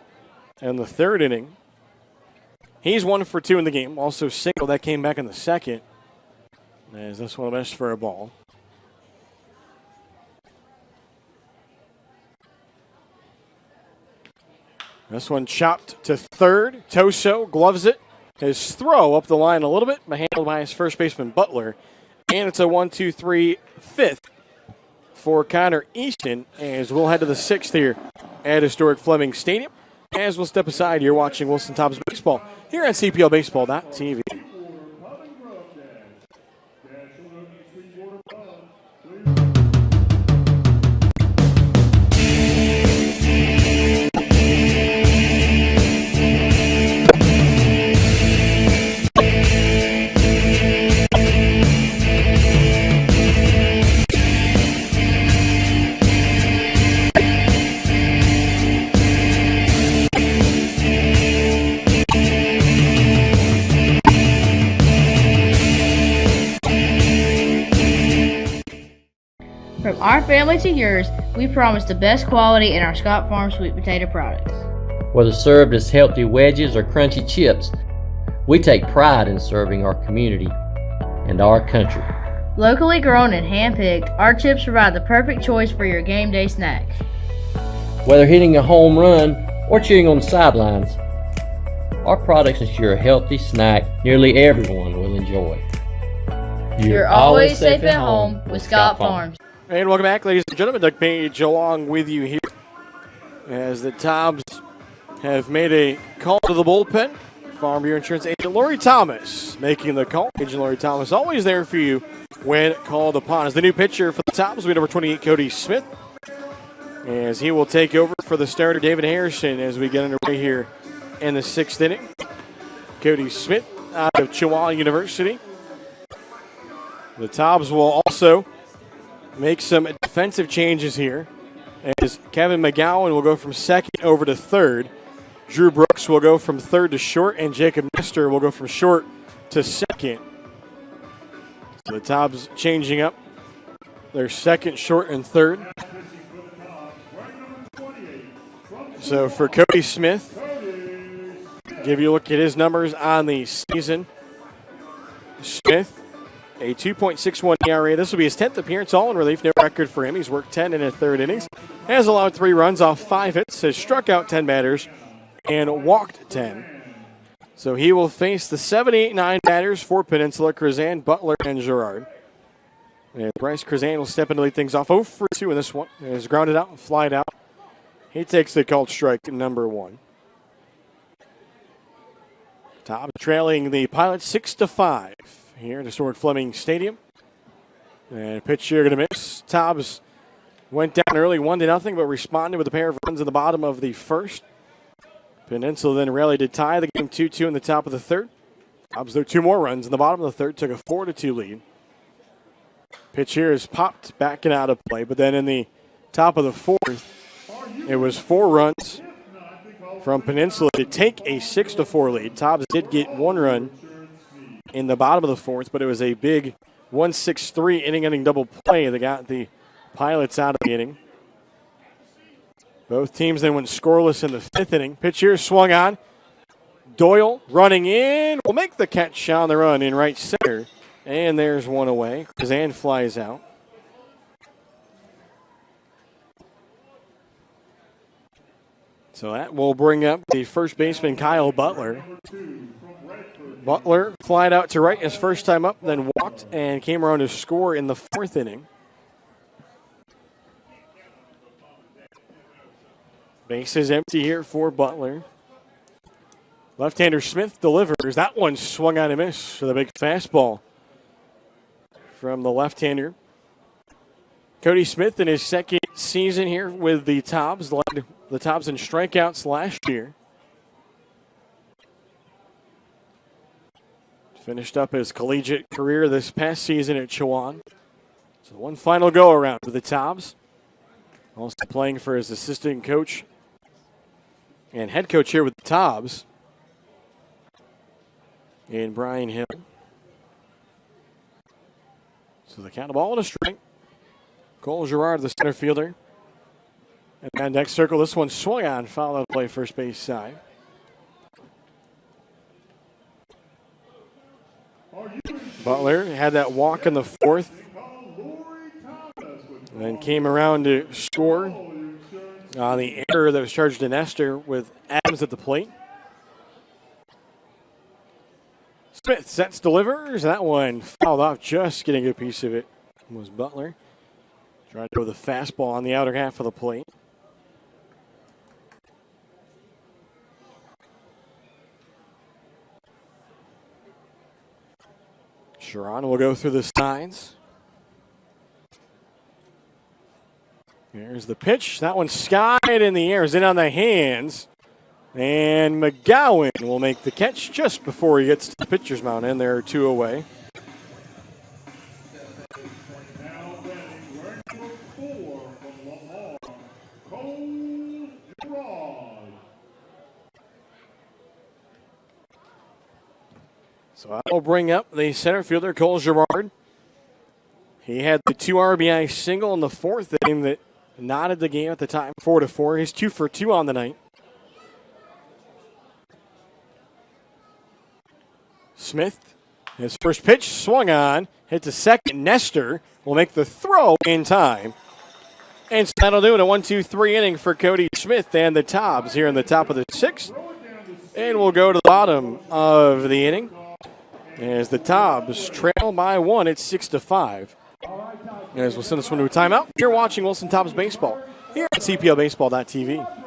in the third inning. He's 1 for 2 in the game. Also single that came back in the second. As this one missed for a ball. This one chopped to third. Toso gloves it. His throw up the line a little bit, but handled by his first baseman Butler. And it's a 1-2-3 fifth for Connor Easton as we'll head to the sixth here at historic Fleming Stadium. As we'll step aside, you're watching Wilson Tobs Baseball here on CPLBaseball.tv. From our family to yours, we promise the best quality in our Scott Farm sweet potato products. Whether served as healthy wedges or crunchy chips, we take pride in serving our community and our country. Locally grown and hand-picked, our chips provide the perfect choice for your game day snacks. Whether hitting a home run or cheering on the sidelines, our products ensure a healthy snack nearly everyone will enjoy. You're always safe at home with Scott Farms. And welcome back, ladies and gentlemen. Doug Page along with you here as the Tobs have made a call to the bullpen. Farm Bureau Insurance agent Lori Thomas making the call. Agent Lori Thomas always there for you when called upon. As the new pitcher for the Tobs, we have number 28, Cody Smith, as he will take over for the starter, David Harrison, as we get underway here in the sixth inning. Cody Smith out of Chihuahua University. The Tobs will also make some defensive changes here as Kevin McGowan will go from second over to third. Drew Brooks will go from third to short, and Jacob Nestor will go from short to second. So the Tobs changing up their second, short, and third. So for Cody Smith, give you a look at his numbers on the season. Smith, a 2.61 ERA. This will be his 10th appearance, all in relief. No record for him. He's worked 10 in a third innings. Has allowed 3 runs off 5 hits. Has struck out 10 batters and walked 10. So he will face the 7, 8, 9 batters for Peninsula, Krazan, Butler, and Girard. And Bryce Krazan will step in to lead things off 0 for 2 in this one. He is grounded out and flied out. He takes the called strike number 1. Tobs trailing the Pilots 6-5. Here at historic Fleming Stadium. And pitch here going to miss. Tobs went down early 1-0, but responded with a pair of runs in the bottom of the first. Peninsula then rallied to tie the game 2-2 in the top of the third. Tobs, though, 2 more runs in the bottom of the third, took a 4-2 lead. Pitch here is popped back and out of play, but then in the top of the fourth, it was 4 runs from Peninsula to take a 6-4 lead. Tobs did get 1 run in the bottom of the fourth, but it was a big 1-6-3 inning-ending double play that got the Pilots out of the inning. Both teams then went scoreless in the 5th inning. Pitch here swung on. Doyle running in will make the catch on the run in right center. And there's one away. Kazan flies out. So that will bring up the first baseman, Kyle Butler. Butler flied out to right his first time up, then walked and came around to score in the 4th inning. Base is empty here for Butler. Left-hander Smith delivers. That one swung on a miss for the big fastball from the left-hander. Cody Smith in his second season here with the Tobs led the Tobs in strikeouts last year. Finished up his collegiate career this past season at Chowan. So one final go-around with the Tobs. Also playing for his assistant coach and head coach here with the Tobs in Brian Hill. So So they count the ball and a strike. Cole Girard, the center fielder. And that next circle, this one swung on, foul out play first base side. Butler had that walk in the fourth. And then came around to score on the error that was charged to Nestor with Adams at the plate. Smith sets, delivers. That one fouled off, just getting a piece of it was Butler. Trying to go with a fastball on the outer half of the plate. Sharon will go through the signs. Here's the pitch. That one skied in the air, is in on the hands. And McGowan will make the catch just before he gets to the pitcher's mound, and they're 2 away. Now batting wearing number 4 from Lamar, Cole Girard. So that will bring up the center fielder, Cole Girard. He had the 2 RBI single in the fourth inning that knotted the game at the time, 4-4. He's 2 for 2 on the night. Smith, his first pitch, swung on, hit to second. Nestor will make the throw in time. And so that'll do it, a 1-2-3 inning for Cody Smith and the Tobs here in the top of the 6th. And we'll go to the bottom of the inning as the Tobs trail by 1 at 6-5. As we'll send this one to a timeout. You're watching Wilson Tobs Baseball here at CPLBaseball.tv.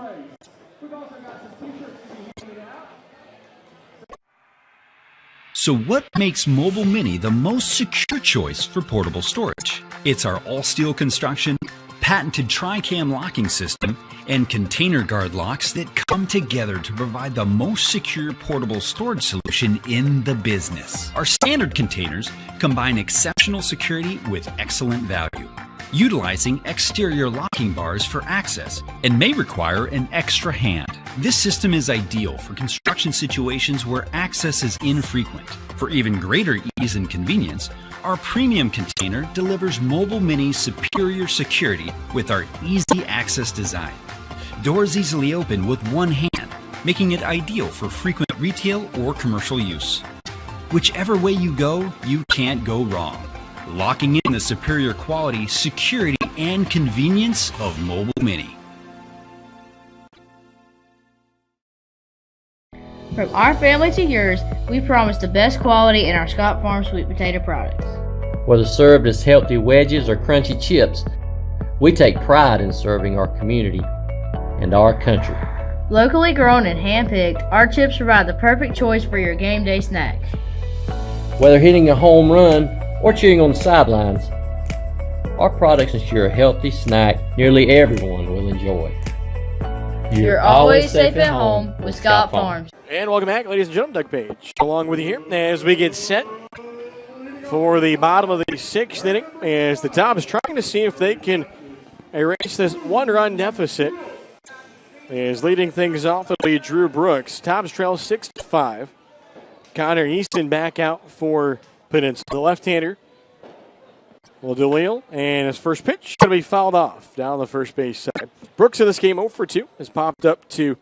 So what makes Mobile Mini the most secure choice for portable storage? It's our all-steel construction, patented tri-cam locking system, and container guard locks that come together to provide the most secure portable storage solution in the business. Our standard containers combine exceptional security with excellent value, utilizing exterior locking bars for access and may require an extra hand. This system is ideal for construction situations where access is infrequent. For even greater ease and convenience, our premium container delivers Mobile Mini's superior security with our easy access design. Doors easily open with one hand, making it ideal for frequent retail or commercial use. Whichever way you go, you can't go wrong. Locking in the superior quality, security, and convenience of Mobile Mini. From our family to yours, we promise the best quality in our Scott Farm sweet potato products. Whether served as healthy wedges or crunchy chips, we take pride in serving our community and our country. Locally grown and hand-picked, our chips provide the perfect choice for your game day snack. Whether hitting a home run or cheering on the sidelines, our products ensure a healthy snack nearly everyone will enjoy. You're always safe at home with Scott Farms. And welcome back, ladies and gentlemen. Doug Page along with you here as we get set for the bottom of the 6th inning, as the Tobs is trying to see if they can erase this 1-run deficit. Is leading things off, it'll be Drew Brooks. Tobs trail 6-5. Connor Easton back out for Peninsula. The left-hander will DeLille, and his first pitch going to be fouled off down the first base side. Brooks in this game 0 for 2 has popped up to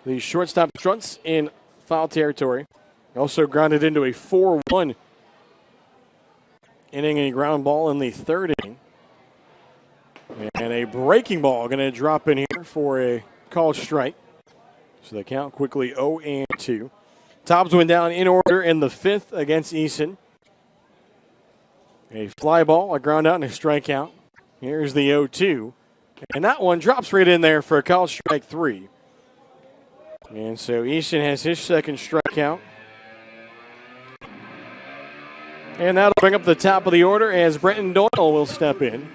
the shortstop fronts in foul territory. Also grounded into a 4-1 inning, a ground ball in the third inning. And a breaking ball going to drop in here for a called strike. So the count quickly 0-2. Tobs went down in order in the 5th against Easton. A fly ball, a ground out, and a strikeout. Here's the 0-2. And that one drops right in there for a called strike 3. And so Easton has his second strikeout. And that'll bring up the top of the order as Brenton Doyle will step in.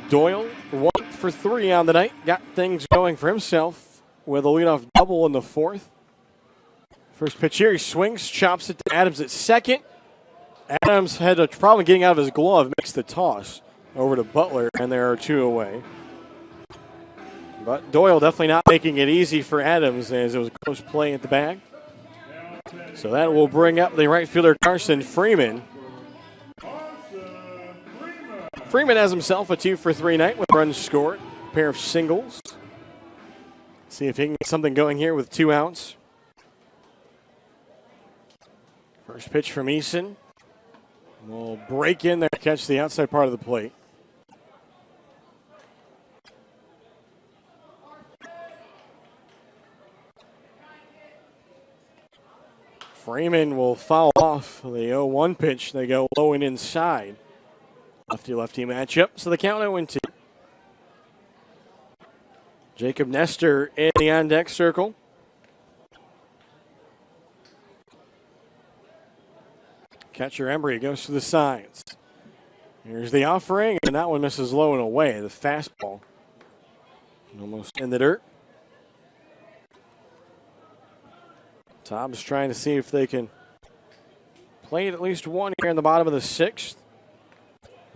Doyle, 1 for 3 on the night. Got things going for himself with a leadoff double in the 4th. First pitch here, he swings, chops it to Adams at second. Adams had a problem getting out of his glove, makes the toss over to Butler, and there are 2 away. But Doyle definitely not making it easy for Adams as it was a close play at the bag. So that will bring up the right fielder, Carson Freeman. Freeman has himself a 2 for 3 night with runs scored, a pair of singles. See if he can get something going here with 2 outs. First pitch from Eason. Will break in there, catch the outside part of the plate. Freeman will foul off the 0-1 pitch. They go low and inside. Lefty-lefty matchup. So the count 0-2. Jacob Nestor in the on-deck circle. Catcher Embry goes to the sides. Here's the offering, and that one misses low and away. The fastball almost in the dirt. Tobs trying to see if they can play it at least one here in the bottom of the 6th.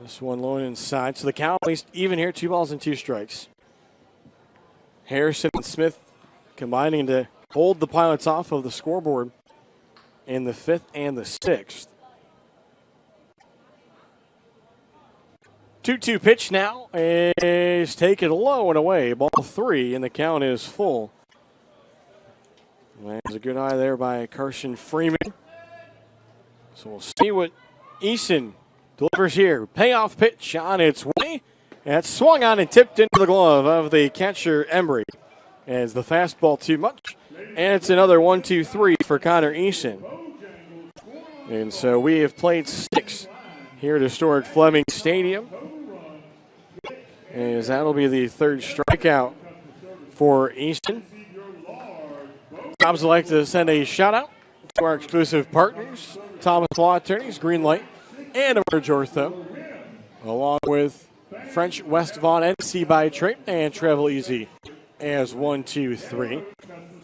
This one low and inside. So the count at least even here, 2 balls and 2 strikes. Harrison and Smith combining to hold the Pilots off of the scoreboard in the 5th and the 6th. 2-2 pitch now is taken low and away. Ball 3, and the count is full. There's a good eye there by Carson Freeman. So we'll see what Eason delivers here. Payoff pitch on its way. And it's swung on and tipped into the glove of the catcher Embry. As the fastball too much. And it's another 1-2-3 for Connor Eason. And so we have played 6 here at historic Fleming Stadium. As that'll be the 3rd strikeout for Easton. Tobs would like to send a shout out to our exclusive partners, Thomas Law Attorneys, Greenlight, and Emerge Ortho, along with French West Vaughan NC by Trade and Travel Easy as 1-2-3.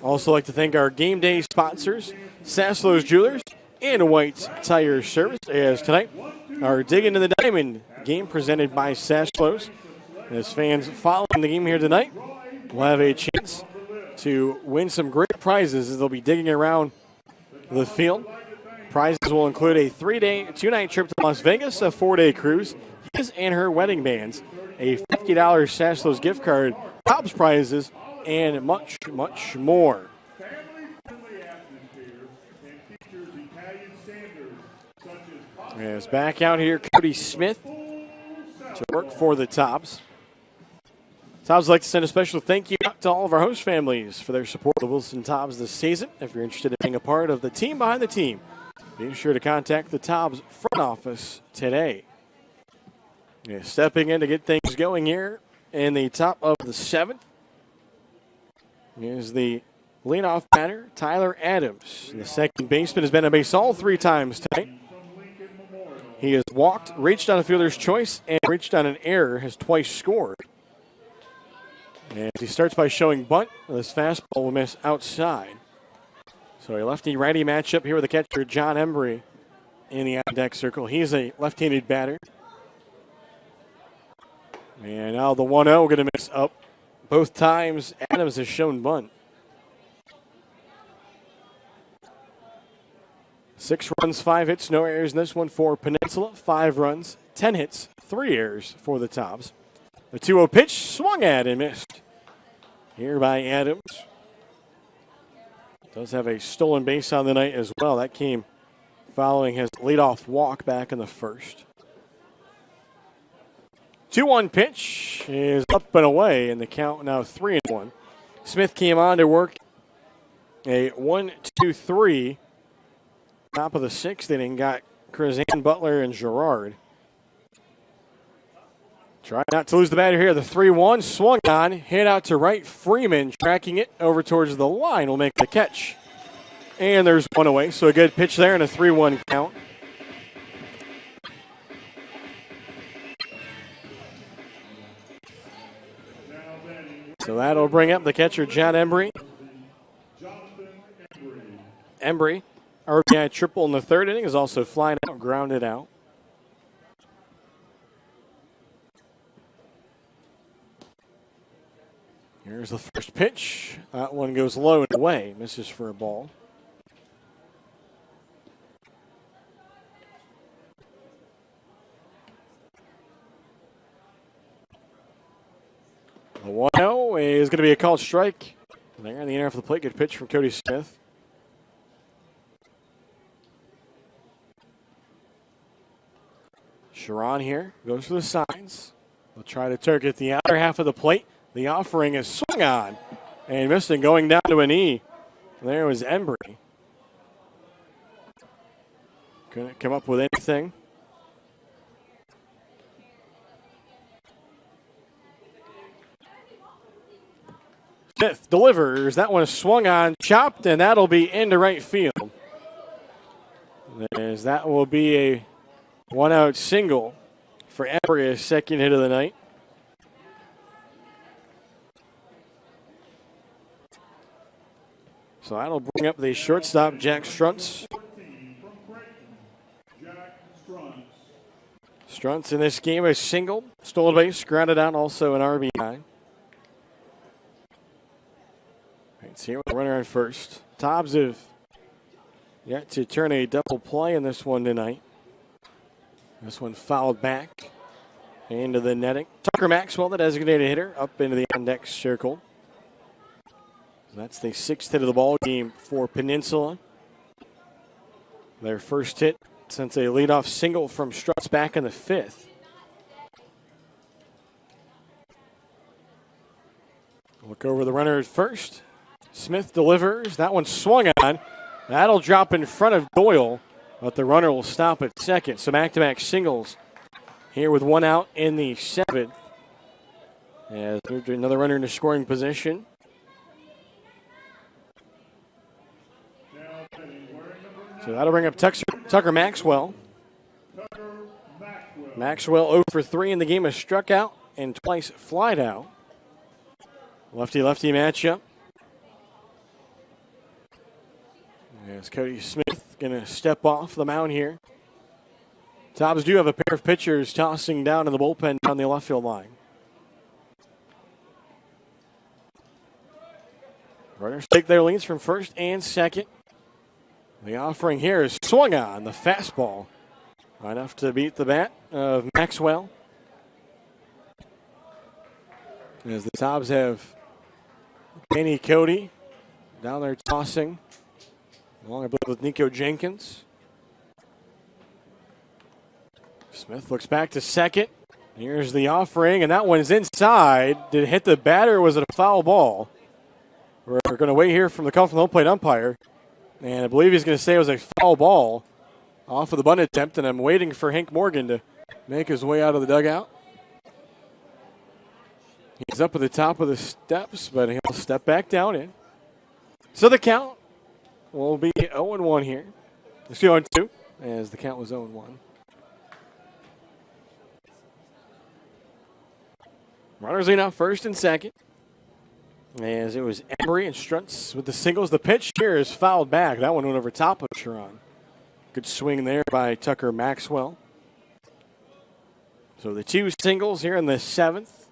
Also like to thank our game day sponsors, Sasslo's Jewelers and White Tire Service, as tonight our Dig Into the Diamond game presented by Sasslo's. As fans following the game here tonight will have a chance to win some great prizes as they'll be digging around the field. Prizes will include a 3-day, 2-night trip to Las Vegas, a 4-day cruise, his and her wedding bands, a $50 Sashlo's gift card, Tobs prizes, and much, much more. As back out here, Cody Smith to work for the Tobs. Tobs would like to send a special thank you out to all of our host families for their support of the Wilson Tobs this season. If you're interested in being a part of the team behind the team, be sure to contact the Tobs front office today. Yeah, stepping in to get things going here in the top of the 7th is the leadoff batter, Tyler Adams. The second baseman has been on base all 3 times tonight. He has walked, reached on a fielder's choice, and reached on an error, has twice scored. And he starts by showing bunt. This fastball will miss outside. So a lefty-righty matchup here with the catcher, John Embry, in the on-deck circle. He's a left-handed batter. And now the 1-0 going to miss up. Both times Adams has shown bunt. 6 runs, 5 hits, no errors in this one for Peninsula. 5 runs, 10 hits, 3 errors for the Tobs. The 2-0 pitch swung at and missed here by Adams. Does have a stolen base on the night as well. That came following his leadoff walk back in the 1st. 2-1 pitch is up and away, and the count now 3-1. Smith came on to work a 1-2-3. Top of the 6th inning, got Krazan, Butler, and Gerard. Try not to lose the batter here. The 3-1 swung on, hit out to right. Freeman tracking it over towards the line will make the catch. And there's one away, so a good pitch there and a 3-1 count. So that'll bring up the catcher, John Embry. Embry, RBI triple in the 3rd inning, is also flying out, grounded out. Here's the first pitch. That one goes low and away, misses for a ball. The 1-0 is going to be a called strike. There in the air for the plate. Good pitch from Cody Smith. Sharon here goes for the signs. We'll try to target the outer half of the plate. The offering is swung on and missing, going down to a knee. There was Embry. Couldn't come up with anything. Smith delivers. That one is swung on, chopped, and that'll be into right field. As that will be a one-out single for Embry, his second hit of the night. So that'll bring up the shortstop, Jack Struntz. Struntz in this game is single, stole a base, grounded out, also an RBI. Right here with the runner on first. Tobs have yet to turn a double play in this one tonight. This one fouled back into the netting. Tucker Maxwell, the designated hitter, up into the on-deck circle. That's the 6th hit of the ball game for Peninsula. Their first hit since a leadoff single from Struts back in the 5th. Look over the runner at first. Smith delivers. That one swung on. That'll drop in front of Doyle, but the runner will stop at second. So back-to-back singles here with one out in the 7th. As moved to another runner in the scoring position. So that'll bring up Tucker Maxwell. Maxwell 0 for 3 in the game, has struck out and twice flied out. Lefty-lefty matchup. As Cody Smith going to step off the mound here. Tobs do have a pair of pitchers tossing down in the bullpen down the left field line. Runners take their leads from first and second. The offering here is swung on, the fastball. Enough to beat the bat of Maxwell. As the Tobs have Danny Cody down there tossing, along I believe with Nico Jenkins. Smith looks back to second. Here's the offering, and that one's inside. Did it hit the batter, or was it a foul ball? We're going to wait here from the call from the home plate umpire. And I believe he's going to say it was a foul ball off of the bunt attempt, and I'm waiting for Hank Morgan to make his way out of the dugout. He's up at the top of the steps, but he'll step back down in. So the count will be 0-1 here. Let's go 0-2, as the count was 0-1. Runners lead out first and second. As it was Emery and Struntz with the singles. The pitch here is fouled back. That one went over top of Sharon. Good swing there by Tucker Maxwell. So the 2 singles here in the 7th.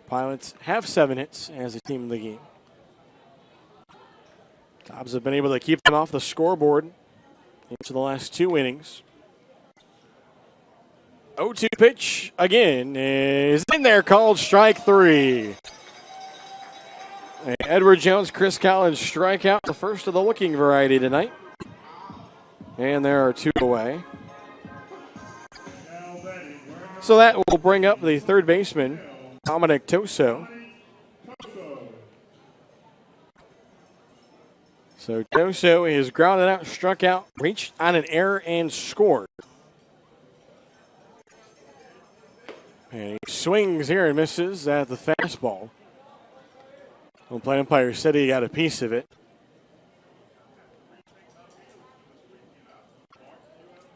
Pilots have 7 hits as a team in the game. Tobs have been able to keep them off the scoreboard into the last 2 innings. 0-2 pitch again is in there, called strike 3. Edward Jones, Chris Collins strikeout, the first of the looking variety tonight. And there are 2 away. So that will bring up the third baseman, Dominic Toso. So Toso is grounded out, struck out, reached on an error, and scored. And he swings here and misses at the fastball. Home plate umpire said he got a piece of it.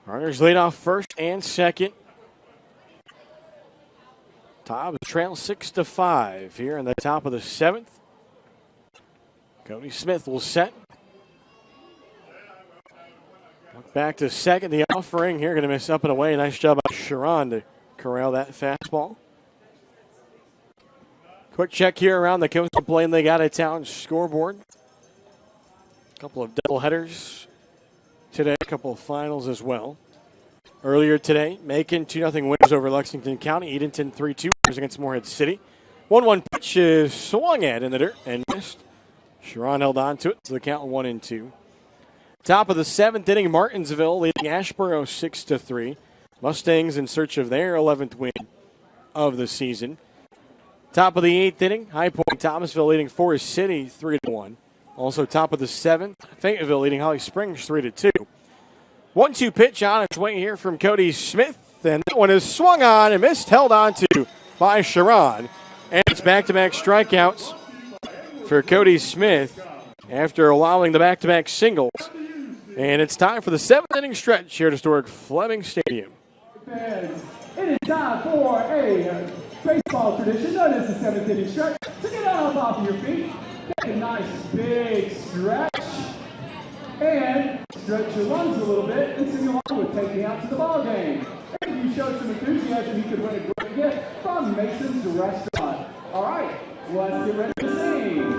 Runners lead off first and second. Tobs trail 6-5 here in the top of the 7th. Cody Smith will set. Look back to second. The offering here going to miss up and away. Nice job by Sharon to corral that fastball. Quick check here around the Coastal Plain League out of town scoreboard. A couple of doubleheaders today, a couple of finals as well. Earlier today, Macon 2-0 wins over Lexington County. Edenton 3-2 against Morehead City. 1-1 pitch pitch is swung at in the dirt and missed. Sharon held on to it, so the count 1-2. Top of the 7th inning, Martinsville leading Ashboro 6-3. Mustangs in search of their 11th win of the season. Top of the 8th inning, High Point Thomasville leading Forest City 3-1. Also top of the 7th, Fayetteville leading Holly Springs 3-2. 1-2 pitch on its way here from Cody Smith, and that one is swung on and missed, held on to by Sharon. And it's back-to-back strikeouts for Cody Smith after allowing the back-to-back singles. And it's time for the 7th inning stretch here at historic Fleming Stadium. It is time for a baseball tradition known as the 7th inning stretch. So get up off of your feet, take a nice big stretch, and stretch your lungs a little bit and sing along with Take Me Out to the Ball Game. And if you show some enthusiasm, you could win a great gift from Mason's Restaurant. All right, let's get ready to sing.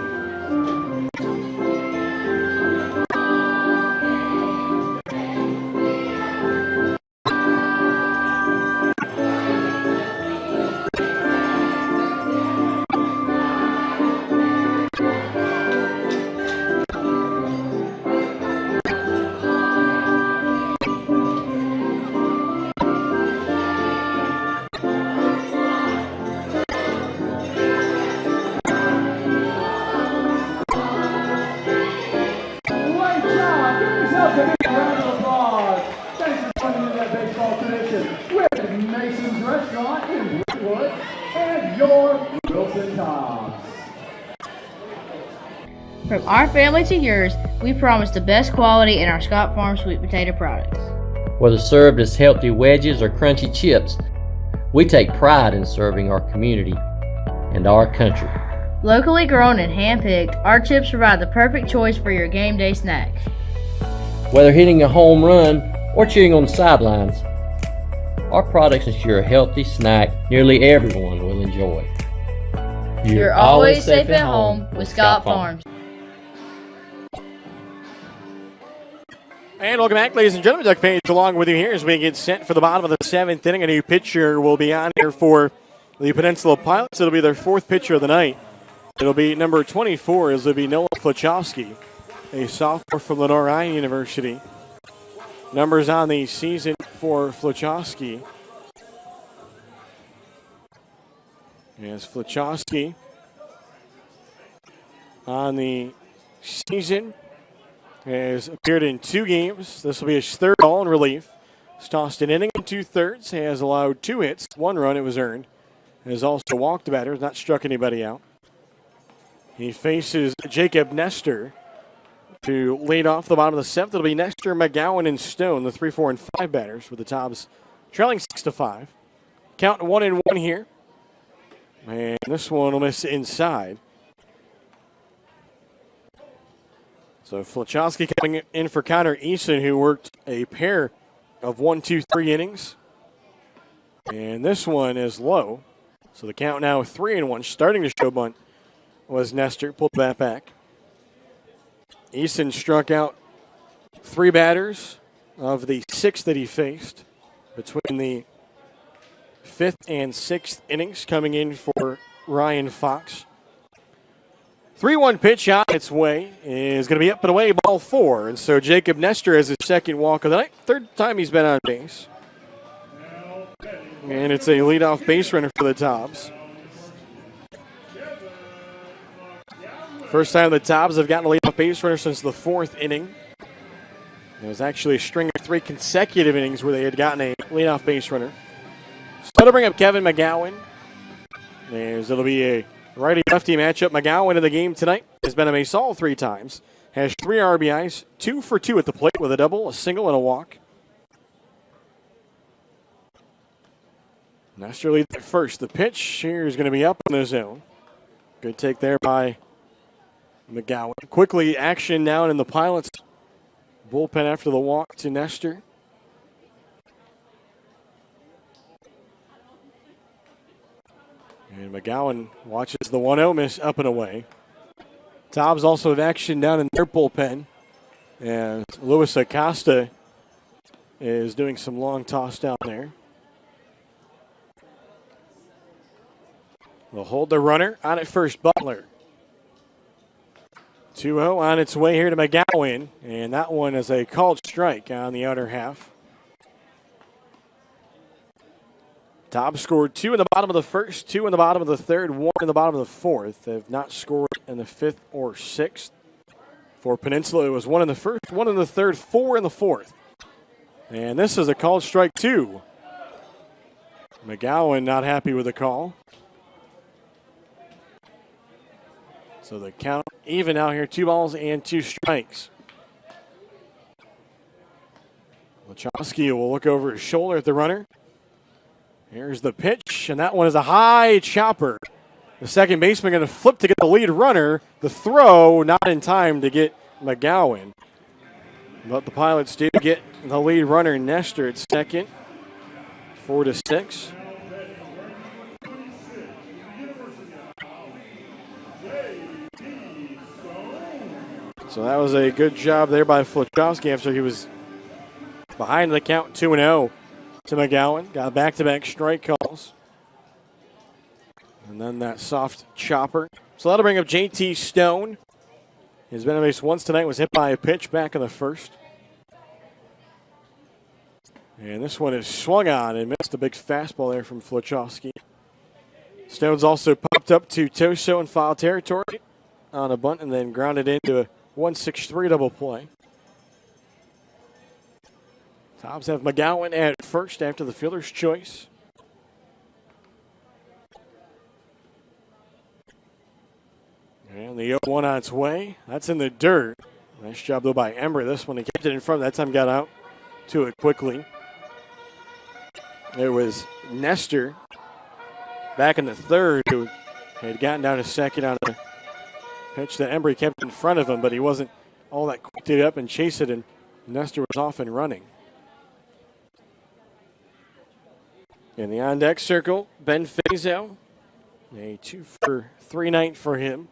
From our family to yours, we promise the best quality in our Scott Farm sweet potato products. Whether served as healthy wedges or crunchy chips, we take pride in serving our community and our country. Locally grown and hand-picked, our chips provide the perfect choice for your game day snacks. Whether hitting a home run or cheering on the sidelines, our products ensure a healthy snack nearly everyone will enjoy. You're always safe at home with Scott Farms. And welcome back, ladies and gentlemen. Doug Page along with you here as we get set for the bottom of the 7th inning. A new pitcher will be on here for the Peninsula Pilots. It'll be their 4th pitcher of the night. It'll be number 24. It'll be Noah Flachowski, a sophomore from Lenore Ryan University. Numbers on the season for Flachowski. Yes, Flachowski on the season has appeared in 2 games. This will be his 3rd all in relief. He's tossed an inning and 2/3. Has allowed 2 hits, 1 run. It was earned. Has also walked a batter. Has not struck anybody out. He faces Jacob Nestor to lead off the bottom of the 7th. It'll be Nestor, McGowan, and Stone, the 3, 4, and 5 batters, with the Tobs trailing 6-5. Count 1-1 here. And this one will miss inside. So Flachowski coming in for Connor Eason, who worked a pair of 1, 2, 3 innings. And this one is low. So the count now 3-1. Starting to show bunt was Nestor. Pulled that back. Eason struck out 3 batters of the 6 that he faced between the 5th and 6th innings, coming in for Ryan Fox. 3-1 pitch on its way is going to be up and away, ball 4. And so Jacob Nestor has his 2nd walk of the night. 3rd time he's been on base. And it's a leadoff base runner for the Tobs. First time the Tobs have gotten a leadoff base runner since the 4th inning. It was actually a string of 3 consecutive innings where they had gotten a leadoff base runner. So to bring up Kevin McGowan. It'll be a righty-lefty matchup. McGowan in the game tonight has been a base all 3 times. Has 3 RBIs, 2 for 2 at the plate with a double, a single, and a walk. Nestor leads at first. The pitch here is going to be up in the zone. Good take there by McGowan. Quickly action down in the Pilots bullpen after the walk to Nestor. And McGowan watches the 1-0 miss up and away. Tobs also have action down in their bullpen. And Luis Acosta is doing some long toss down there. They'll hold the runner on at first, Butler. 2-0 on its way here to McGowan, and that one is a called strike on the outer half. Tobs scored 2 in the bottom of the first, 2 in the bottom of the third, 1 in the bottom of the fourth. They have not scored in the fifth or sixth. For Peninsula, it was 1 in the first, 1 in the third, 4 in the fourth. And this is a called strike 2. McGowan not happy with the call. So the count even out here, 2 balls and 2 strikes. Lachowski will look over his shoulder at the runner. Here's the pitch, and that one is a high chopper. The second baseman going to flip to get the lead runner. The throw not in time to get McGowan. But the Pilots did get the lead runner, Nestor, at second. 4-6. So that was a good job there by Flachowski after he was behind the count 2-0 to McGowan. Got back-to-back strike calls. And then that soft chopper. So that'll bring up J.T. Stone. He's been on base once tonight, was hit by a pitch back in the first. And this one is swung on and missed a big fastball there from Flachowski. Stone's also popped up to Toso in foul territory on a bunt and then grounded into a 1-6-3 double play. Tobs have McGowan at first after the fielder's choice. And the 0-1 on its way. That's in the dirt. Nice job, though, by Embry. This one, he kept it in front. That time got out to it quickly. It was Nestor back in the third who had gotten down to second on a pitch that Embry kept in front of him, but he wasn't all that quick to get up and chase it, and Nestor was off and running. In the on-deck circle, Ben Fazo. A 2-for-3 night for him.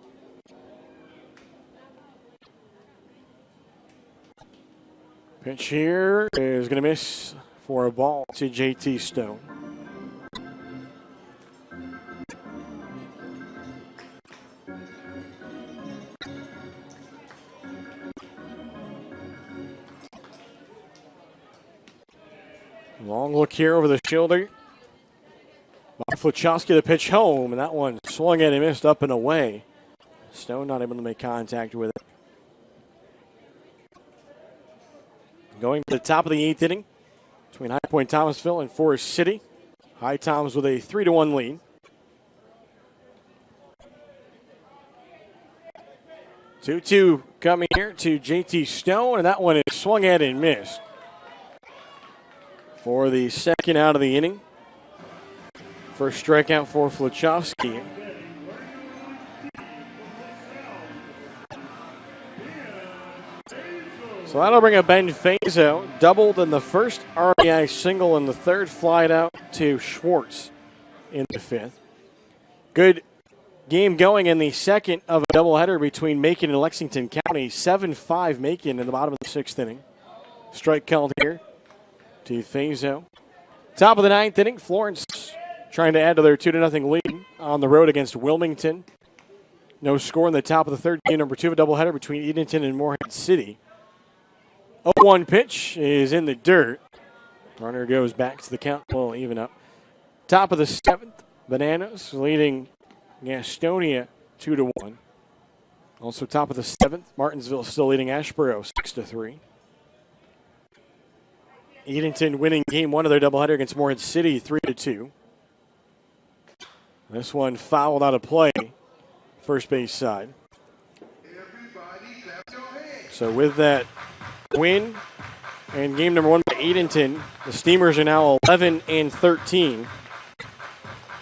Pitch here is going to miss for a ball to J.T. Stone. Long look here over the shoulder. Flachowski the pitch home, and that one swung at and missed up and away. Stone not able to make contact with it. Going to the top of the 8th inning between High Point Thomasville and Forest City. High Toms with a 3-1 lead. Two coming here to J.T. Stone, and that one is swung at and missed. For the second out of the inning. First strikeout for Flachowski. So that'll bring up Ben Fazo. Doubled in the first, RBI single in the third, flied out to Schwartz in the fifth. Good game going in the second of a doubleheader between Macon and Lexington County. 7-5 Macon in the bottom of the 6th inning. Strike called here to Fazo. Top of the 9th inning, Florence trying to add to their 2-0 lead on the road against Wilmington. No score in the top of the third, game number 2 of a doubleheader between Edenton and Morehead City. 0-1 pitch is in the dirt. Runner goes back to the count. Well, even up. Top of the 7th, Bananas leading Gastonia 2-1. Also top of the 7th, Martinsville still leading Asheboro 6-3. Edenton winning game 1 of their doubleheader against Morehead City 3-2. This one fouled out of play, first base side. So with that win and game number 1 by Edenton, the Steamers are now 11-13.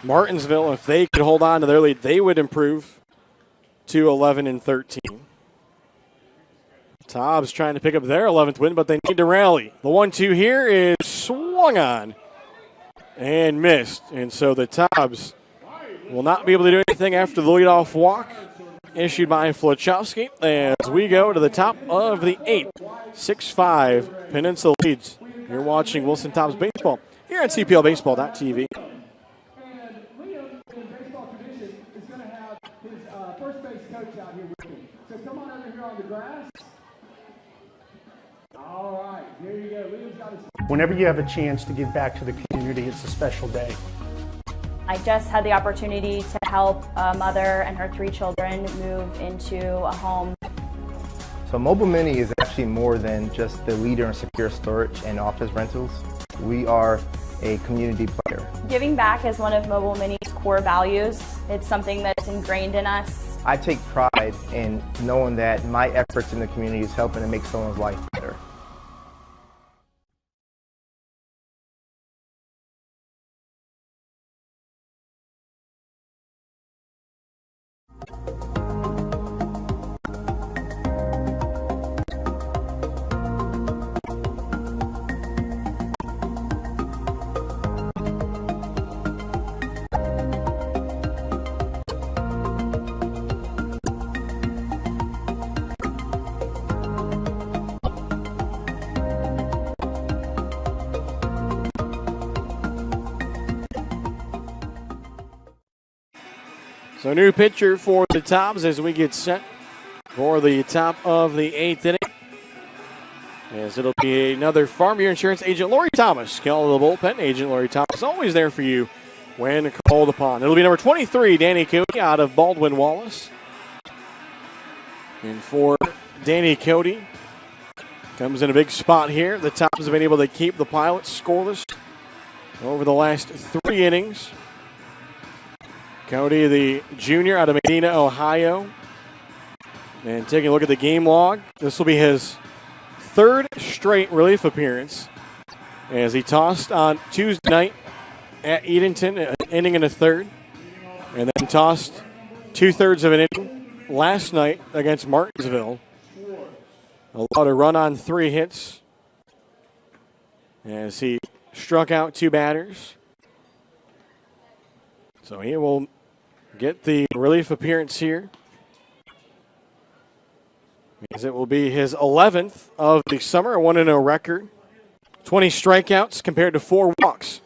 Martinsville, if they could hold on to their lead, they would improve to 11-13. Tobs trying to pick up their 11th win, but they need to rally. The 1-2 here is swung on and missed. And so the Tobs will not be able to do anything after the leadoff walk issued by Flachowski as we go to the top of the 8th. 6-5 Peninsula leads. You're watching Wilson Tobs Baseball here on CPLBaseball.tv. Whenever you have a chance to give back to the community, it's a special day. I just had the opportunity to help a mother and her 3 children move into a home. So Mobile Mini is actually more than just the leader in secure storage and office rentals. We are a community player. Giving back is one of Mobile Mini's core values. It's something that's ingrained in us. I take pride in knowing that my efforts in the community is helping to make someone's life better. So new pitcher for the Tobs as we get set for the top of the 8th inning. As it'll be another Farm Bureau Insurance agent, Lori Thomas, call the bullpen. Agent Lori Thomas, always there for you when called upon. It'll be number 23, Danny Cody out of Baldwin Wallace. And for Danny Cody, comes in a big spot here. The Tobs have been able to keep the Pilots scoreless over the last 3 innings. Cody, the junior out of Medina, Ohio. And taking a look at the game log, this will be his 3rd straight relief appearance as he tossed on Tuesday night at Edenton, an inning and a third, and then tossed 2/3 of an inning last night against Martinsville. Allowed a run on 3 hits as he struck out 2 batters. So he will get the relief appearance here, as it will be his 11th of the summer, a 1-0 record. 20 strikeouts compared to 4 walks.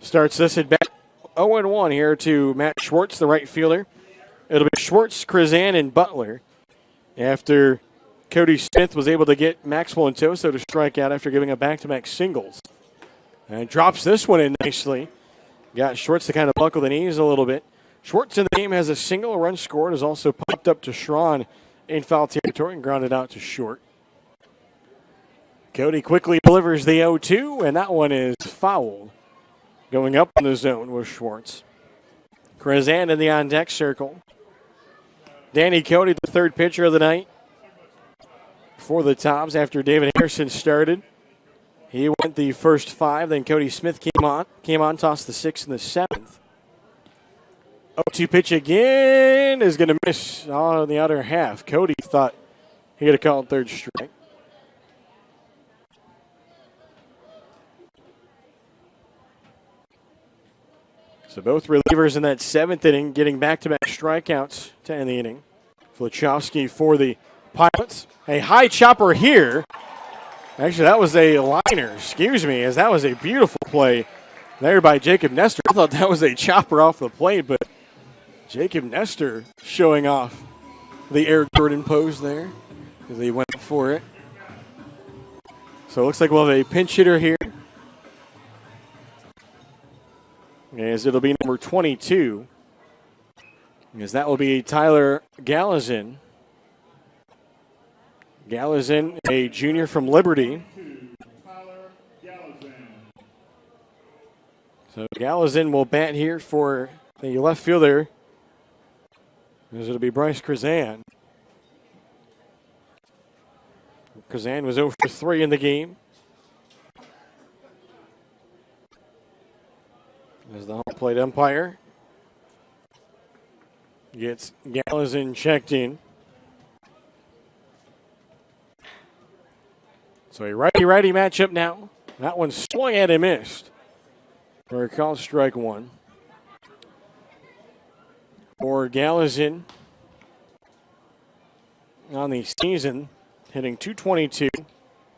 Starts this at bat 0-1 here to Matt Schwartz, the right fielder. It'll be Schwartz, Krizan, and Butler after Cody Smith was able to get Maxwell and Toso to strike out after giving a back-to-back singles. And drops this one in nicely. Got Schwartz to kind of buckle the knees a little bit. Schwartz in the game has a single, run scored, has also popped up to Schron in foul territory and grounded out to short. Cody quickly delivers the 0-2, and that one is foul. Going up in the zone with Schwartz. Krizan in the on-deck circle. Danny Cody, the 3rd pitcher of the night for the Tobs after David Harrison started. He went the first 5, then Cody Smith came on, tossed the 6th and the 7th. 0-2 pitch again is going to miss on the outer half. Cody thought he had a called 3rd strike. So both relievers in that 7th inning getting back-to-back strikeouts to end the inning. Flachowski for the Pilots. A high chopper here. Actually, that was a liner, as that was a beautiful play there by Jacob Nestor. I thought that was a chopper off the plate, but Jacob Nestor showing off the Air Jordan pose there as he went for it. So it looks like we'll have a pinch hitter here, as it'll be number 22, as that will be Tyler Gallazin. Gallazin, a junior from Liberty. So Gallazin will bat here for the left fielder, as it'll be Bryce Krizan. Krizan was 0 for 3 in the game. As the home plate umpire gets Gallazin checked in. So a righty-righty matchup now. That one swung at and missed for a call strike 1. For Gallazin on the season, hitting .222.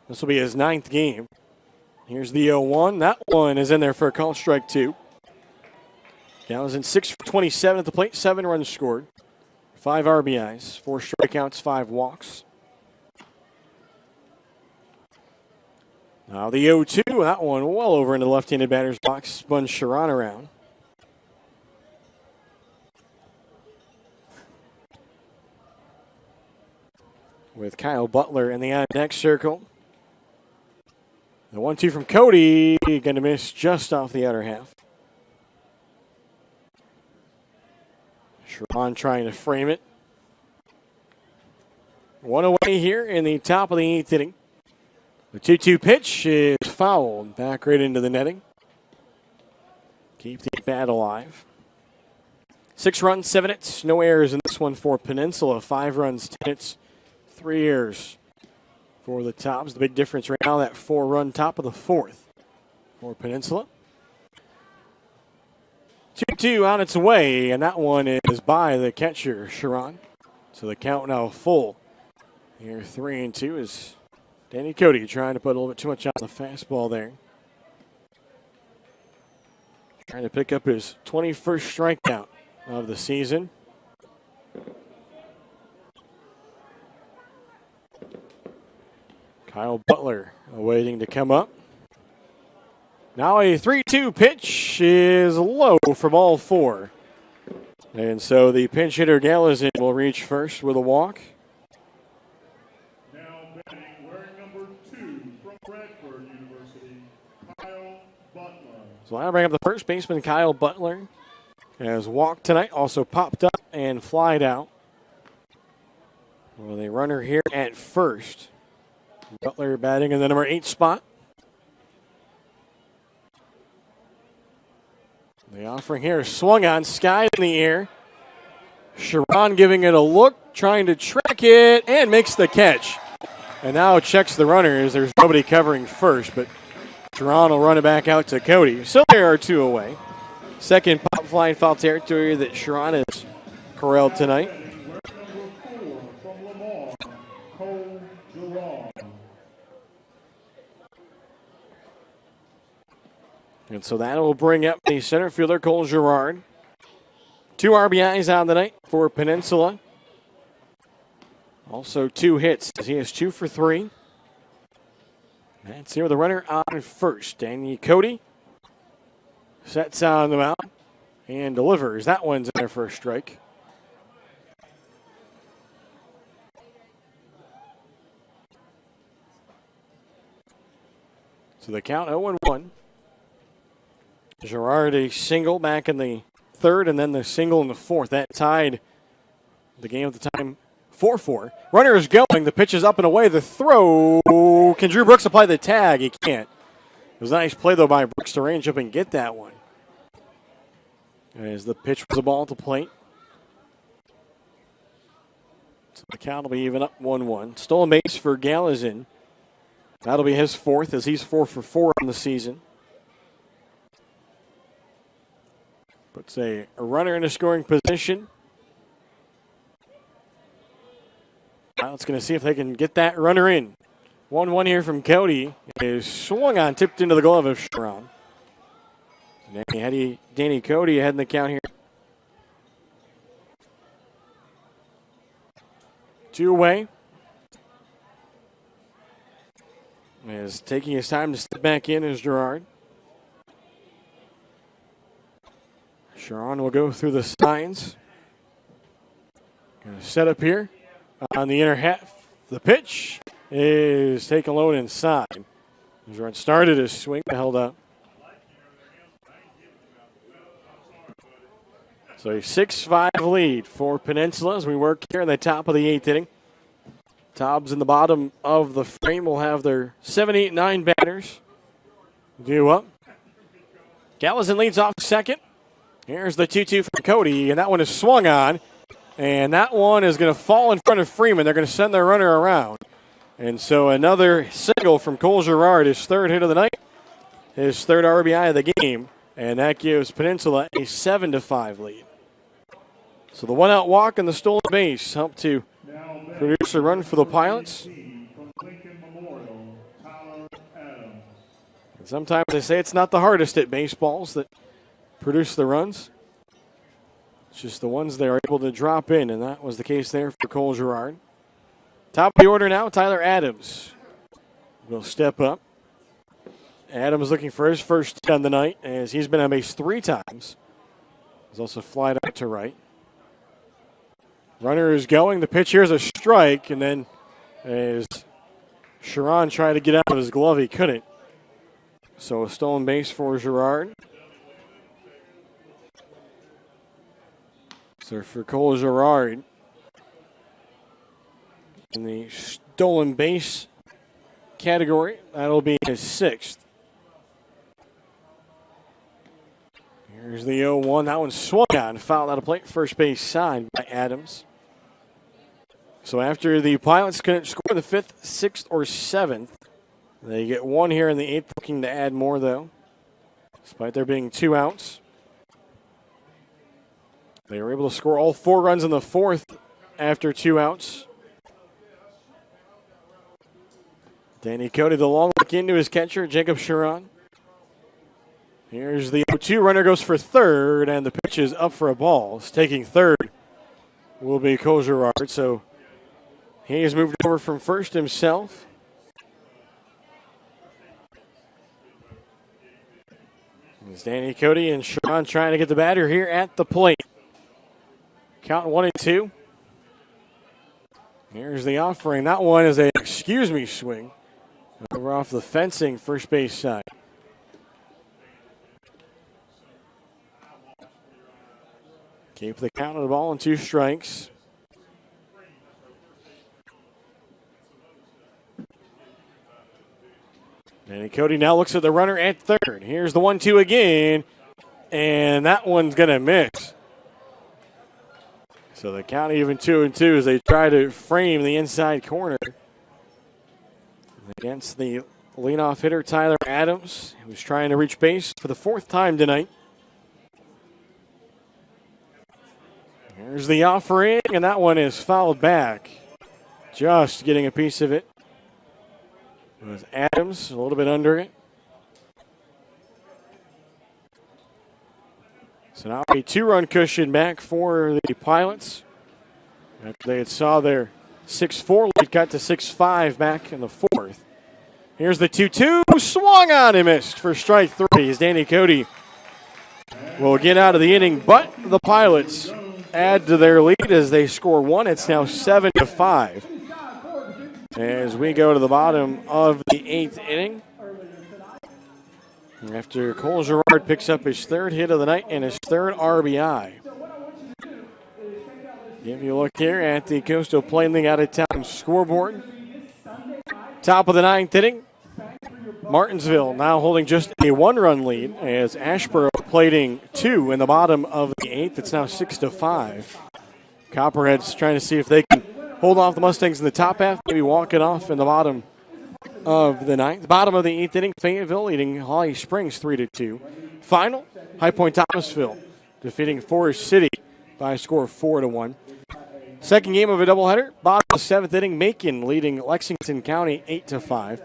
This will be his 9th game. Here's the 0-1. That one is in there for a call strike 2. Gallazin 6 for 27 at the plate, 7 runs scored, 5 RBIs, 4 strikeouts, 5 walks. Now the 0-2, that one well over into the left-handed batter's box, spun Sharon around. With Kyle Butler in the on-deck circle. The 1-2 from Cody, going to miss just off the outer half. Sharon trying to frame it. One away here in the top of the 8th inning. The 2-2 pitch is fouled back right into the netting. Keep the bat alive. 6 runs, 7 hits, no errors in this one for Peninsula. 5 runs, 10 hits, 3 errors for the Tobs. The big difference right now, that 4-run top of the 4th for Peninsula. 2-2 on its way, and that one is by the catcher, Sharon. So the count now full. Here 3-2 is Danny Cody trying to put a little bit too much on the fastball there. Trying to pick up his 21st strikeout of the season. Kyle Butler waiting to come up. Now a 3-2 pitch is low for ball 4. And so the pinch hitter Galazin will reach first with a walk. Now batting wearing number 2 from Radford University, Kyle Butler. So I'll bring up the first baseman, Kyle Butler. Has walked tonight, also popped up and flied out. With a runner here at first. Butler batting in the number 8 spot. The offering here is swung on, sky in the air. Sharon giving it a look, trying to track it, and makes the catch. And now checks the runner as there's nobody covering first, but Sharon will run it back out to Cody. So there are 2 away. Second pop fly in foul territory that Sharon has corralled tonight. And so that will bring up the center fielder, Cole Girard. 2 RBIs on the night for Peninsula. Also 2 hits, as he has 2 for 3. That's here with the runner on first. Danny Cody sets on the mound and delivers. That one's in there for a strike. So the count 0-1. Girard a single back in the 3rd and then the single in the 4th. That tied the game at the time 4-4. Runner is going. The pitch is up and away. The throw. Can Drew Brooks apply the tag? He can't. It was a nice play, though, by Brooks to range up and get that one. As the pitch was a ball to plate. So the count will be even up 1-1. Stolen base for Galazin. That'll be his 4th as he's 4 for 4 on the season. Puts a runner in a scoring position. Pilot's going to see if they can get that runner in. 1-1 here from Cody. It is swung on, tipped into the glove of Sharon. Danny Cody ahead in the count here. 2 away. Is taking his time to step back in as Girard. Sharon will go through the signs. Going to set up here on the inner half. The pitch is taken low inside. Sharon started his swing, held up. So a 6-5 lead for Peninsula as we work here in the top of the 8th inning. Tobs in the bottom of the frame will have their 7, 8, 9 batters due up. Galazin leads off second. Here's the 2-2 from Cody, and that one is swung on. And that one is going to fall in front of Freeman. They're going to send their runner around. And so another single from Cole Girard, his 3rd hit of the night, his 3rd RBI of the game. And that gives Peninsula a 7-5 lead. So the 1-out walk and the stolen base help to produce a run for the Pilots. And sometimes they say it's not the hardest at baseballs that produce the runs. It's just the ones they are able to drop in, and that was the case there for Cole Girard. Top of the order now, Tyler Adams will step up. Adams looking for his first hit on the night as he's been on base 3 times. He's also flied out to right. Runner is going. The pitch here is a strike, and then as Sharon tried to get out of his glove, he couldn't. So a stolen base for Girard. So for Cole Girard, in the stolen base category, that'll be his 6th. Here's the 0-1. That one swung on, fouled out of plate. First base side by Adams. So after the Pilots couldn't score the 5th, 6th, or 7th, they get 1 here in the 8th, looking to add more, though. Despite there being 2 outs. They were able to score all 4 runs in the 4th after 2 outs. Danny Cody, the long look into his catcher, Jacob Sharon. Here's the 0-2. Runner goes for third, and the pitch is up for a ball. Taking third will be Cole Girard. So he has moved over from first himself. It's Danny Cody and Sharon trying to get the batter here at the plate. Count 1-2. Here's the offering. That one is a excuse me swing. Over off the fencing, first base side. Keep the count of the ball and 2 strikes. Danny Cody now looks at the runner at third. Here's the 1-2 again, and that one's going to miss. So the count even 2-2 as they try to frame the inside corner against the leadoff hitter Tyler Adams, who's trying to reach base for the 4th time tonight. Here's the offering, and that one is fouled back. Just getting a piece of it. It was Adams, a little bit under it. So now a 2-run cushion back for the Pilots. After they had saw their 6-4 lead cut to 6-5 back in the 4th. Here's the 2-2, swung on and missed for strike 3 as Danny Cody will get out of the inning, but the Pilots add to their lead as they score 1. It's now 7-5. As we go to the bottom of the 8th inning. After Cole Girard picks up his 3rd hit of the night and his 3rd RBI. Give you a look here at the Coastal Plain League out of town scoreboard. Top of the 9th inning. Martinsville now holding just a 1-run lead as Ashboro plating 2 in the bottom of the 8th. It's now 6-5. Copperheads trying to see if they can hold off the Mustangs in the top half, maybe walk it off in the bottom of the 9th. Bottom of the 8th inning, Fayetteville leading Holly Springs 3-2. Final, High Point Thomasville defeating Forest City by a score of 4-1. Second game of a doubleheader, bottom of the 7th inning, Macon leading Lexington County 8-5.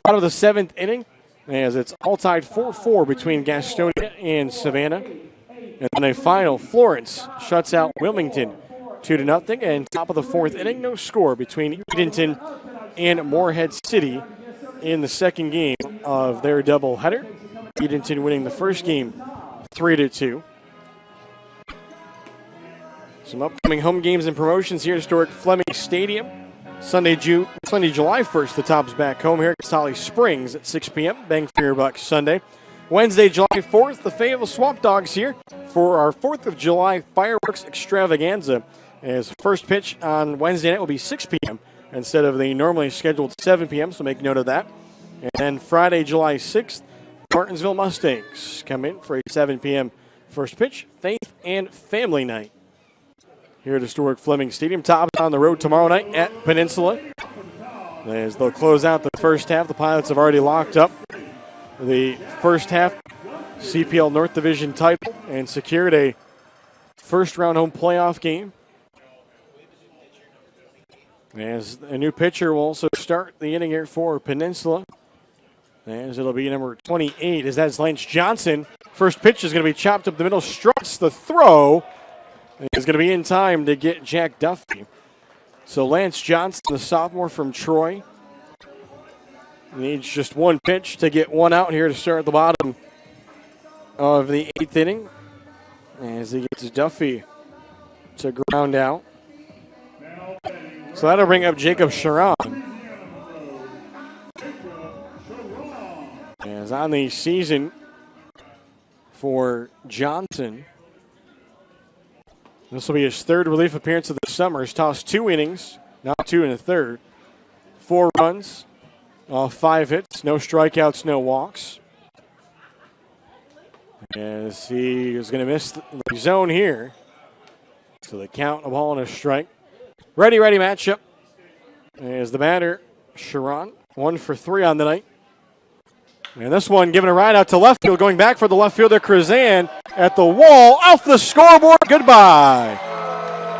Bottom of the 7th inning, as it's all tied 4-4 between Gastonia and Savannah. And then a final, Florence shuts out Wilmington 2-0. And top of the 4th inning, no score between Edenton and Morehead City in the second game of their doubleheader. Edenton winning the first game 3-2. Some upcoming home games and promotions here at historic Fleming Stadium. Sunday, July 1st, the Tobs back home here at Holly Springs at 6 p.m. Bang for your buck Sunday. Wednesday, July 4th, the Fayetteville Swamp Dogs here for our 4th of July fireworks extravaganza. As first pitch on Wednesday night will be 6 p.m. instead of the normally scheduled 7 p.m., so make note of that. And then Friday, July 6th, Martinsville Mustangs come in for a 7 p.m. first pitch, Faith and Family Night. Here at historic Fleming Stadium. Tobs on the road tomorrow night at Peninsula. As they'll close out the first half, the Pilots have already locked up the first half CPL North Division title and secured a first-round home playoff game. As a new pitcher will also start the inning here for Peninsula. As it'll be number 28, as that's Lance Johnson. First pitch is going to be chopped up the middle, struts the throw. Is going to be in time to get Jack Duffy. So Lance Johnson, the sophomore from Troy, Needs just one pitch to get one out here to start the bottom of the 8th inning. As he gets Duffy to ground out. So that'll bring up Jacob Sharon. As on the season for Johnson, this will be his 3rd relief appearance of the summer. He's tossed 2 innings, now 2 1/3. 4 runs off 5 hits, no strikeouts, no walks. As he is going to miss the zone here. So the count, a ball and a strike. Ready matchup. As the batter, Sharon, 1 for 3 on the night. And this one giving a ride out to left field, going back for the left fielder, Krazan at the wall, off the scoreboard, goodbye.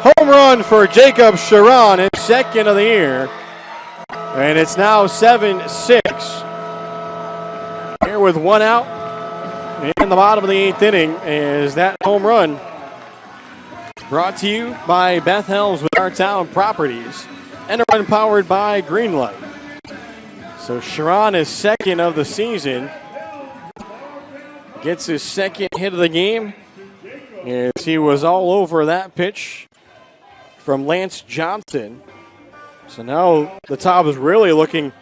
Home run for Jacob Sharon, his 2nd of the year. And it's now 7-6. Here with 1 out in the bottom of the 8th inning is that home run. Brought to you by Beth Helms with Our Town Properties and a run powered by Greenlight. So Sharon is 2nd of the season. Gets his 2nd hit of the game as he was all over that pitch from Lance Johnson. So now the Tobs really looking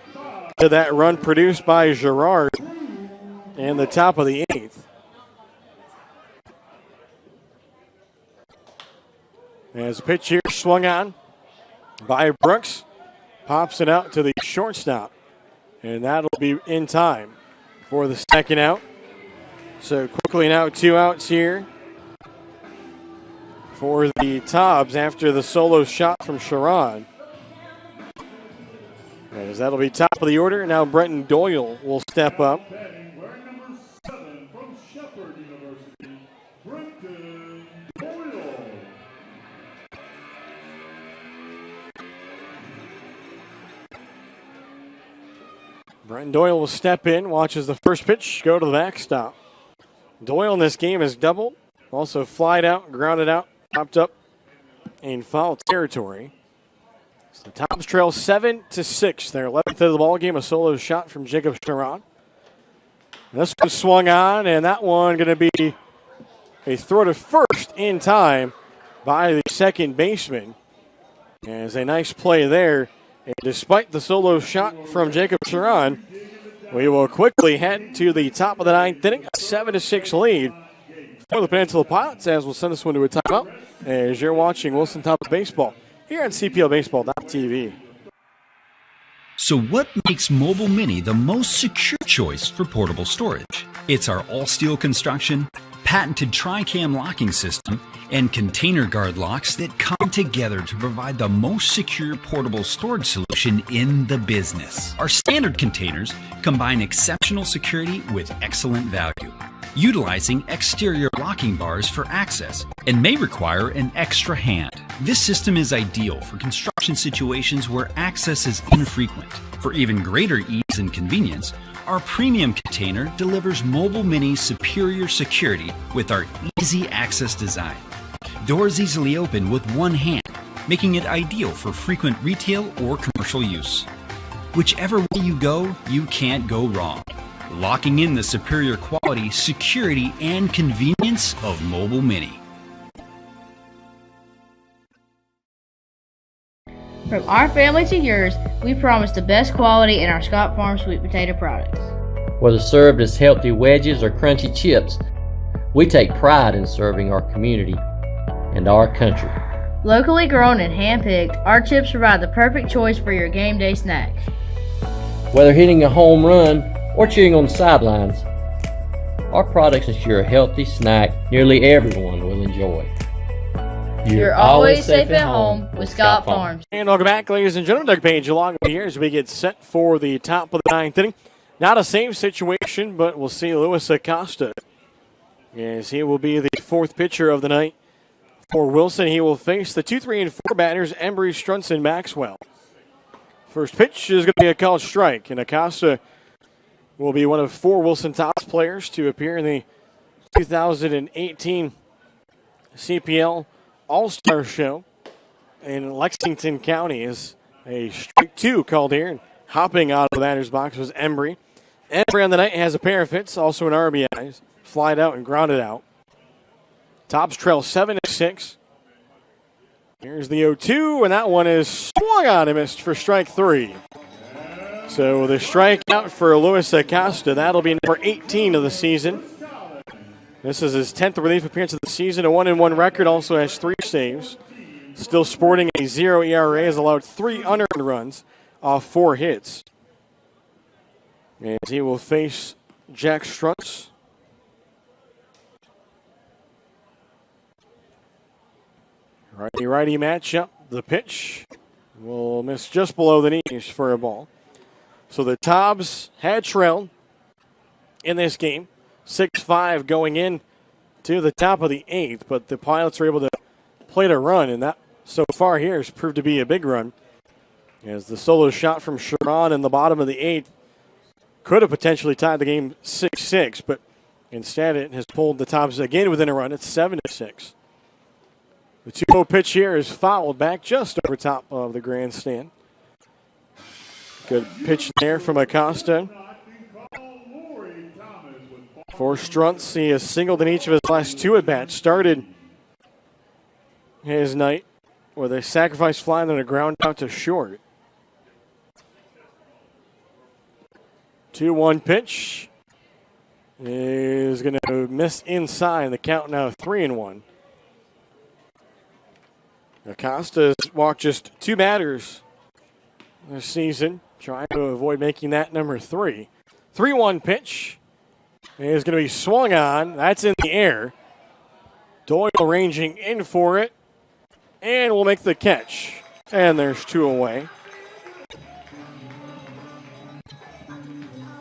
to that run produced by Girard in the top of the 8th. As the pitch here swung on by Brooks, pops it out to the shortstop, and that'll be in time for the 2nd out. So quickly now 2 outs here for the Tobs after the solo shot from Sharon. As that'll be top of the order. Now Brenton Doyle will step up. Wearing number 7 from Shepherd University, Brenton Doyle. Brenton Doyle will step in, watches the first pitch go to the backstop. Doyle in this game has doubled, also flied out, grounded out, popped up in foul territory. So the Tobs trail 7-6. Their 11th of the ball game, a solo shot from Jacob Sharon. This one swung on, and that one going to be a throw to first in time by the 2nd baseman. As a nice play there. And despite the solo shot from Jacob Sharon, we will quickly head to the top of the 9th inning. A 7-6 lead for the Peninsula Pilots, as we'll send this one to a timeout as you're watching Wilson Tobs Baseball here on CPLBaseball.tv. So what makes Mobile Mini the most secure choice for portable storage? It's our all-steel construction, patented tri-cam locking system, and container guard locks that come together to provide the most secure portable storage solution in the business. Our standard containers combine exceptional security with excellent value, utilizing exterior locking bars for access and may require an extra hand. This system is ideal for construction situations where access is infrequent. For even greater ease and convenience, our premium container delivers Mobile Mini's superior security with our easy access design. Doors easily open with one hand, making it ideal for frequent retail or commercial use. Whichever way you go, you can't go wrong. Locking in the superior quality, security, and convenience of Mobile Mini. From our family to yours, we promise the best quality in our Scott Farm sweet potato products. Whether served as healthy wedges or crunchy chips, we take pride in serving our community and our country. Locally grown and hand-picked, our chips provide the perfect choice for your game day snack. Whether hitting a home run or cheering on the sidelines, our products ensure a healthy snack nearly everyone will enjoy. You're always safe at home with Scott Farms. And welcome back, ladies and gentlemen. Doug Page along with you here as we get set for the top of the 9th inning. Not a same situation, but we'll see Luis Acosta as he will be the 4th pitcher of the night. For Wilson, he will face the 2, 3, and 4 batters, Embry, Strunson, Maxwell. First pitch is going to be a called strike, and Acosta will be one of 4 Wilson Tobs players to appear in the 2018 CPL All-Star Show in Lexington County. Is a strike 2 called here, and hopping out of the batter's box was Embry. Embry on the night has a pair of hits, also an RBI. Flied out and grounded out. Tobs trail 7-6. Here's the 0-2, and that one is swung on and missed for strike 3. So the strikeout for Luis Acosta, that'll be number 18 of the season. This is his 10th relief appearance of the season, a 1-1 record, also has 3 saves. Still sporting a 0 ERA, has allowed 3 unearned runs off 4 hits. And he will face Jack Struntz. Righty-righty matchup. The pitch will miss just below the knees for a ball. So the Tobs had trailed in this game, 6-5 going in to the top of the 8th, but the Pilots were able to play a run, and that so far here has proved to be a big run. As the solo shot from Sharon in the bottom of the 8th could have potentially tied the game 6-6, but instead it has pulled the Tobs again within a run. It's 7-6. The 2-0 pitch here is fouled back just over top of the grandstand. Good pitch there from Acosta. For Struntz, he has singled in each of his last 2 at-bats. Started his night with a sacrifice fly and then a ground out to short. 2-1 pitch is going to miss inside. The count now 3-1. Acosta has walked just 2 batters this season, trying to avoid making that number 3. 3-1 pitch is going to be swung on. That's in the air. Doyle ranging in for it, and will make the catch. And there's 2 away.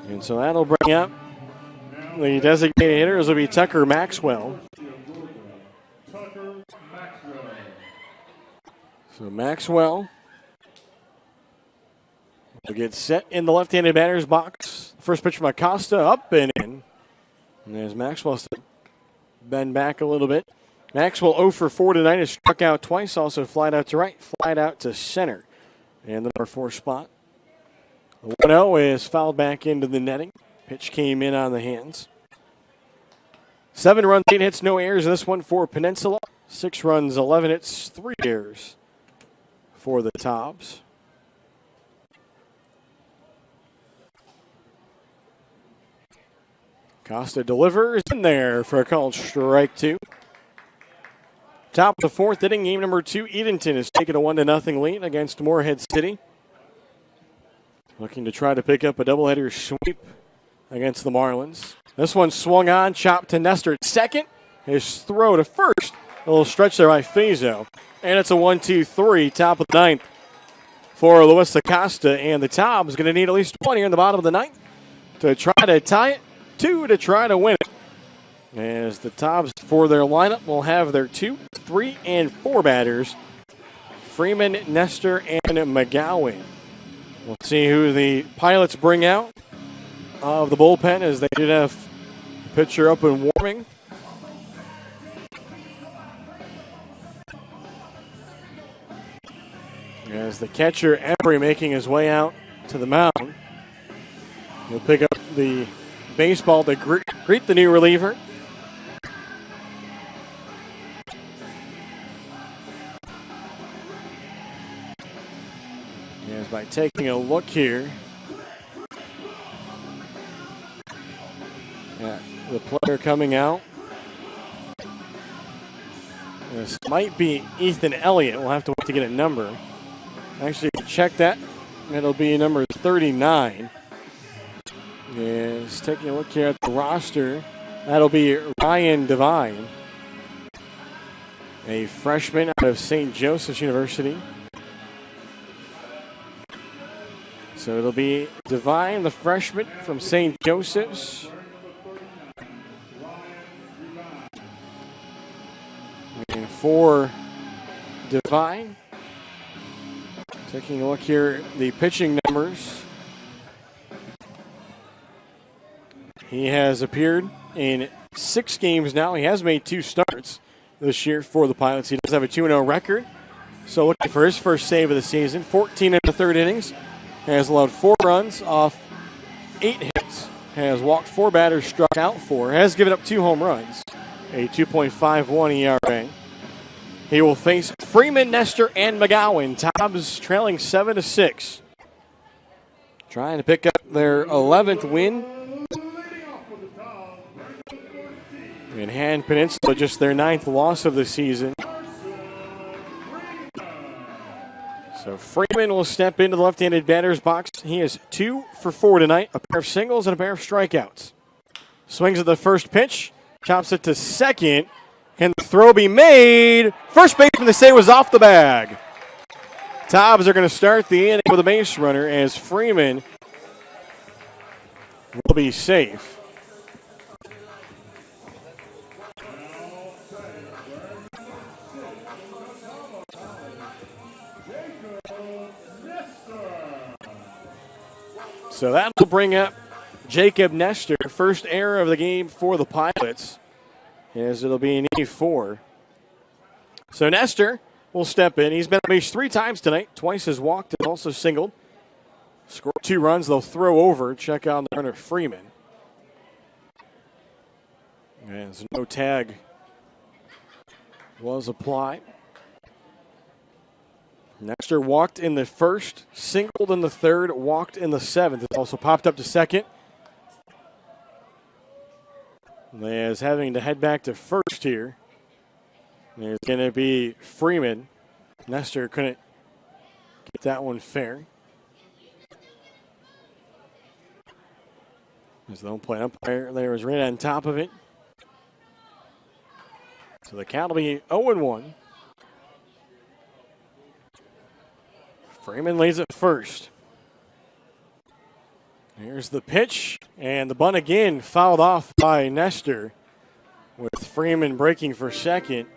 And so that'll bring up the designated hitter. This will be Tucker Maxwell. So Maxwell will get set in the left-handed batter's box. First pitch from Acosta, up and in. And there's Maxwell to bend back a little bit. Maxwell 0 for 4 tonight, has struck out twice, also flied out to right, flied out to center. And the number 4 spot. 1-0 is fouled back into the netting. Pitch came in on the hands. 7 runs, 8 hits, no errors in this one for Peninsula. 6 runs, 11 hits, 3 errors for the Tobs. Costa delivers in there for a called strike 2. Top of the 4th inning, game number 2. Edenton has taken a 1-0 lead against Moorhead City. Looking to try to pick up a doubleheader sweep against the Marlins. This one swung on, chopped to Nestor at second. His throw to first. A little stretch there by Fazo. And it's a 1-2-3, top of the 9th for Luis Acosta. And the Tobs going to need at least 1 here in the bottom of the 9th to try to tie it, 2 to try to win it. As the Tobs, for their lineup, will have their 2, 3, and 4 batters. Freeman, Nestor, and McGowan. We'll see who the Pilots bring out of the bullpen, as they did have the pitcher up and warming. As the catcher, Embry, making his way out to the mound. He'll pick up the baseball to greet the new reliever. As by taking a look here at the player coming out, this might be Ethan Elliott. We'll have to wait to get a number. Actually, check that. It'll be number 39. Is taking a look here at the roster. That'll be Ryan Devine, a freshman out of St. Joseph's University. So it'll be Devine, the freshman from St. Joseph's. And for Devine, taking a look here at the pitching numbers. He has appeared in 6 games now. He has made 2 starts this year for the Pilots. He does have a 2-0 record. So looking for his first save of the season. 14 in the 3rd innings. has allowed 4 runs off 8 hits, has walked 4 batters, struck out 4, has given up 2 home runs, a 2.51 ERA. He will face Freeman, Nestor, and McGowan. Tobs trailing 7-6. Trying to pick up their 11th win. And hand Peninsula just their 9th loss of the season. So Freeman will step into the left-handed batter's box. He is 2 for 4 tonight. A pair of singles and a pair of strikeouts. Swings at the first pitch. Chops it to second. Can the throw be made? First baseman, they say, was off the bag. Tobs are going to start the inning with a base runner as Freeman will be safe. So that will bring up Jacob Nestor, first error of the game for the Pilots, as it'll be an E4. So Nestor will step in. He's been on base 3 times tonight. Twice has walked and also singled. Scored 2 runs. They'll throw over. Check out the runner Freeman. As no tag was applied. Nestor walked in the first, singled in the third, walked in the 7th. It also popped up to second. As having to head back to first here. There's going to be Freeman. Nestor couldn't get that one fair. As the home plate umpire there was right on top of it. So the count will be 0-1. Freeman leads at first. Here's the pitch, and the bunt again fouled off by Nestor, with Freeman breaking for second.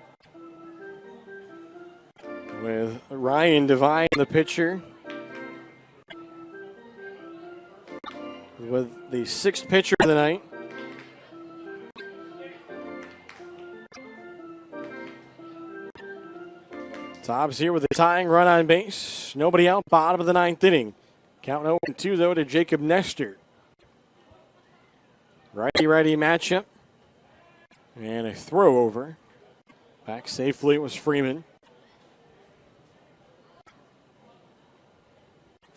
With Ryan Devine, the pitcher, with the 6th pitcher of the night. Tobs here with a tying run on base. Nobody out, bottom of the 9th inning. Count 0-2, though, to Jacob Nestor. Righty-righty matchup. And a throw over. Back safely was Freeman.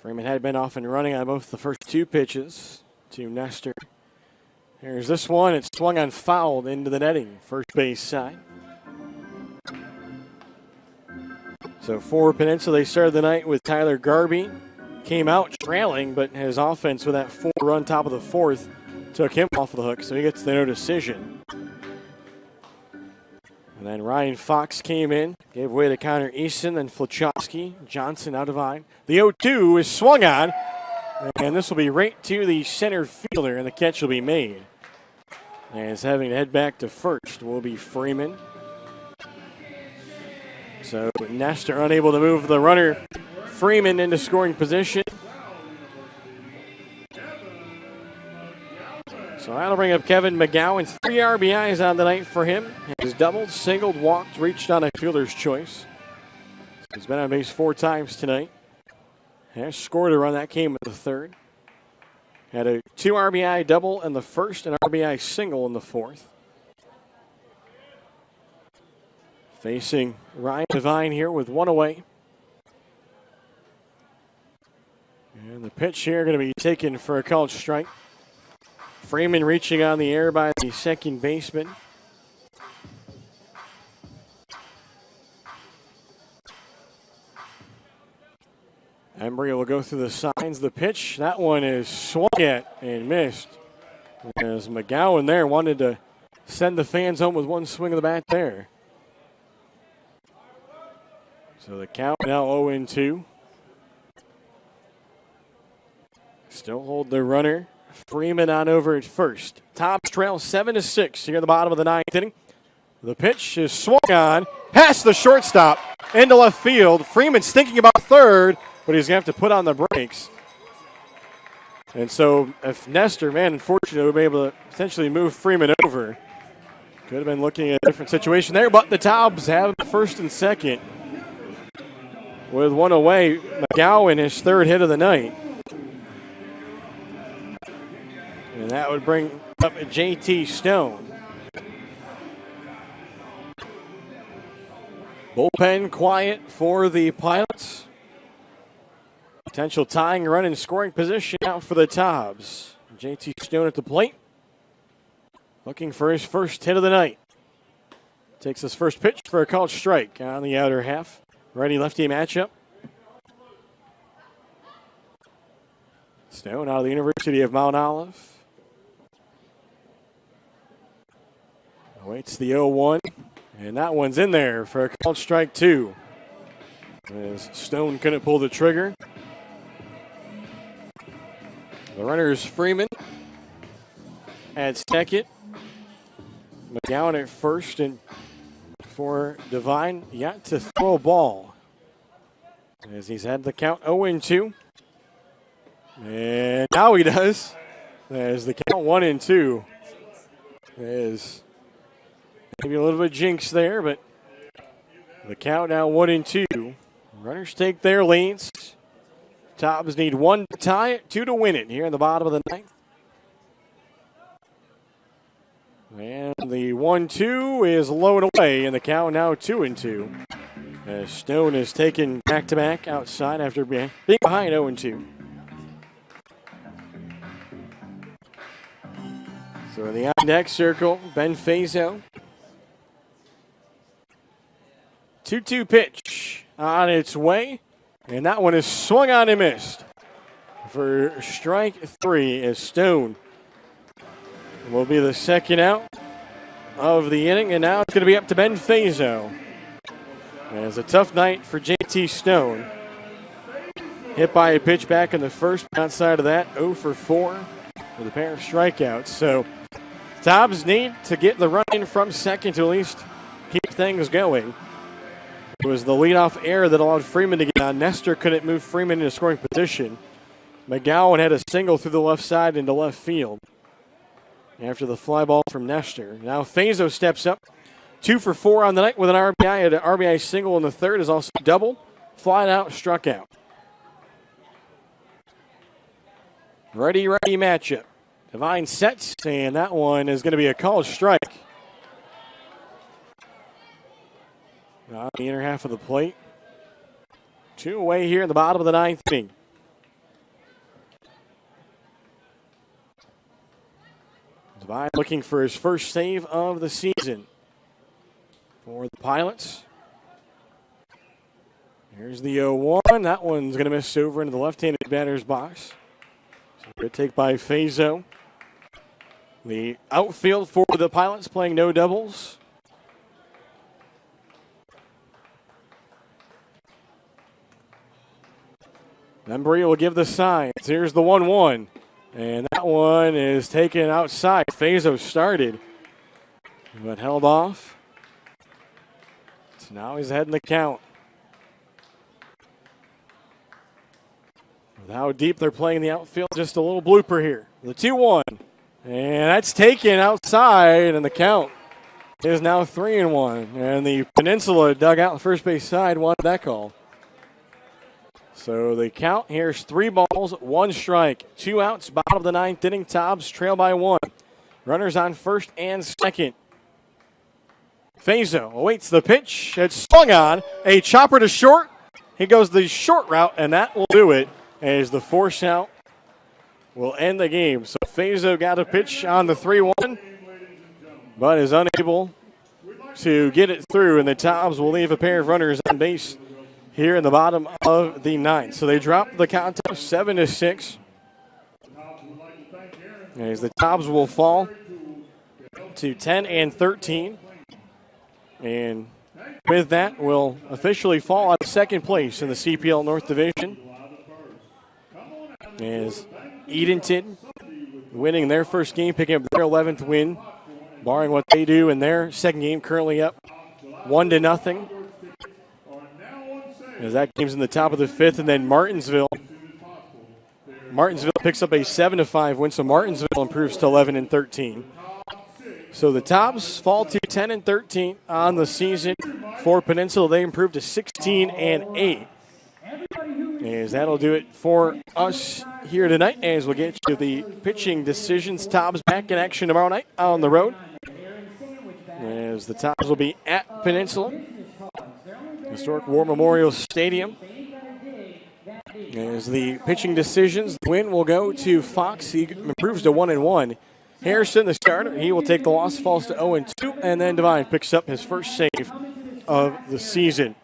Freeman had been off and running on both the first 2 pitches to Nestor. Here's this one. It's swung on fouled into the netting, first base side. So for Peninsula, they started the night with Tyler Garby. Came out trailing, but his offense with that 4-run top of the 4th took him off the hook, so he gets the no decision. And then Ryan Fox came in, gave way to Connor Easton, then Flachowski, Johnson out of line. The 0-2 is swung on, and this will be right to the center fielder, and the catch will be made. As having to head back to first will be Freeman. So Nestor unable to move the runner Freeman into scoring position. So that'll bring up Kevin McGowan. 3 RBIs on the night for him. He's doubled, singled, walked, reached on a fielder's choice. He's been on base 4 times tonight. Has scored a run. That came in the 3rd. Had a 2 RBI double in the 1st and RBI single in the 4th. Facing Ryan Devine here with 1 away. And the pitch here going to be taken for a called strike. Freeman reaching on the air by the second baseman. Embry will go through the signs. The pitch, that one is swung at and missed. As McGowan there wanted to send the fans home with 1 swing of the bat there. So the count now 0-2. Still hold the runner. Freeman on over at first. Tobs trail 7-6 here at the bottom of the 9th inning. The pitch is swung on, past the shortstop, into left field. Freeman's thinking about third, but he's going to have to put on the brakes. And so if Nestor, man, unfortunately, would be able to potentially move Freeman over. Could have been looking at a different situation there, but the Tobs have first and second. With 1 away, McGowan, his 3rd hit of the night. And that would bring up JT Stone. Bullpen quiet for the Pilots. Potential tying run and scoring position out for the Tobs. JT Stone at the plate. Looking for his first hit of the night. Takes his first pitch for a called strike on the outer half. Righty-lefty matchup. Stone out of the University of Mount Olive. Awaits the 0-1. And that one's in there for a called strike 2. As Stone couldn't pull the trigger. The runner is Freeman at second. McGowan at first, and for Devine, yet to throw a ball. As he's had the count 0-2. And now he does. As the count 1-2. As maybe a little bit of jinx there, but the count now 1-2. Runners take their leads. Tobs need 1 to tie it, 2 to win it here in the bottom of the ninth. And the 1-2 is low and away, and the count now 2-2. As Stone is taken back-to-back outside after being behind 0-2. So in the on-deck circle, Ben Fazo. 2-2 pitch on its way. And that one is swung on and missed for strike 3 as Stone will be the second out of the inning. And now it's going to be up to Ben Fazo. It's a tough night for JT Stone. Hit by a pitch back in the first. Outside of that, 0 for 4 with a pair of strikeouts. So Tobs need to get the run in from second to at least keep things going. It was the leadoff error that allowed Freeman to get on. Nestor couldn't move Freeman into scoring position. McGowan had a single through the left side into left field after the fly ball from Nestor. Now Fazo steps up. 2 for 4 on the night with an RBI. Had an RBI single in the third, is also double. Flied out, struck out. Ready matchup. Devine sets, and that one is going to be a called strike. On the inner half of the plate. 2 away here in the bottom of the ninth inning. Devine looking for his first save of the season for the Pilots. Here's the 0-1. That one's going to miss over into the left-handed batter's box. So good take by Fazo. The outfield for the Pilots playing no doubles. Embry will give the signs. Here's the 1-1. And that one is taken outside. Fazo started, but held off. So now he's ahead in the count. With how deep they're playing the outfield, just a little blooper here. The 2-1. And that's taken outside, and the count is now 3-1. And the Peninsula dugout on the first base side wanted that call. So the count here is 3 balls, 1 strike, 2 outs, bottom of the ninth inning. Tobs trail by 1. Runners on first and second. Fazo awaits the pitch. It's swung on. A chopper to short. He goes the short route, and that will do it as the force out will end the game. So Fazo got a pitch on the 3-1, but is unable to get it through, and the Tobs will leave a pair of runners on base here in the bottom of the ninth. So they drop the count to 7-6. As the Tobs will fall to 10-13. And with that, will officially fall out of second place in the CPL North Division. As Edenton winning their first game, picking up their 11th win, barring what they do in their second game, currently up 1-0. As that game's in the top of the 5th, and then Martinsville picks up a 7-5 win, so Martinsville improves to 11-13. So the Tobs fall to 10-13 on the season. For Peninsula, they improved to 16-8. As that'll do it for us here tonight, as we'll get to the pitching decisions. Tobs back in action tomorrow night on the road, as the Tobs will be at Peninsula, historic War Memorial Stadium. As the pitching decisions, the win will go to Fox. He improves to 1-1. Harrison, the starter, he will take the loss, falls to 0-2, and then Devine picks up his first save of the season.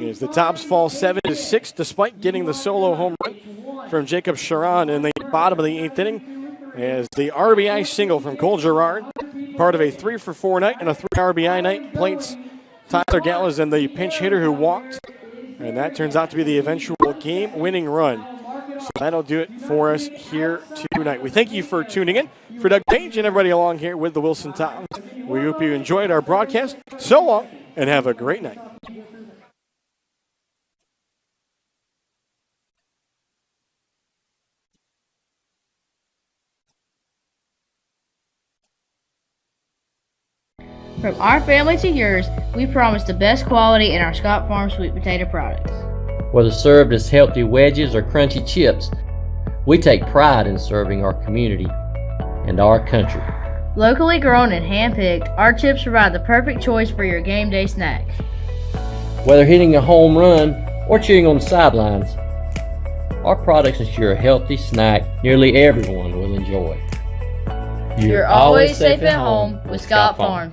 As the Tobs fall 7-6, despite getting the solo home run from Jacob Sharon in the bottom of the 8th inning, as the RBI single from Cole Gerard, part of a 3-for-4 night and a 3 RBI night, plates Tyler Gallas and the pinch hitter who walked, and that turns out to be the eventual game-winning run. So that'll do it for us here tonight. We thank you for tuning in. For Doug Page and everybody along here with the Wilson Tobs, we hope you enjoyed our broadcast. So long, and have a great night. From our family to yours, we promise the best quality in our Scott Farm sweet potato products. Whether served as healthy wedges or crunchy chips, we take pride in serving our community and our country. Locally grown and hand-picked, our chips provide the perfect choice for your game day snacks. Whether hitting a home run or cheering on the sidelines, our products ensure a healthy snack nearly everyone will enjoy. You're always safe at home with Scott Farm.